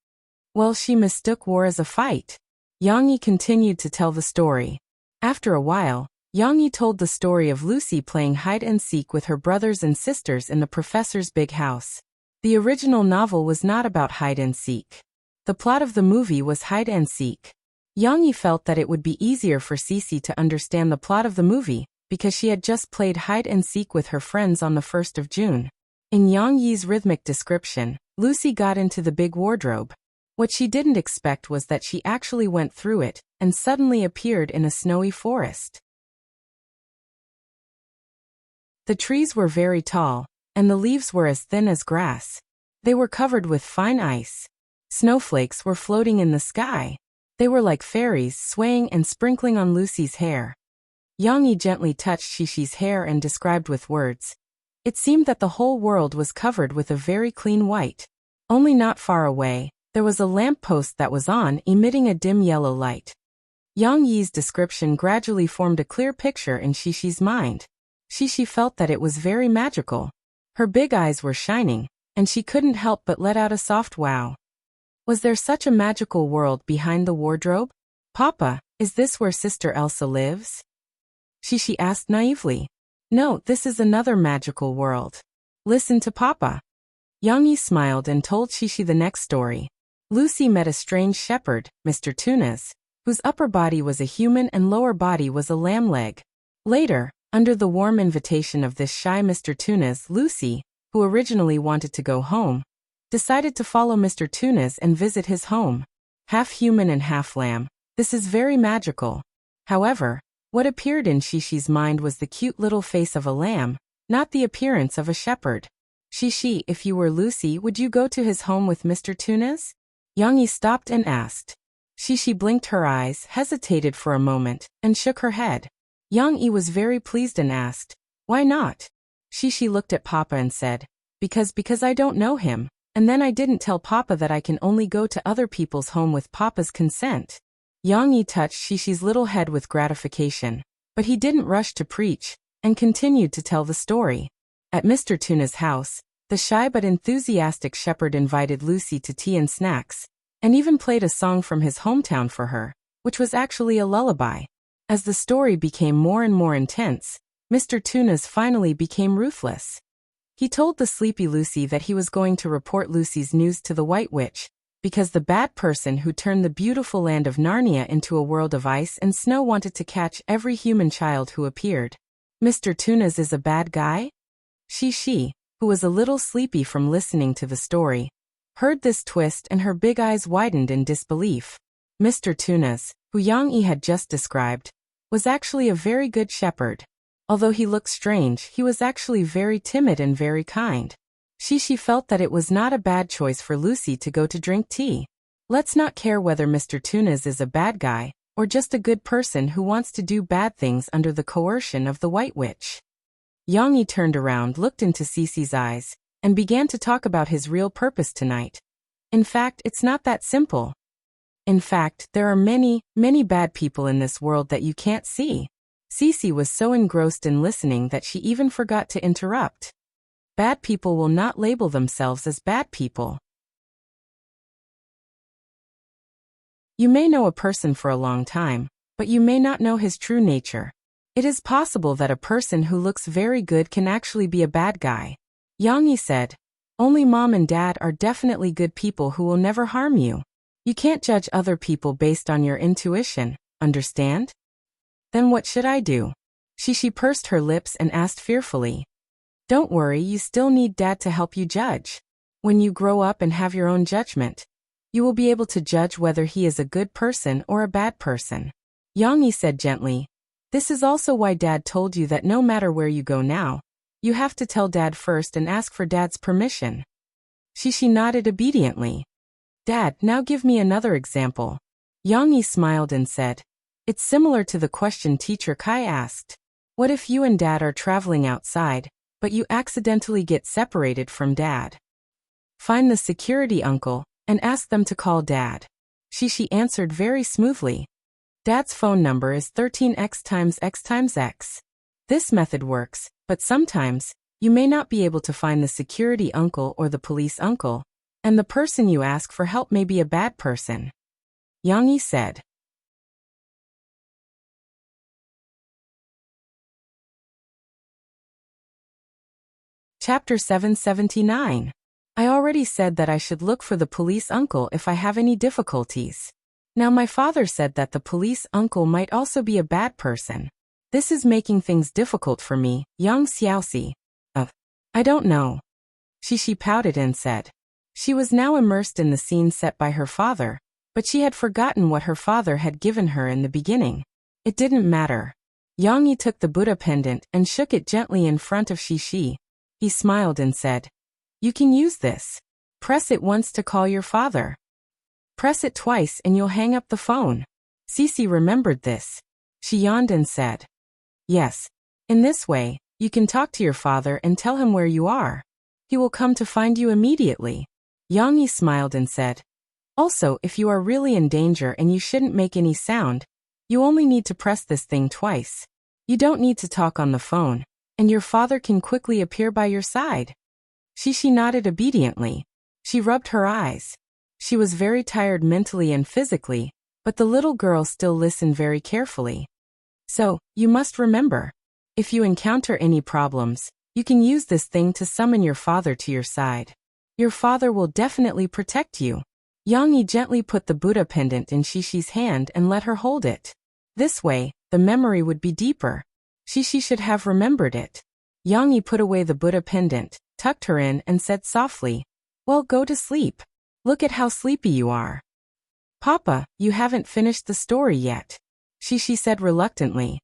Well, she mistook war as a fight. Yang Yi continued to tell the story. After a while, Yang Yi told the story of Lucy playing hide-and-seek with her brothers and sisters in the professor's big house. The original novel was not about hide-and-seek. The plot of the movie was hide-and-seek. Yang Yi felt that it would be easier for Cece to understand the plot of the movie, because she had just played hide-and-seek with her friends on the 1st of June. In Yang Yi's rhythmic description, Lucy got into the big wardrobe. What she didn't expect was that she actually went through it, and suddenly appeared in a snowy forest. The trees were very tall, and the leaves were as thin as grass. They were covered with fine ice. Snowflakes were floating in the sky. They were like fairies swaying and sprinkling on Lucy's hair. Yang Yi gently touched Shishi's hair and described with words. It seemed that the whole world was covered with a very clean white. Only not far away, there was a lamp post that was on, emitting a dim yellow light. Yang Yi's description gradually formed a clear picture in Xishi's mind. Xishi felt that it was very magical. Her big eyes were shining, and she couldn't help but let out a soft wow. Was there such a magical world behind the wardrobe? Papa, is this where Sister Elsa lives? Xishi asked naively. No, this is another magical world. Listen to Papa. Yang Yi smiled and told Xishi the next story. Lucy met a strange shepherd, Mr. Tunas, whose upper body was a human and lower body was a lamb leg. Later, under the warm invitation of this shy Mr. Tunas, Lucy, who originally wanted to go home, decided to follow Mr. Tunas and visit his home. Half human and half lamb. This is very magical. However, what appeared in Xishi's mind was the cute little face of a lamb, not the appearance of a shepherd. Xishi, if you were Lucy, would you go to his home with Mr. Tunas? Yang Yi stopped and asked. Xishi blinked her eyes, hesitated for a moment, and shook her head. Yang Yi was very pleased and asked, why not? Xishi looked at Papa and said, because I don't know him, and then I didn't tell Papa that I can only go to other people's home with Papa's consent. Yang Yi touched Xishi's little head with gratification, but he didn't rush to preach, and continued to tell the story. At Mr. Tuna's house, the shy but enthusiastic shepherd invited Lucy to tea and snacks, and even played a song from his hometown for her, which was actually a lullaby. As the story became more and more intense, Mr. Tunas finally became ruthless. He told the sleepy Lucy that he was going to report Lucy's news to the White Witch, because the bad person who turned the beautiful land of Narnia into a world of ice and snow wanted to catch every human child who appeared. Mr. Tunas is a bad guy? Xishi, who was a little sleepy from listening to the story, heard this twist and her big eyes widened in disbelief. Mr. Tunas, who Yang Yi had just described, was actually a very good shepherd. Although he looked strange, he was actually very timid and very kind. Xishi felt that it was not a bad choice for Lucy to go to drink tea. Let's not care whether Mr. Tunas is a bad guy, or just a good person who wants to do bad things under the coercion of the White Witch. Yang Yi turned around, looked into Cece's eyes, and began to talk about his real purpose tonight. In fact, it's not that simple. In fact, there are many, many bad people in this world that you can't see. Cece was so engrossed in listening that she even forgot to interrupt. Bad people will not label themselves as bad people. You may know a person for a long time, but you may not know his true nature. It is possible that a person who looks very good can actually be a bad guy. Yang Yi said, only mom and dad are definitely good people who will never harm you. You can't judge other people based on your intuition, understand? Then what should I do? Xishi pursed her lips and asked fearfully. Don't worry, you still need dad to help you judge. When you grow up and have your own judgment, you will be able to judge whether he is a good person or a bad person. Yang Yi said gently, this is also why dad told you that no matter where you go now, you have to tell dad first and ask for dad's permission. Xishi nodded obediently. Dad, now give me another example. Yang Yi smiled and said, it's similar to the question teacher Kai asked. What if you and dad are traveling outside, but you accidentally get separated from dad? Find the security uncle and ask them to call dad. Xishi answered very smoothly. Dad's phone number is 13x times x times x. This method works, but sometimes, you may not be able to find the security uncle or the police uncle, and the person you ask for help may be a bad person. Yang Yi said. Chapter 779. I already said that I should look for the police uncle if I have any difficulties. Now my father said that the police uncle might also be a bad person. This is making things difficult for me, Yang Xiaoxi. I don't know. Xishi pouted and said. She was now immersed in the scene set by her father, but she had forgotten what her father had given her in the beginning. It didn't matter. Yang Yi took the Buddha pendant and shook it gently in front of Xishi. He smiled and said, you can use this. Press it once to call your father. Press it twice and you'll hang up the phone. Cece remembered this. She yawned and said, yes. In this way, You can talk to your father and tell him where you are. He will come to find you immediately. Yang Yi smiled and said, also, if you are really in danger and you shouldn't make any sound, you only need to press this thing twice. You don't need to talk on the phone, and your father can quickly appear by your side. Shishi nodded obediently. She rubbed her eyes. She was very tired mentally and physically, but the little girl still listened very carefully. So, you must remember, if you encounter any problems, you can use this thing to summon your father to your side. Your father will definitely protect you. Yang Yi gently put the Buddha pendant in Shishi's hand and let her hold it. This way, the memory would be deeper. Shishi should have remembered it. Yang Yi put away the Buddha pendant, tucked her in and said softly, well, go to sleep. Look at how sleepy you are. Papa, you haven't finished the story yet. Shishi said reluctantly.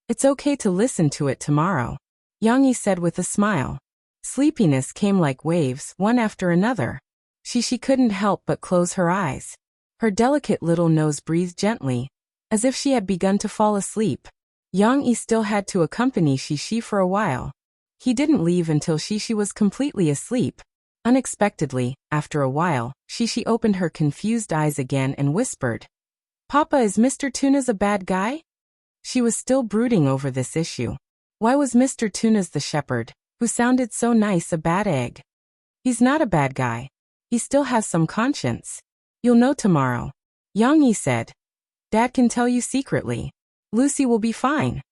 It's okay to listen to it tomorrow. Yang Yi said with a smile. Sleepiness came like waves, one after another. Shishi couldn't help but close her eyes. Her delicate little nose breathed gently, as if she had begun to fall asleep. Yang Yi still had to accompany Shishi for a while. He didn't leave until Shishi was completely asleep. Unexpectedly, after a while, Shishi opened her confused eyes again and whispered, Papa, is Mr. Tunas a bad guy? She was still brooding over this issue. Why was Mr. Tunas the shepherd, who sounded so nice, a bad egg? He's not a bad guy. He still has some conscience. You'll know tomorrow. Yang Yi said. Dad can tell you secretly. Lucy will be fine.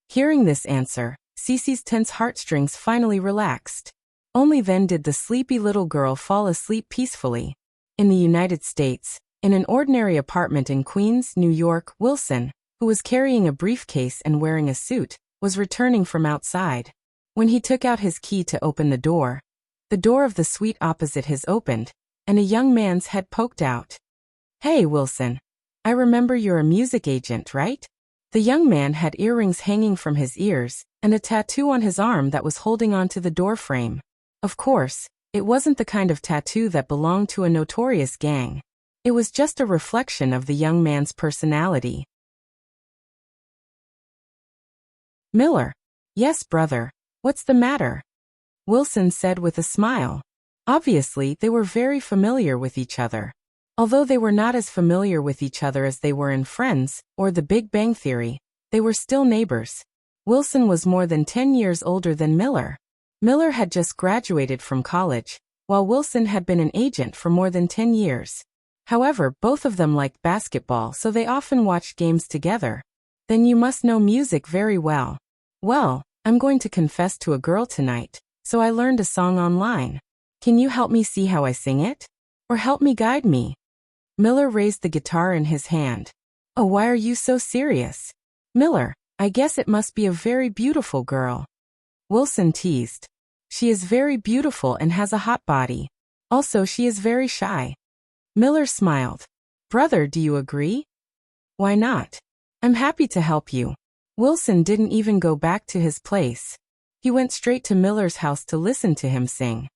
Hearing this answer, Cece's tense heartstrings finally relaxed. Only then did the sleepy little girl fall asleep peacefully. In the United States, in an ordinary apartment in Queens, New York, Wilson, who was carrying a briefcase and wearing a suit, was returning from outside. When he took out his key to open the door of the suite opposite his opened, and a young man's head poked out. Hey, Wilson. I remember you're a music agent, right? The young man had earrings hanging from his ears, and a tattoo on his arm that was holding onto the door frame. Of course, it wasn't the kind of tattoo that belonged to a notorious gang. It was just a reflection of the young man's personality. Miller. Yes, brother. What's the matter? Wilson said with a smile. Obviously, they were very familiar with each other. Although they were not as familiar with each other as they were in Friends or The Big Bang Theory, they were still neighbors. Wilson was more than 10 years older than Miller. Miller had just graduated from college, while Wilson had been an agent for more than 10 years. However, both of them liked basketball, so they often watched games together. Then you must know music very well. Well, I'm going to confess to a girl tonight, so I learned a song online. Can you help me see how I sing it? Or help me guide me? Miller raised the guitar in his hand. Oh, why are you so serious? Miller, I guess it must be a very beautiful girl. Wilson teased. She is very beautiful and has a hot body. Also, she is very shy. Miller smiled. Brother, do you agree? Why not? I'm happy to help you. Wilson didn't even go back to his place. He went straight to Miller's house to listen to him sing.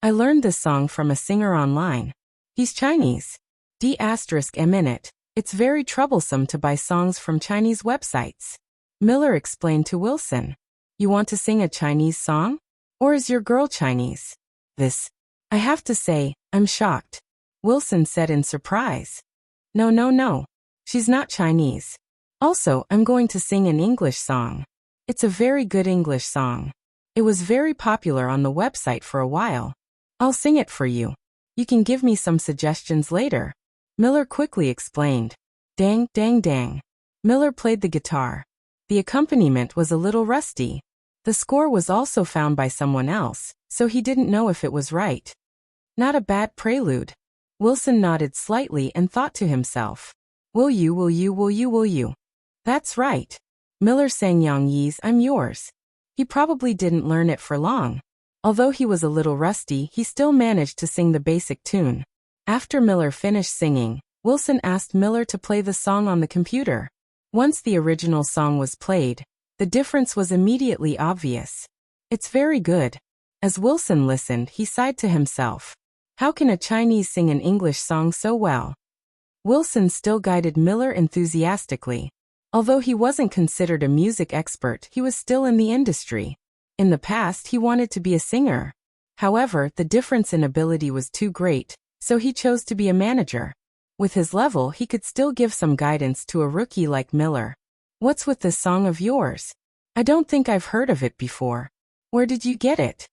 I learned this song from a singer online. He's Chinese. D*M*. It's very troublesome to buy songs from Chinese websites. Miller explained to Wilson. You want to sing a Chinese song? Or is your girl Chinese? I have to say, I'm shocked. Wilson said in surprise. No. She's not Chinese. Also, I'm going to sing an English song. It's a very good English song. It was very popular on the website for a while. I'll sing it for you. You can give me some suggestions later. Miller quickly explained. Dang, dang, dang. Miller played the guitar. The accompaniment was a little rusty. The score was also found by someone else, so he didn't know if it was right. Not a bad prelude. Wilson nodded slightly and thought to himself. Will you? That's right. Miller sang Yang Yi's I'm Yours. He probably didn't learn it for long. Although he was a little rusty, he still managed to sing the basic tune. After Miller finished singing, Wilson asked Miller to play the song on the computer. Once the original song was played, the difference was immediately obvious. It's very good. As Wilson listened, he sighed to himself. How can a Chinese sing an English song so well? Wilson still guided Miller enthusiastically. Although he wasn't considered a music expert, he was still in the industry. In the past, he wanted to be a singer. However, the difference in ability was too great, so he chose to be a manager. With his level, he could still give some guidance to a rookie like Miller. "What's with this song of yours? I don't think I've heard of it before. Where did you get it?"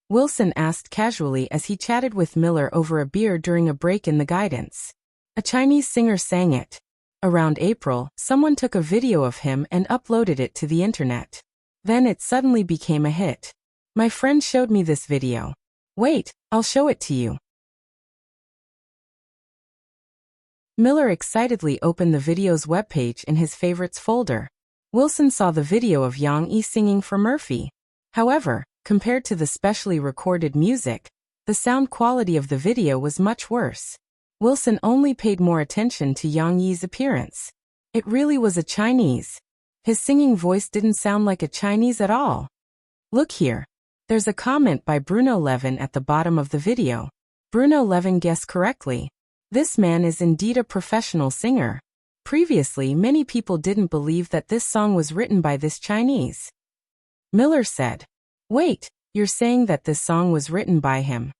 Wilson asked casually as he chatted with Miller over a beer during a break in the guidance. "A Chinese singer sang it. Around April, someone took a video of him and uploaded it to the internet. Then it suddenly became a hit. My friend showed me this video. Wait, I'll show it to you." Miller excitedly opened the video's webpage in his favorites folder. Wilson saw the video of Yang Yi singing for Murphy. However, compared to the specially recorded music, the sound quality of the video was much worse. Wilson only paid more attention to Yang Yi's appearance. It really was a Chinese. His singing voice didn't sound like a Chinese at all. "Look here." There's a comment by Bruno Levin at the bottom of the video. Bruno Levin guessed correctly. This man is indeed a professional singer. Previously, many people didn't believe that this song was written by this Chinese. Miller said, "Wait, you're saying that this song was written by him?"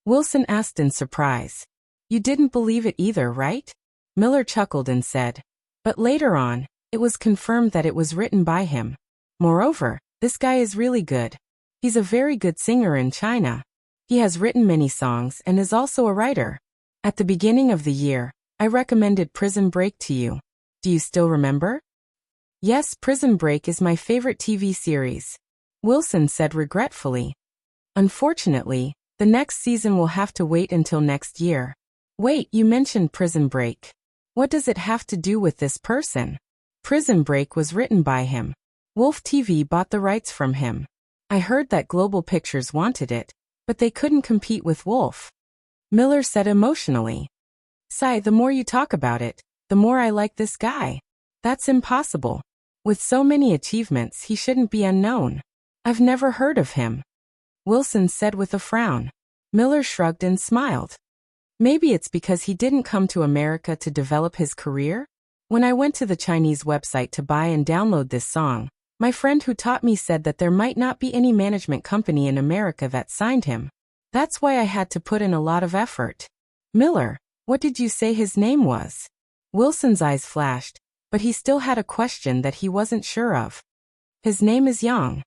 Wilson asked in surprise. "You didn't believe it either, right?" Miller chuckled and said, "But later on, it was confirmed that it was written by him. Moreover, this guy is really good. He's a very good singer in China. He has written many songs and is also a writer. At the beginning of the year, I recommended Prison Break to you. Do you still remember?" "Yes, Prison Break is my favorite TV series," Wilson said regretfully. "Unfortunately, the next season will have to wait until next year." "Wait, you mentioned Prison Break. What does it have to do with this person?" "Prison Break was written by him. Wolf TV bought the rights from him. I heard that Global Pictures wanted it, but they couldn't compete with Wolf," Miller said emotionally. "Sai, the more you talk about it, the more I like this guy. That's impossible. With so many achievements, he shouldn't be unknown. I've never heard of him," Wilson said with a frown. Miller shrugged and smiled. "Maybe it's because he didn't come to America to develop his career? When I went to the Chinese website to buy and download this song, my friend who taught me said that there might not be any management company in America that signed him. That's why I had to put in a lot of effort." "Miller, what did you say his name was?" Wilson's eyes flashed, but he still had a question that he wasn't sure of. "His name is Yang."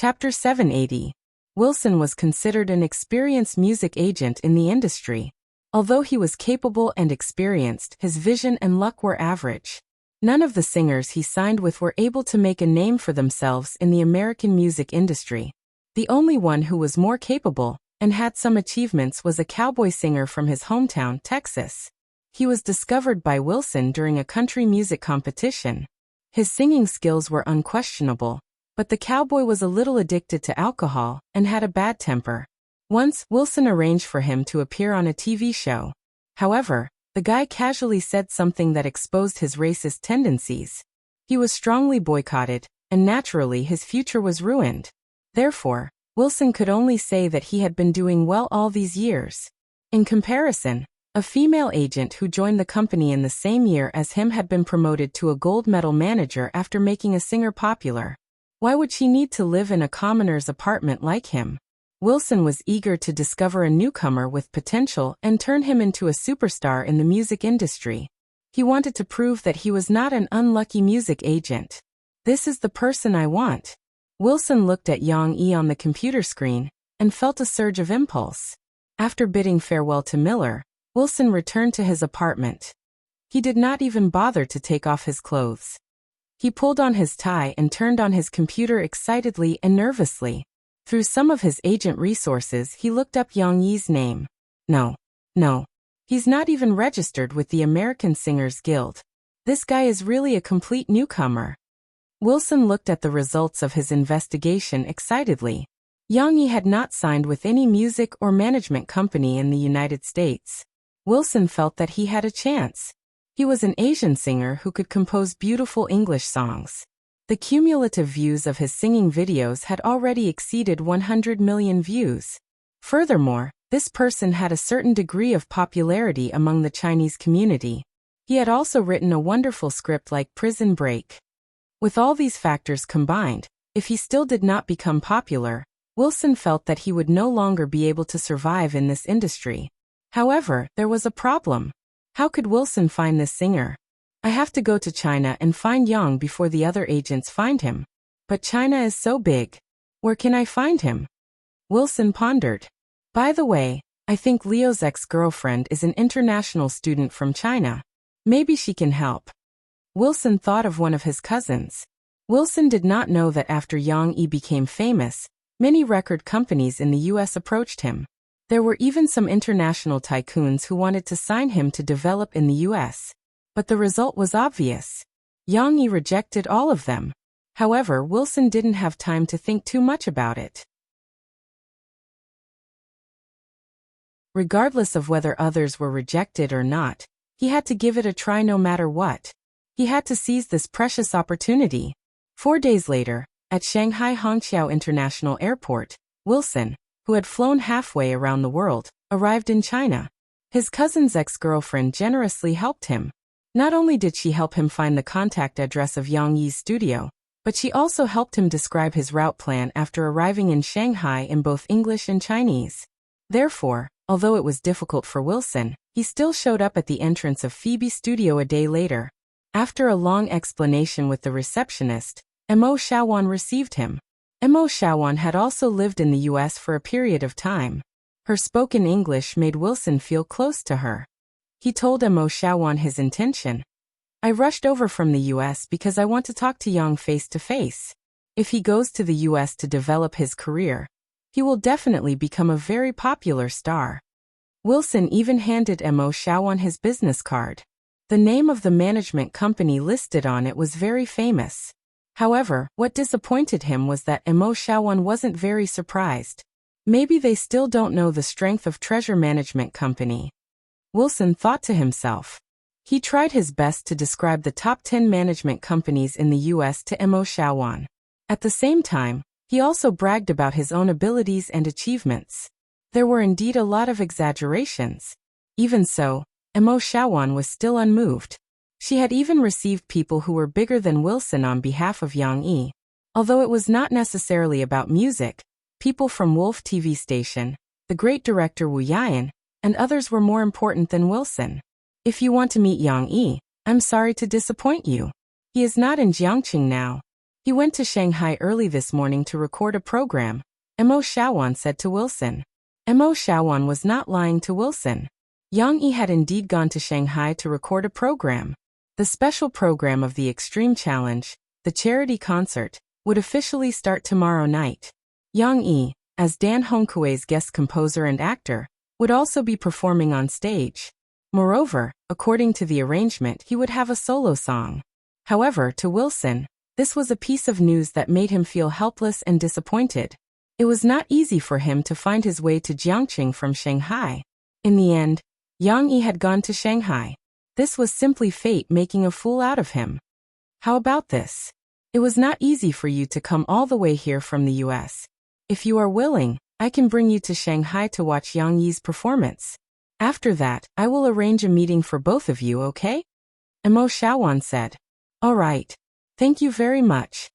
Chapter 780. Wilson was considered an experienced music agent in the industry. Although he was capable and experienced, his vision and luck were average. None of the singers he signed with were able to make a name for themselves in the American music industry. The only one who was more capable and had some achievements was a cowboy singer from his hometown, Texas. He was discovered by Wilson during a country music competition. His singing skills were unquestionable, but the cowboy was a little addicted to alcohol and had a bad temper. Once, Wilson arranged for him to appear on a TV show. However, the guy casually said something that exposed his racist tendencies. He was strongly boycotted, and naturally his future was ruined. Therefore, Wilson could only say that he had been doing well all these years. In comparison, a female agent who joined the company in the same year as him had been promoted to a gold medal manager after making a singer popular. Why would she need to live in a commoner's apartment like him? Wilson was eager to discover a newcomer with potential and turn him into a superstar in the music industry. He wanted to prove that he was not an unlucky music agent. "This is the person I want." Wilson looked at Yang Yi on the computer screen and felt a surge of impulse. After bidding farewell to Miller, Wilson returned to his apartment. He did not even bother to take off his clothes. He pulled on his tie and turned on his computer excitedly and nervously. Through some of his agent resources, he looked up Yang Yi's name. No. He's not even registered with the American Singers Guild. This guy is really a complete newcomer. Wilson looked at the results of his investigation excitedly. Yang Yi had not signed with any music or management company in the United States. Wilson felt that he had a chance. He was an Asian singer who could compose beautiful English songs. The cumulative views of his singing videos had already exceeded 100 million views. Furthermore, This person had a certain degree of popularity among the Chinese community. He had also written a wonderful script like Prison Break. With all these factors combined, if he still did not become popular, Wilson felt that he would no longer be able to survive in this industry. However, there was a problem. How could Wilson find this singer? I have to go to China and find Yang before the other agents find him. But China is so big. Where can I find him? Wilson pondered. By the way, I think Leo's ex-girlfriend is an international student from China. Maybe she can help. Wilson thought of one of his cousins. Wilson did not know that after Yang Yi became famous, many record companies in the US approached him. There were even some international tycoons who wanted to sign him to develop in the US. But the result was obvious. Yang Yi rejected all of them. However, Wilson didn't have time to think too much about it. Regardless of whether others were rejected or not, he had to give it a try no matter what. He had to seize this precious opportunity. 4 days later, at Shanghai Hongqiao International Airport, Wilson, who had flown halfway around the world, arrived in China. His cousin's ex-girlfriend generously helped him. Not only did she help him find the contact address of Yang Yi's studio, but she also helped him describe his route plan after arriving in Shanghai in both English and Chinese. Therefore, although it was difficult for Wilson, he still showed up at the entrance of Phoebe's studio a day later. After a long explanation with the receptionist, Mo Xiaowan received him. Mo Xiaowan had also lived in the US for a period of time. Her spoken English made Wilson feel close to her. He told Mo Xiaowan his intention. I rushed over from the US because I want to talk to Yang face to face. If he goes to the US to develop his career, he will definitely become a very popular star. Wilson even handed Mo Xiaowan his business card. The name of the management company listed on it was very famous. However, what disappointed him was that Mo Xiaowan wasn't very surprised. Maybe they still don't know the strength of Treasure Management Company. Wilson thought to himself. He tried his best to describe the top 10 management companies in the US to Mo Xiaowan. At the same time, he also bragged about his own abilities and achievements. There were indeed a lot of exaggerations. Even so, Mo Xiaowan was still unmoved. She had even received people who were bigger than Wilson on behalf of Yang Yi. Although it was not necessarily about music, people from Wolf TV station, the great director Wu Yayan, and others were more important than Wilson. If you want to meet Yang Yi, I'm sorry to disappoint you. He is not in Jiangqing now. He went to Shanghai early this morning to record a program, Mo Xiaowan said to Wilson. Mo Xiaowan was not lying to Wilson. Yang Yi had indeed gone to Shanghai to record a program. The special program of the Extreme Challenge, the charity concert, would officially start tomorrow night. Yang Yi, as Dan Hongkuei's guest composer and actor, would also be performing on stage. Moreover, according to the arrangement, he would have a solo song. However, to Wilson, this was a piece of news that made him feel helpless and disappointed. It was not easy for him to find his way to Jiangqing from Shanghai. In the end, Yang Yi had gone to Shanghai. This was simply fate making a fool out of him. How about this? It was not easy for you to come all the way here from the US. If you are willing, I can bring you to Shanghai to watch Yang Yi's performance. After that, I will arrange a meeting for both of you, okay? Mo Xiaowan said. All right. Thank you very much.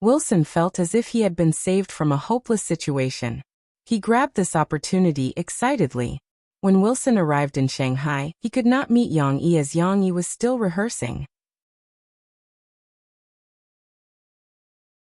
Wilson felt as if he had been saved from a hopeless situation. He grabbed this opportunity excitedly. When Wilson arrived in Shanghai, he could not meet Yang Yi as Yang Yi was still rehearsing.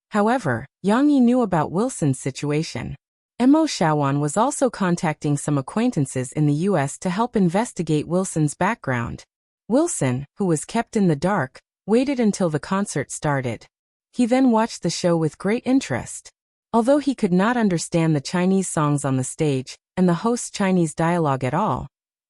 However, Yang Yi knew about Wilson's situation. Mo Xiaowan was also contacting some acquaintances in the US to help investigate Wilson's background. Wilson, who was kept in the dark, waited until the concert started. He then watched the show with great interest. Although he could not understand the Chinese songs on the stage and the host's Chinese dialogue at all,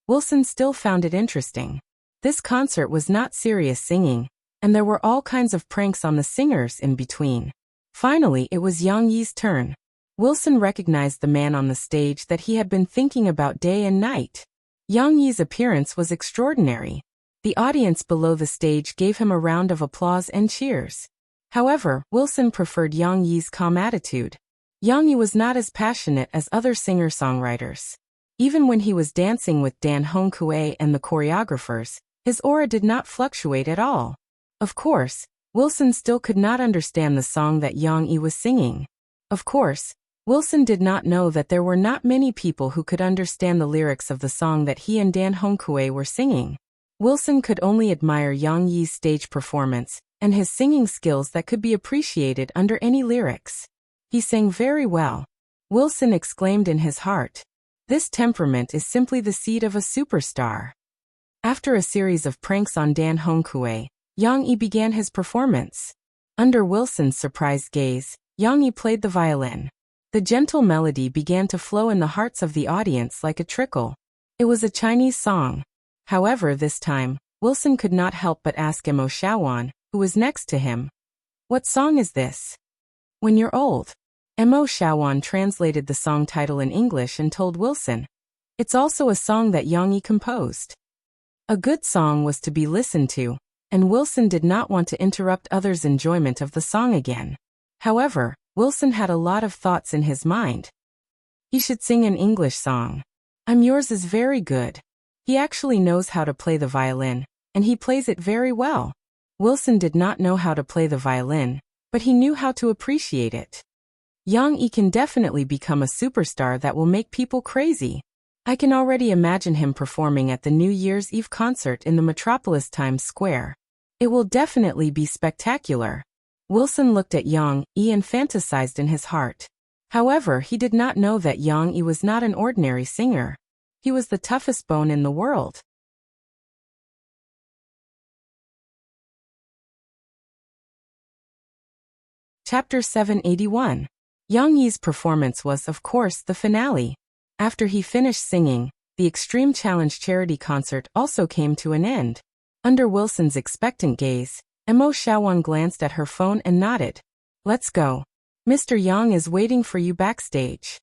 Wilson still found it interesting. This concert was not serious singing, and there were all kinds of pranks on the singers in between. Finally, it was Yang Yi's turn. Wilson recognized the man on the stage that he had been thinking about day and night. Yang Yi's appearance was extraordinary. The audience below the stage gave him a round of applause and cheers. However, Wilson preferred Yang Yi's calm attitude. Yang Yi was not as passionate as other singer-songwriters. Even when he was dancing with Dan Hongkue and the choreographers, his aura did not fluctuate at all. Of course, Wilson still could not understand the song that Yang Yi was singing. Of course, Wilson did not know that there were not many people who could understand the lyrics of the song that he and Dan Hongkue were singing. Wilson could only admire Yang Yi's stage performance and his singing skills that could be appreciated under any lyrics. He sang very well. Wilson exclaimed in his heart. This temperament is simply the seed of a superstar. After a series of pranks on Dan Hongkue, Yang Yi began his performance. Under Wilson's surprised gaze, Yang Yi played the violin. The gentle melody began to flow in the hearts of the audience like a trickle. It was a Chinese song. However, this time, Wilson could not help but ask Mo Shaowan, who was next to him, "What song is this?" "When You're Old." Mo Shaowan translated the song title in English and told Wilson, "It's also a song that Yang Yi composed." A good song was to be listened to, and Wilson did not want to interrupt others' enjoyment of the song again. However, Wilson had a lot of thoughts in his mind. He should sing an English song. I'm Yours is very good. He actually knows how to play the violin, and he plays it very well. Wilson did not know how to play the violin, but he knew how to appreciate it. Yang Yi can definitely become a superstar that will make people crazy. I can already imagine him performing at the New Year's Eve concert in the Metropolis Times Square. It will definitely be spectacular. Wilson looked at Yang Yi and fantasized in his heart. However, he did not know that Yang Yi was not an ordinary singer. He was the toughest bone in the world. Chapter 781. Yang Yi's performance was, of course, the finale. After he finished singing, the Extreme Challenge charity concert also came to an end. Under Wilson's expectant gaze, Mo Shaowan glanced at her phone and nodded. "Let's go. Mr. Yang is waiting for you backstage.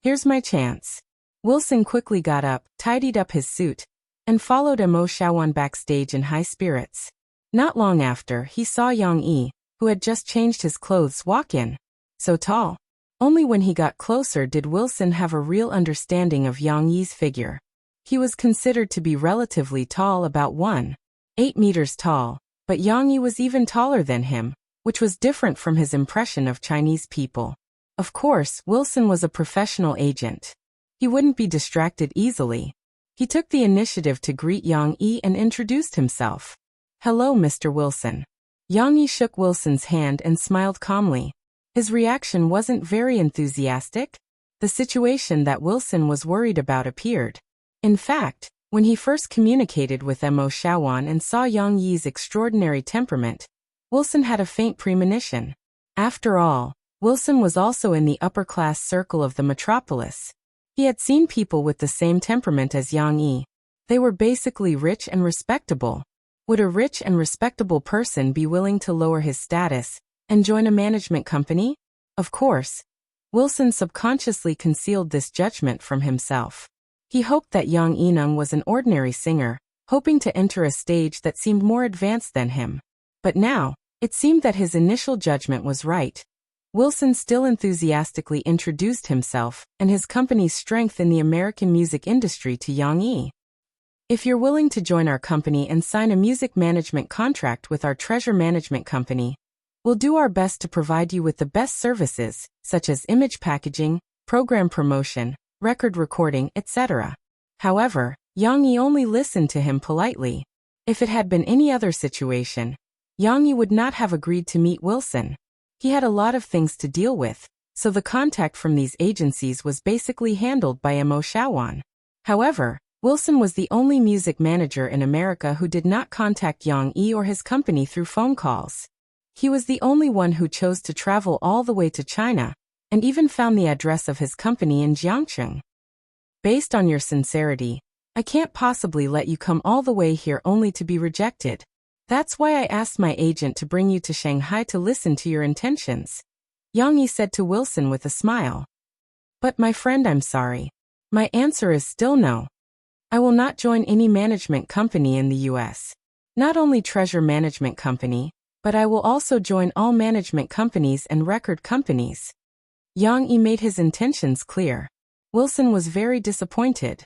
Here's my chance." Wilson quickly got up, tidied up his suit, and followed Mo Shaowan backstage in high spirits. Not long after, he saw Yang Yi, who had just changed his clothes, walk in. So tall. Only when he got closer did Wilson have a real understanding of Yang Yi's figure. He was considered to be relatively tall, about 1.8 meters tall, but Yang Yi was even taller than him, which was different from his impression of Chinese people. Of course, Wilson was a professional agent. He wouldn't be distracted easily. He took the initiative to greet Yang Yi and introduced himself. "Hello, Mr. Wilson." Yang Yi shook Wilson's hand and smiled calmly. His reaction wasn't very enthusiastic. The situation that Wilson was worried about appeared. In fact, when he first communicated with Mo Shaowan and saw Yang Yi's extraordinary temperament, Wilson had a faint premonition. After all, Wilson was also in the upper-class circle of the metropolis. He had seen people with the same temperament as Yang Yi. They were basically rich and respectable. Would a rich and respectable person be willing to lower his status and join a management company? Of course, Wilson subconsciously concealed this judgment from himself. He hoped that Yang Yi was an ordinary singer, hoping to enter a stage that seemed more advanced than him. But now, it seemed that his initial judgment was right. Wilson still enthusiastically introduced himself and his company's strength in the American music industry to Yang Yi. "If you're willing to join our company and sign a music management contract with our treasure management company, we'll do our best to provide you with the best services, such as image packaging, program promotion, record recording, etc." However, Yang Yi only listened to him politely. If it had been any other situation, Yang Yi would not have agreed to meet Wilson. He had a lot of things to deal with, so the contact from these agencies was basically handled by Mo Shaowan. However, Wilson was the only music manager in America who did not contact Yang Yi or his company through phone calls. He was the only one who chose to travel all the way to China, and even found the address of his company in Jiangcheng. "Based on your sincerity, I can't possibly let you come all the way here only to be rejected. That's why I asked my agent to bring you to Shanghai to listen to your intentions," Yang Yi said to Wilson with a smile. "But my friend, I'm sorry. My answer is still no. I will not join any management company in the US. Not only Treasure Management Company, but I will also join all management companies and record companies." Yang Yi made his intentions clear. Wilson was very disappointed.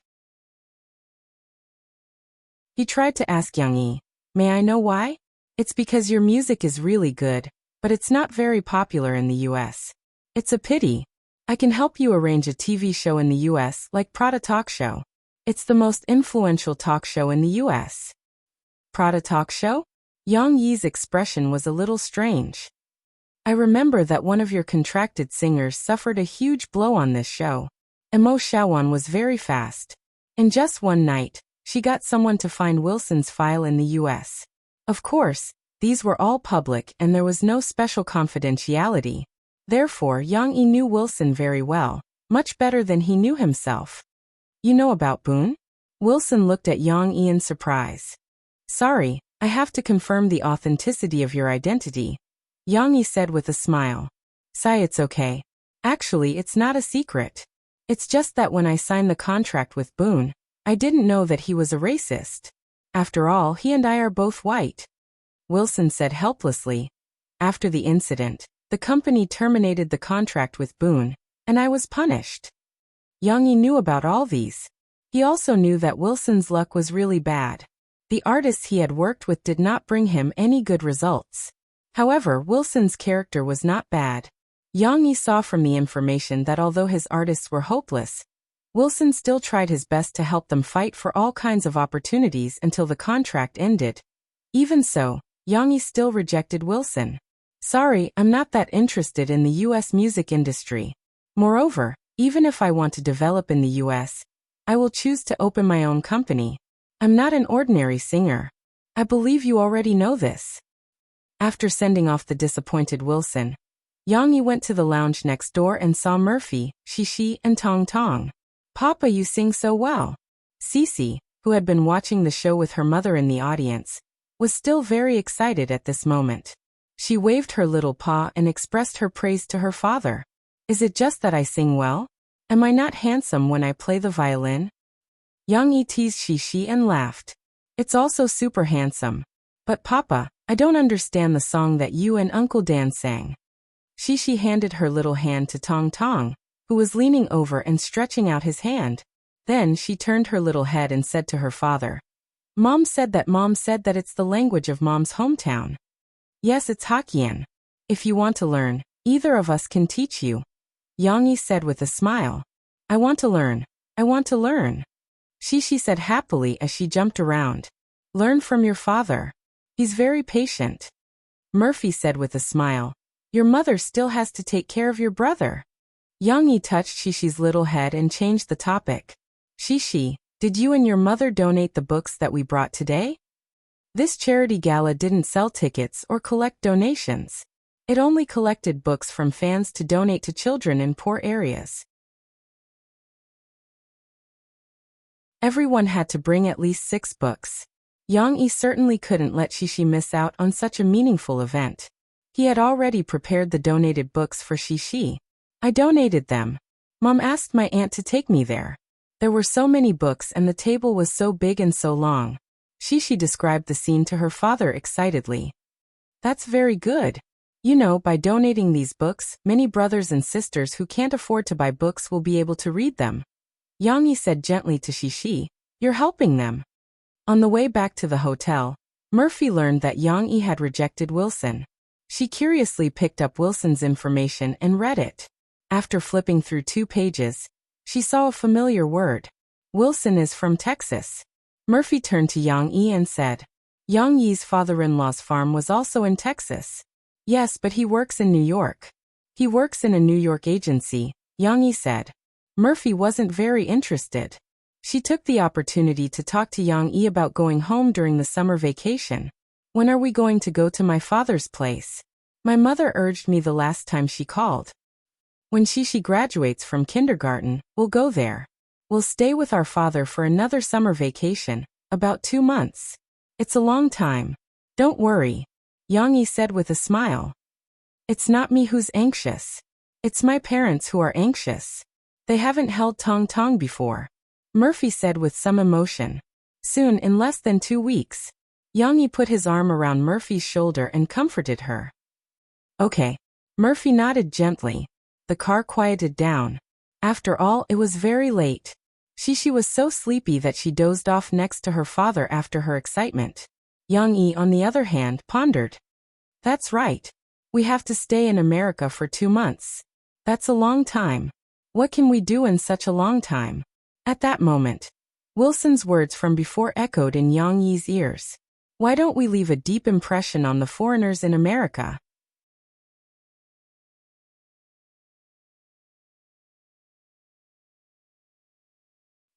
He tried to ask Young-yi, "May I know why?" "It's because your music is really good, but it's not very popular in the US. It's a pity. I can help you arrange a TV show in the US like Prada Talk Show. It's the most influential talk show in the US. Prada Talk Show? Yang-yi's expression was a little strange. I remember that one of your contracted singers suffered a huge blow on this show. Mo Shawan was very fast. In just one night, she got someone to find Wilson's file in the US. Of course, these were all public and there was no special confidentiality. Therefore, Yang-yi knew Wilson very well, much better than he knew himself. You know about Boone? Wilson looked at Yang-yi in surprise. Sorry, I have to confirm the authenticity of your identity, Yang-yi said with a smile. Sigh, it's okay. Actually, it's not a secret. It's just that when I signed the contract with Boone, I didn't know that he was a racist. After all, he and I are both white. Wilson said helplessly. After the incident, the company terminated the contract with Boone, and I was punished. Yang-yi knew about all these. He also knew that Wilson's luck was really bad. The artists he had worked with did not bring him any good results. However, Wilson's character was not bad. Yang-yi saw from the information that although his artists were hopeless, Wilson still tried his best to help them fight for all kinds of opportunities until the contract ended. Even so, Yang-yi still rejected Wilson. Sorry, I'm not that interested in the US music industry. Moreover, even if I want to develop in the US, I will choose to open my own company. I'm not an ordinary singer. I believe you already know this. After sending off the disappointed Wilson, Yang-yi went to the lounge next door and saw Murphy, Shishi, and Tong Tong. Papa, you sing so well. Cece, who had been watching the show with her mother in the audience, was still very excited at this moment. She waved her little paw and expressed her praise to her father. Is it just that I sing well? Am I not handsome when I play the violin? Yang-yi teased Shishi and laughed. It's also super handsome. But Papa, I don't understand the song that you and Uncle Dan sang. Shishi handed her little hand to Tong Tong, who was leaning over and stretching out his hand. Then she turned her little head and said to her father, Mom said that it's the language of Mom's hometown. Yes, it's Hokkien. If you want to learn, either of us can teach you. Yang-yi said with a smile. I want to learn. I want to learn. Shishi said happily as she jumped around. Learn from your father. He's very patient. Murphy said with a smile. Your mother still has to take care of your brother. Yang-yi touched Shishi's little head and changed the topic. Shishi, did you and your mother donate the books that we brought today? This charity gala didn't sell tickets or collect donations. It only collected books from fans to donate to children in poor areas. Everyone had to bring at least 6 books. Yang-yi certainly couldn't let Shishi miss out on such a meaningful event. He had already prepared the donated books for Shishi. I donated them. Mom asked my aunt to take me there. There were so many books and the table was so big and so long. Shishi described the scene to her father excitedly. That's very good. You know, by donating these books, many brothers and sisters who can't afford to buy books will be able to read them. Yang-yi said gently to Shishi, You're helping them. On the way back to the hotel, Murphy learned that Yang-yi had rejected Wilson. She curiously picked up Wilson's information and read it. After flipping through 2 pages, she saw a familiar word. Wilson is from Texas. Murphy turned to Yang-yi and said, Yang-yi's father-in-law's farm was also in Texas. Yes, but he works in New York. He works in a New York agency, Yang-yi said. Murphy wasn't very interested. She took the opportunity to talk to Yang-yi about going home during the summer vacation. When are we going to go to my father's place? My mother urged me the last time she called. When Shishi graduates from kindergarten, we'll go there. We'll stay with our father for another summer vacation, about 2 months. It's a long time. Don't worry, Yang-yi said with a smile. It's not me who's anxious. It's my parents who are anxious. They haven't held Tong Tong before, Murphy said with some emotion. Soon, in less than 2 weeks. Yang-yi put his arm around Murphy's shoulder and comforted her. Okay. Murphy nodded gently. The car quieted down. After all, it was very late. She was so sleepy that she dozed off next to her father after her excitement. Yang Yi, on the other hand, pondered. That's right. We have to stay in America for 2 months. That's a long time. What can we do in such a long time? At that moment, Wilson's words from before echoed in Yang Yi's ears. Why don't we leave a deep impression on the foreigners in America?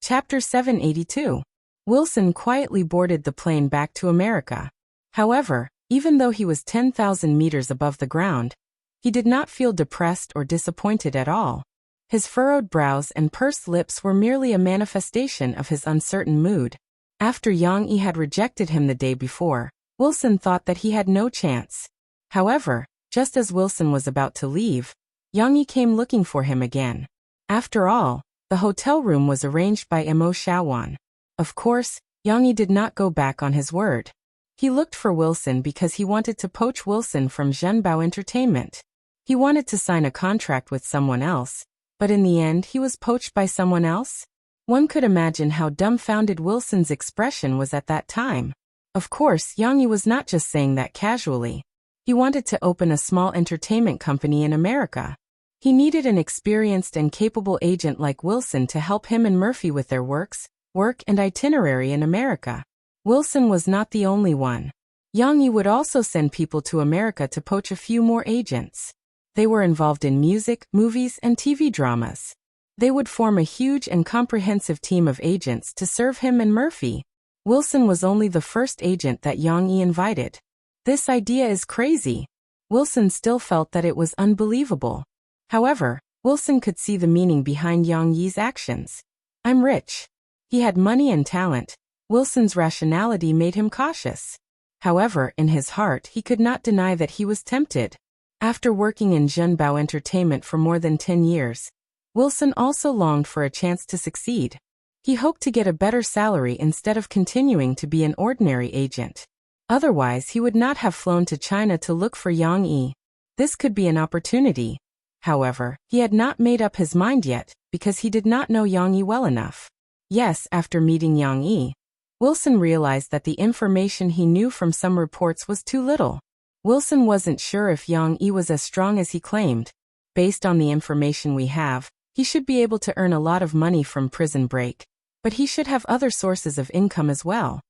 Chapter 782. Wilson quietly boarded the plane back to America. However, even though he was 10,000 meters above the ground, he did not feel depressed or disappointed at all. His furrowed brows and pursed lips were merely a manifestation of his uncertain mood. After Yang Yi had rejected him the day before, Wilson thought that he had no chance. However, just as Wilson was about to leave, Yang Yi came looking for him again. After all, the hotel room was arranged by Mo Xiaowan. Of course, Yang Yi did not go back on his word. He looked for Wilson because he wanted to poach Wilson from Zhenbao Entertainment. He wanted to sign a contract with someone else, but in the end he was poached by someone else? One could imagine how dumbfounded Wilson's expression was at that time. Of course, Yang Yi was not just saying that casually. He wanted to open a small entertainment company in America. He needed an experienced and capable agent like Wilson to help him and Murphy with their work and itinerary in America. Wilson was not the only one. Yang Yi would also send people to America to poach a few more agents. They were involved in music, movies, and TV dramas. They would form a huge and comprehensive team of agents to serve him and Murphy. Wilson was only the first agent that Yang Yi invited. This idea is crazy. Wilson still felt that it was unbelievable. However, Wilson could see the meaning behind Yang Yi's actions. I'm rich. He had money and talent. Wilson's rationality made him cautious. However, in his heart he could not deny that he was tempted. After working in Zhenbao Entertainment for more than 10 years, Wilson also longed for a chance to succeed. He hoped to get a better salary instead of continuing to be an ordinary agent. Otherwise, he would not have flown to China to look for Yang Yi. This could be an opportunity. However, he had not made up his mind yet, because he did not know Yang Yi well enough. Yes, after meeting Yang Yi, Wilson realized that the information he knew from some reports was too little. Wilson wasn't sure if Yang Yi was as strong as he claimed. Based on the information we have, he should be able to earn a lot of money from prison break, but he should have other sources of income as well.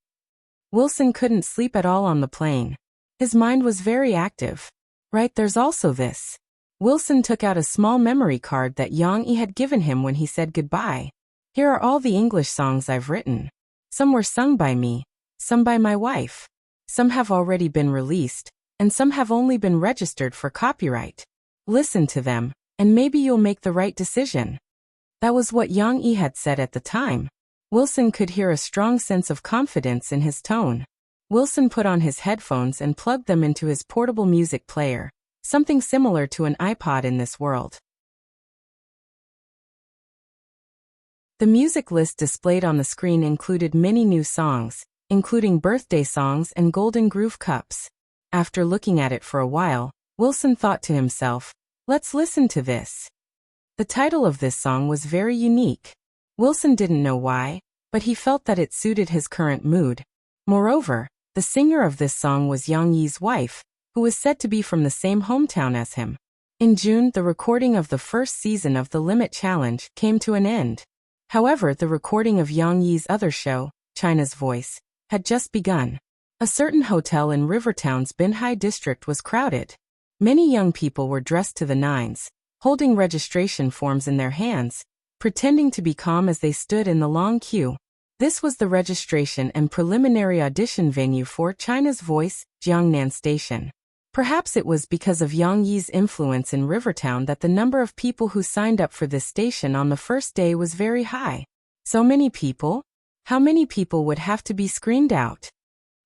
Wilson couldn't sleep at all on the plane. His mind was very active. Right, there's also this. Wilson took out a small memory card that Yang Yi had given him when he said goodbye. Here are all the English songs I've written. Some were sung by me, some by my wife. Some have already been released, and some have only been registered for copyright. Listen to them, and maybe you'll make the right decision. That was what Yang Yi had said at the time. Wilson could hear a strong sense of confidence in his tone. Wilson put on his headphones and plugged them into his portable music player, something similar to an iPod in this world. The music list displayed on the screen included many new songs, including birthday songs and Golden Groove Cups. After looking at it for a while, Wilson thought to himself, let's listen to this. The title of this song was very unique. Wilson didn't know why, but he felt that it suited his current mood. Moreover, the singer of this song was Yang Yi's wife, who was said to be from the same hometown as him. In June, the recording of the first season of The Limit Challenge came to an end. However, the recording of Yang Yi's other show, China's Voice, had just begun. A certain hotel in Rivertown's Binhai district was crowded. Many young people were dressed to the nines, holding registration forms in their hands, pretending to be calm as they stood in the long queue. This was the registration and preliminary audition venue for China's Voice, Jiangnan Station. Perhaps it was because of Yang Yi's influence in Rivertown that the number of people who signed up for this station on the first day was very high. So many people? How many people would have to be screened out?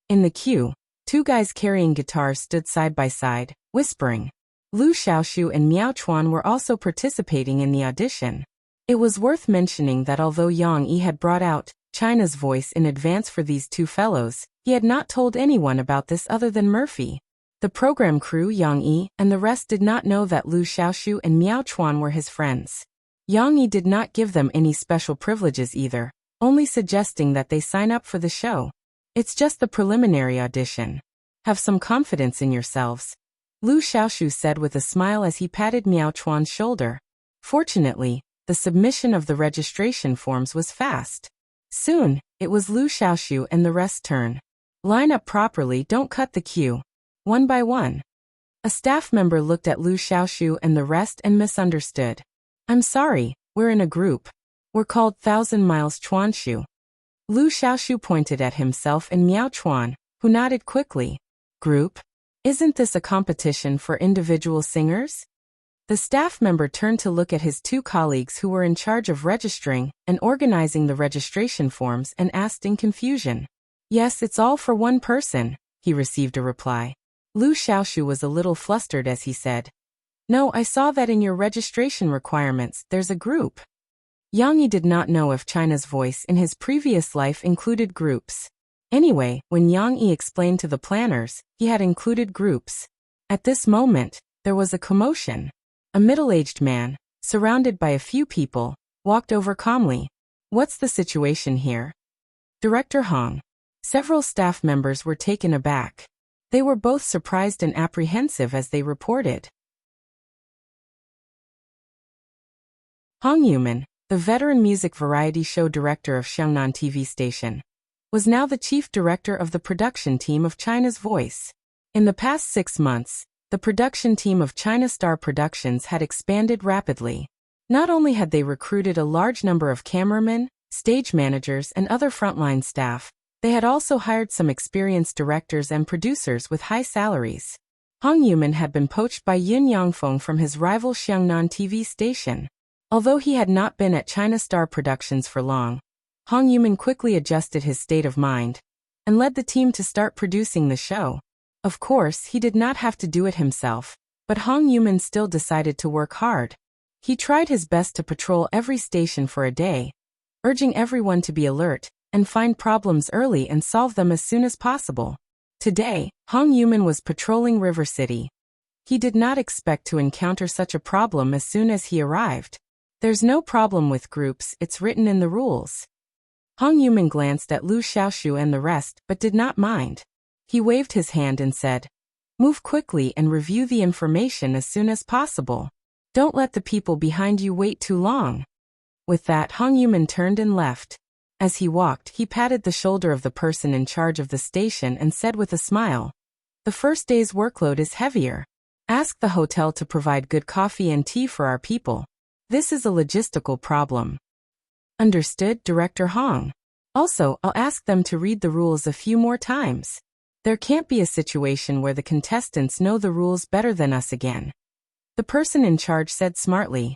In the queue, two guys carrying guitars stood side by side, whispering. Lu Xiaoshu and Miao Chuan were also participating in the audition. It was worth mentioning that although Yang Yi had brought out China's Voice in advance for these two fellows, he had not told anyone about this other than Murphy. The program crew, Yang Yi, and the rest did not know that Lu Xiaoshu and Miao Chuan were his friends. Yang Yi did not give them any special privileges either, only suggesting that they sign up for the show. It's just the preliminary audition. Have some confidence in yourselves, Lu Xiaoshu said with a smile as he patted Miao Chuan's shoulder. Fortunately, the submission of the registration forms was fast. Soon, it was Lu Xiaoshu and the rest's turn. Line up properly, don't cut the queue. One by one. A staff member looked at Lu Xiaoshu and the rest and misunderstood. I'm sorry, we're in a group. We're called 1,000 Miles Chuanshu. Lu Xiaoshu pointed at himself and Miao Chuan, who nodded quickly. Group? Isn't this a competition for individual singers? The staff member turned to look at his two colleagues who were in charge of registering and organizing the registration forms and asked in confusion. Yes, it's all for one person, he received a reply. Lu Xiaoshu was a little flustered as he said, No, I saw that in your registration requirements, there's a group. Yang Yi did not know if China's Voice in his previous life included groups. Anyway, when Yang Yi explained to the planners, he had included groups. At this moment, there was a commotion. A middle-aged man, surrounded by a few people, walked over calmly. What's the situation here? Director Hong. Several staff members were taken aback. They were both surprised and apprehensive as they reported. Hong Yuman, the veteran music variety show director of Xiangnan TV station, was now the chief director of the production team of China's Voice. In the past 6 months, the production team of China Star Productions had expanded rapidly. Not only had they recruited a large number of cameramen, stage managers and other frontline staff, they had also hired some experienced directors and producers with high salaries. Hong Yuman had been poached by Yin Yangfeng from his rival Xiangnan TV station. Although he had not been at China Star Productions for long, Hong Yuman quickly adjusted his state of mind and led the team to start producing the show. Of course, he did not have to do it himself, but Hong Yuman still decided to work hard. He tried his best to patrol every station for a day, urging everyone to be alert and find problems early and solve them as soon as possible. Today, Hong Yuman was patrolling River City. He did not expect to encounter such a problem as soon as he arrived. There's no problem with groups, it's written in the rules. Hong Yuman glanced at Lu Xiaoshu and the rest but did not mind. He waved his hand and said, Move quickly and review the information as soon as possible. Don't let the people behind you wait too long. With that, Hong Yuman turned and left. As he walked, he patted the shoulder of the person in charge of the station and said with a smile, The first day's workload is heavier. Ask the hotel to provide good coffee and tea for our people. This is a logistical problem. Understood, Director Hong. Also, I'll ask them to read the rules a few more times. There can't be a situation where the contestants know the rules better than us again. The person in charge said smartly.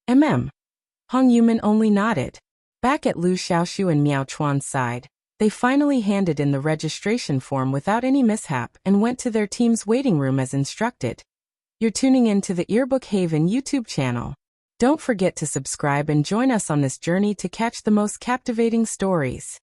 Hong Yuman only nodded. Back at Lu Xiaoshu and Miao Chuan's side, they finally handed in the registration form without any mishap and went to their team's waiting room as instructed. You're tuning in to the Earbook Haven YouTube channel. Don't forget to subscribe and join us on this journey to catch the most captivating stories.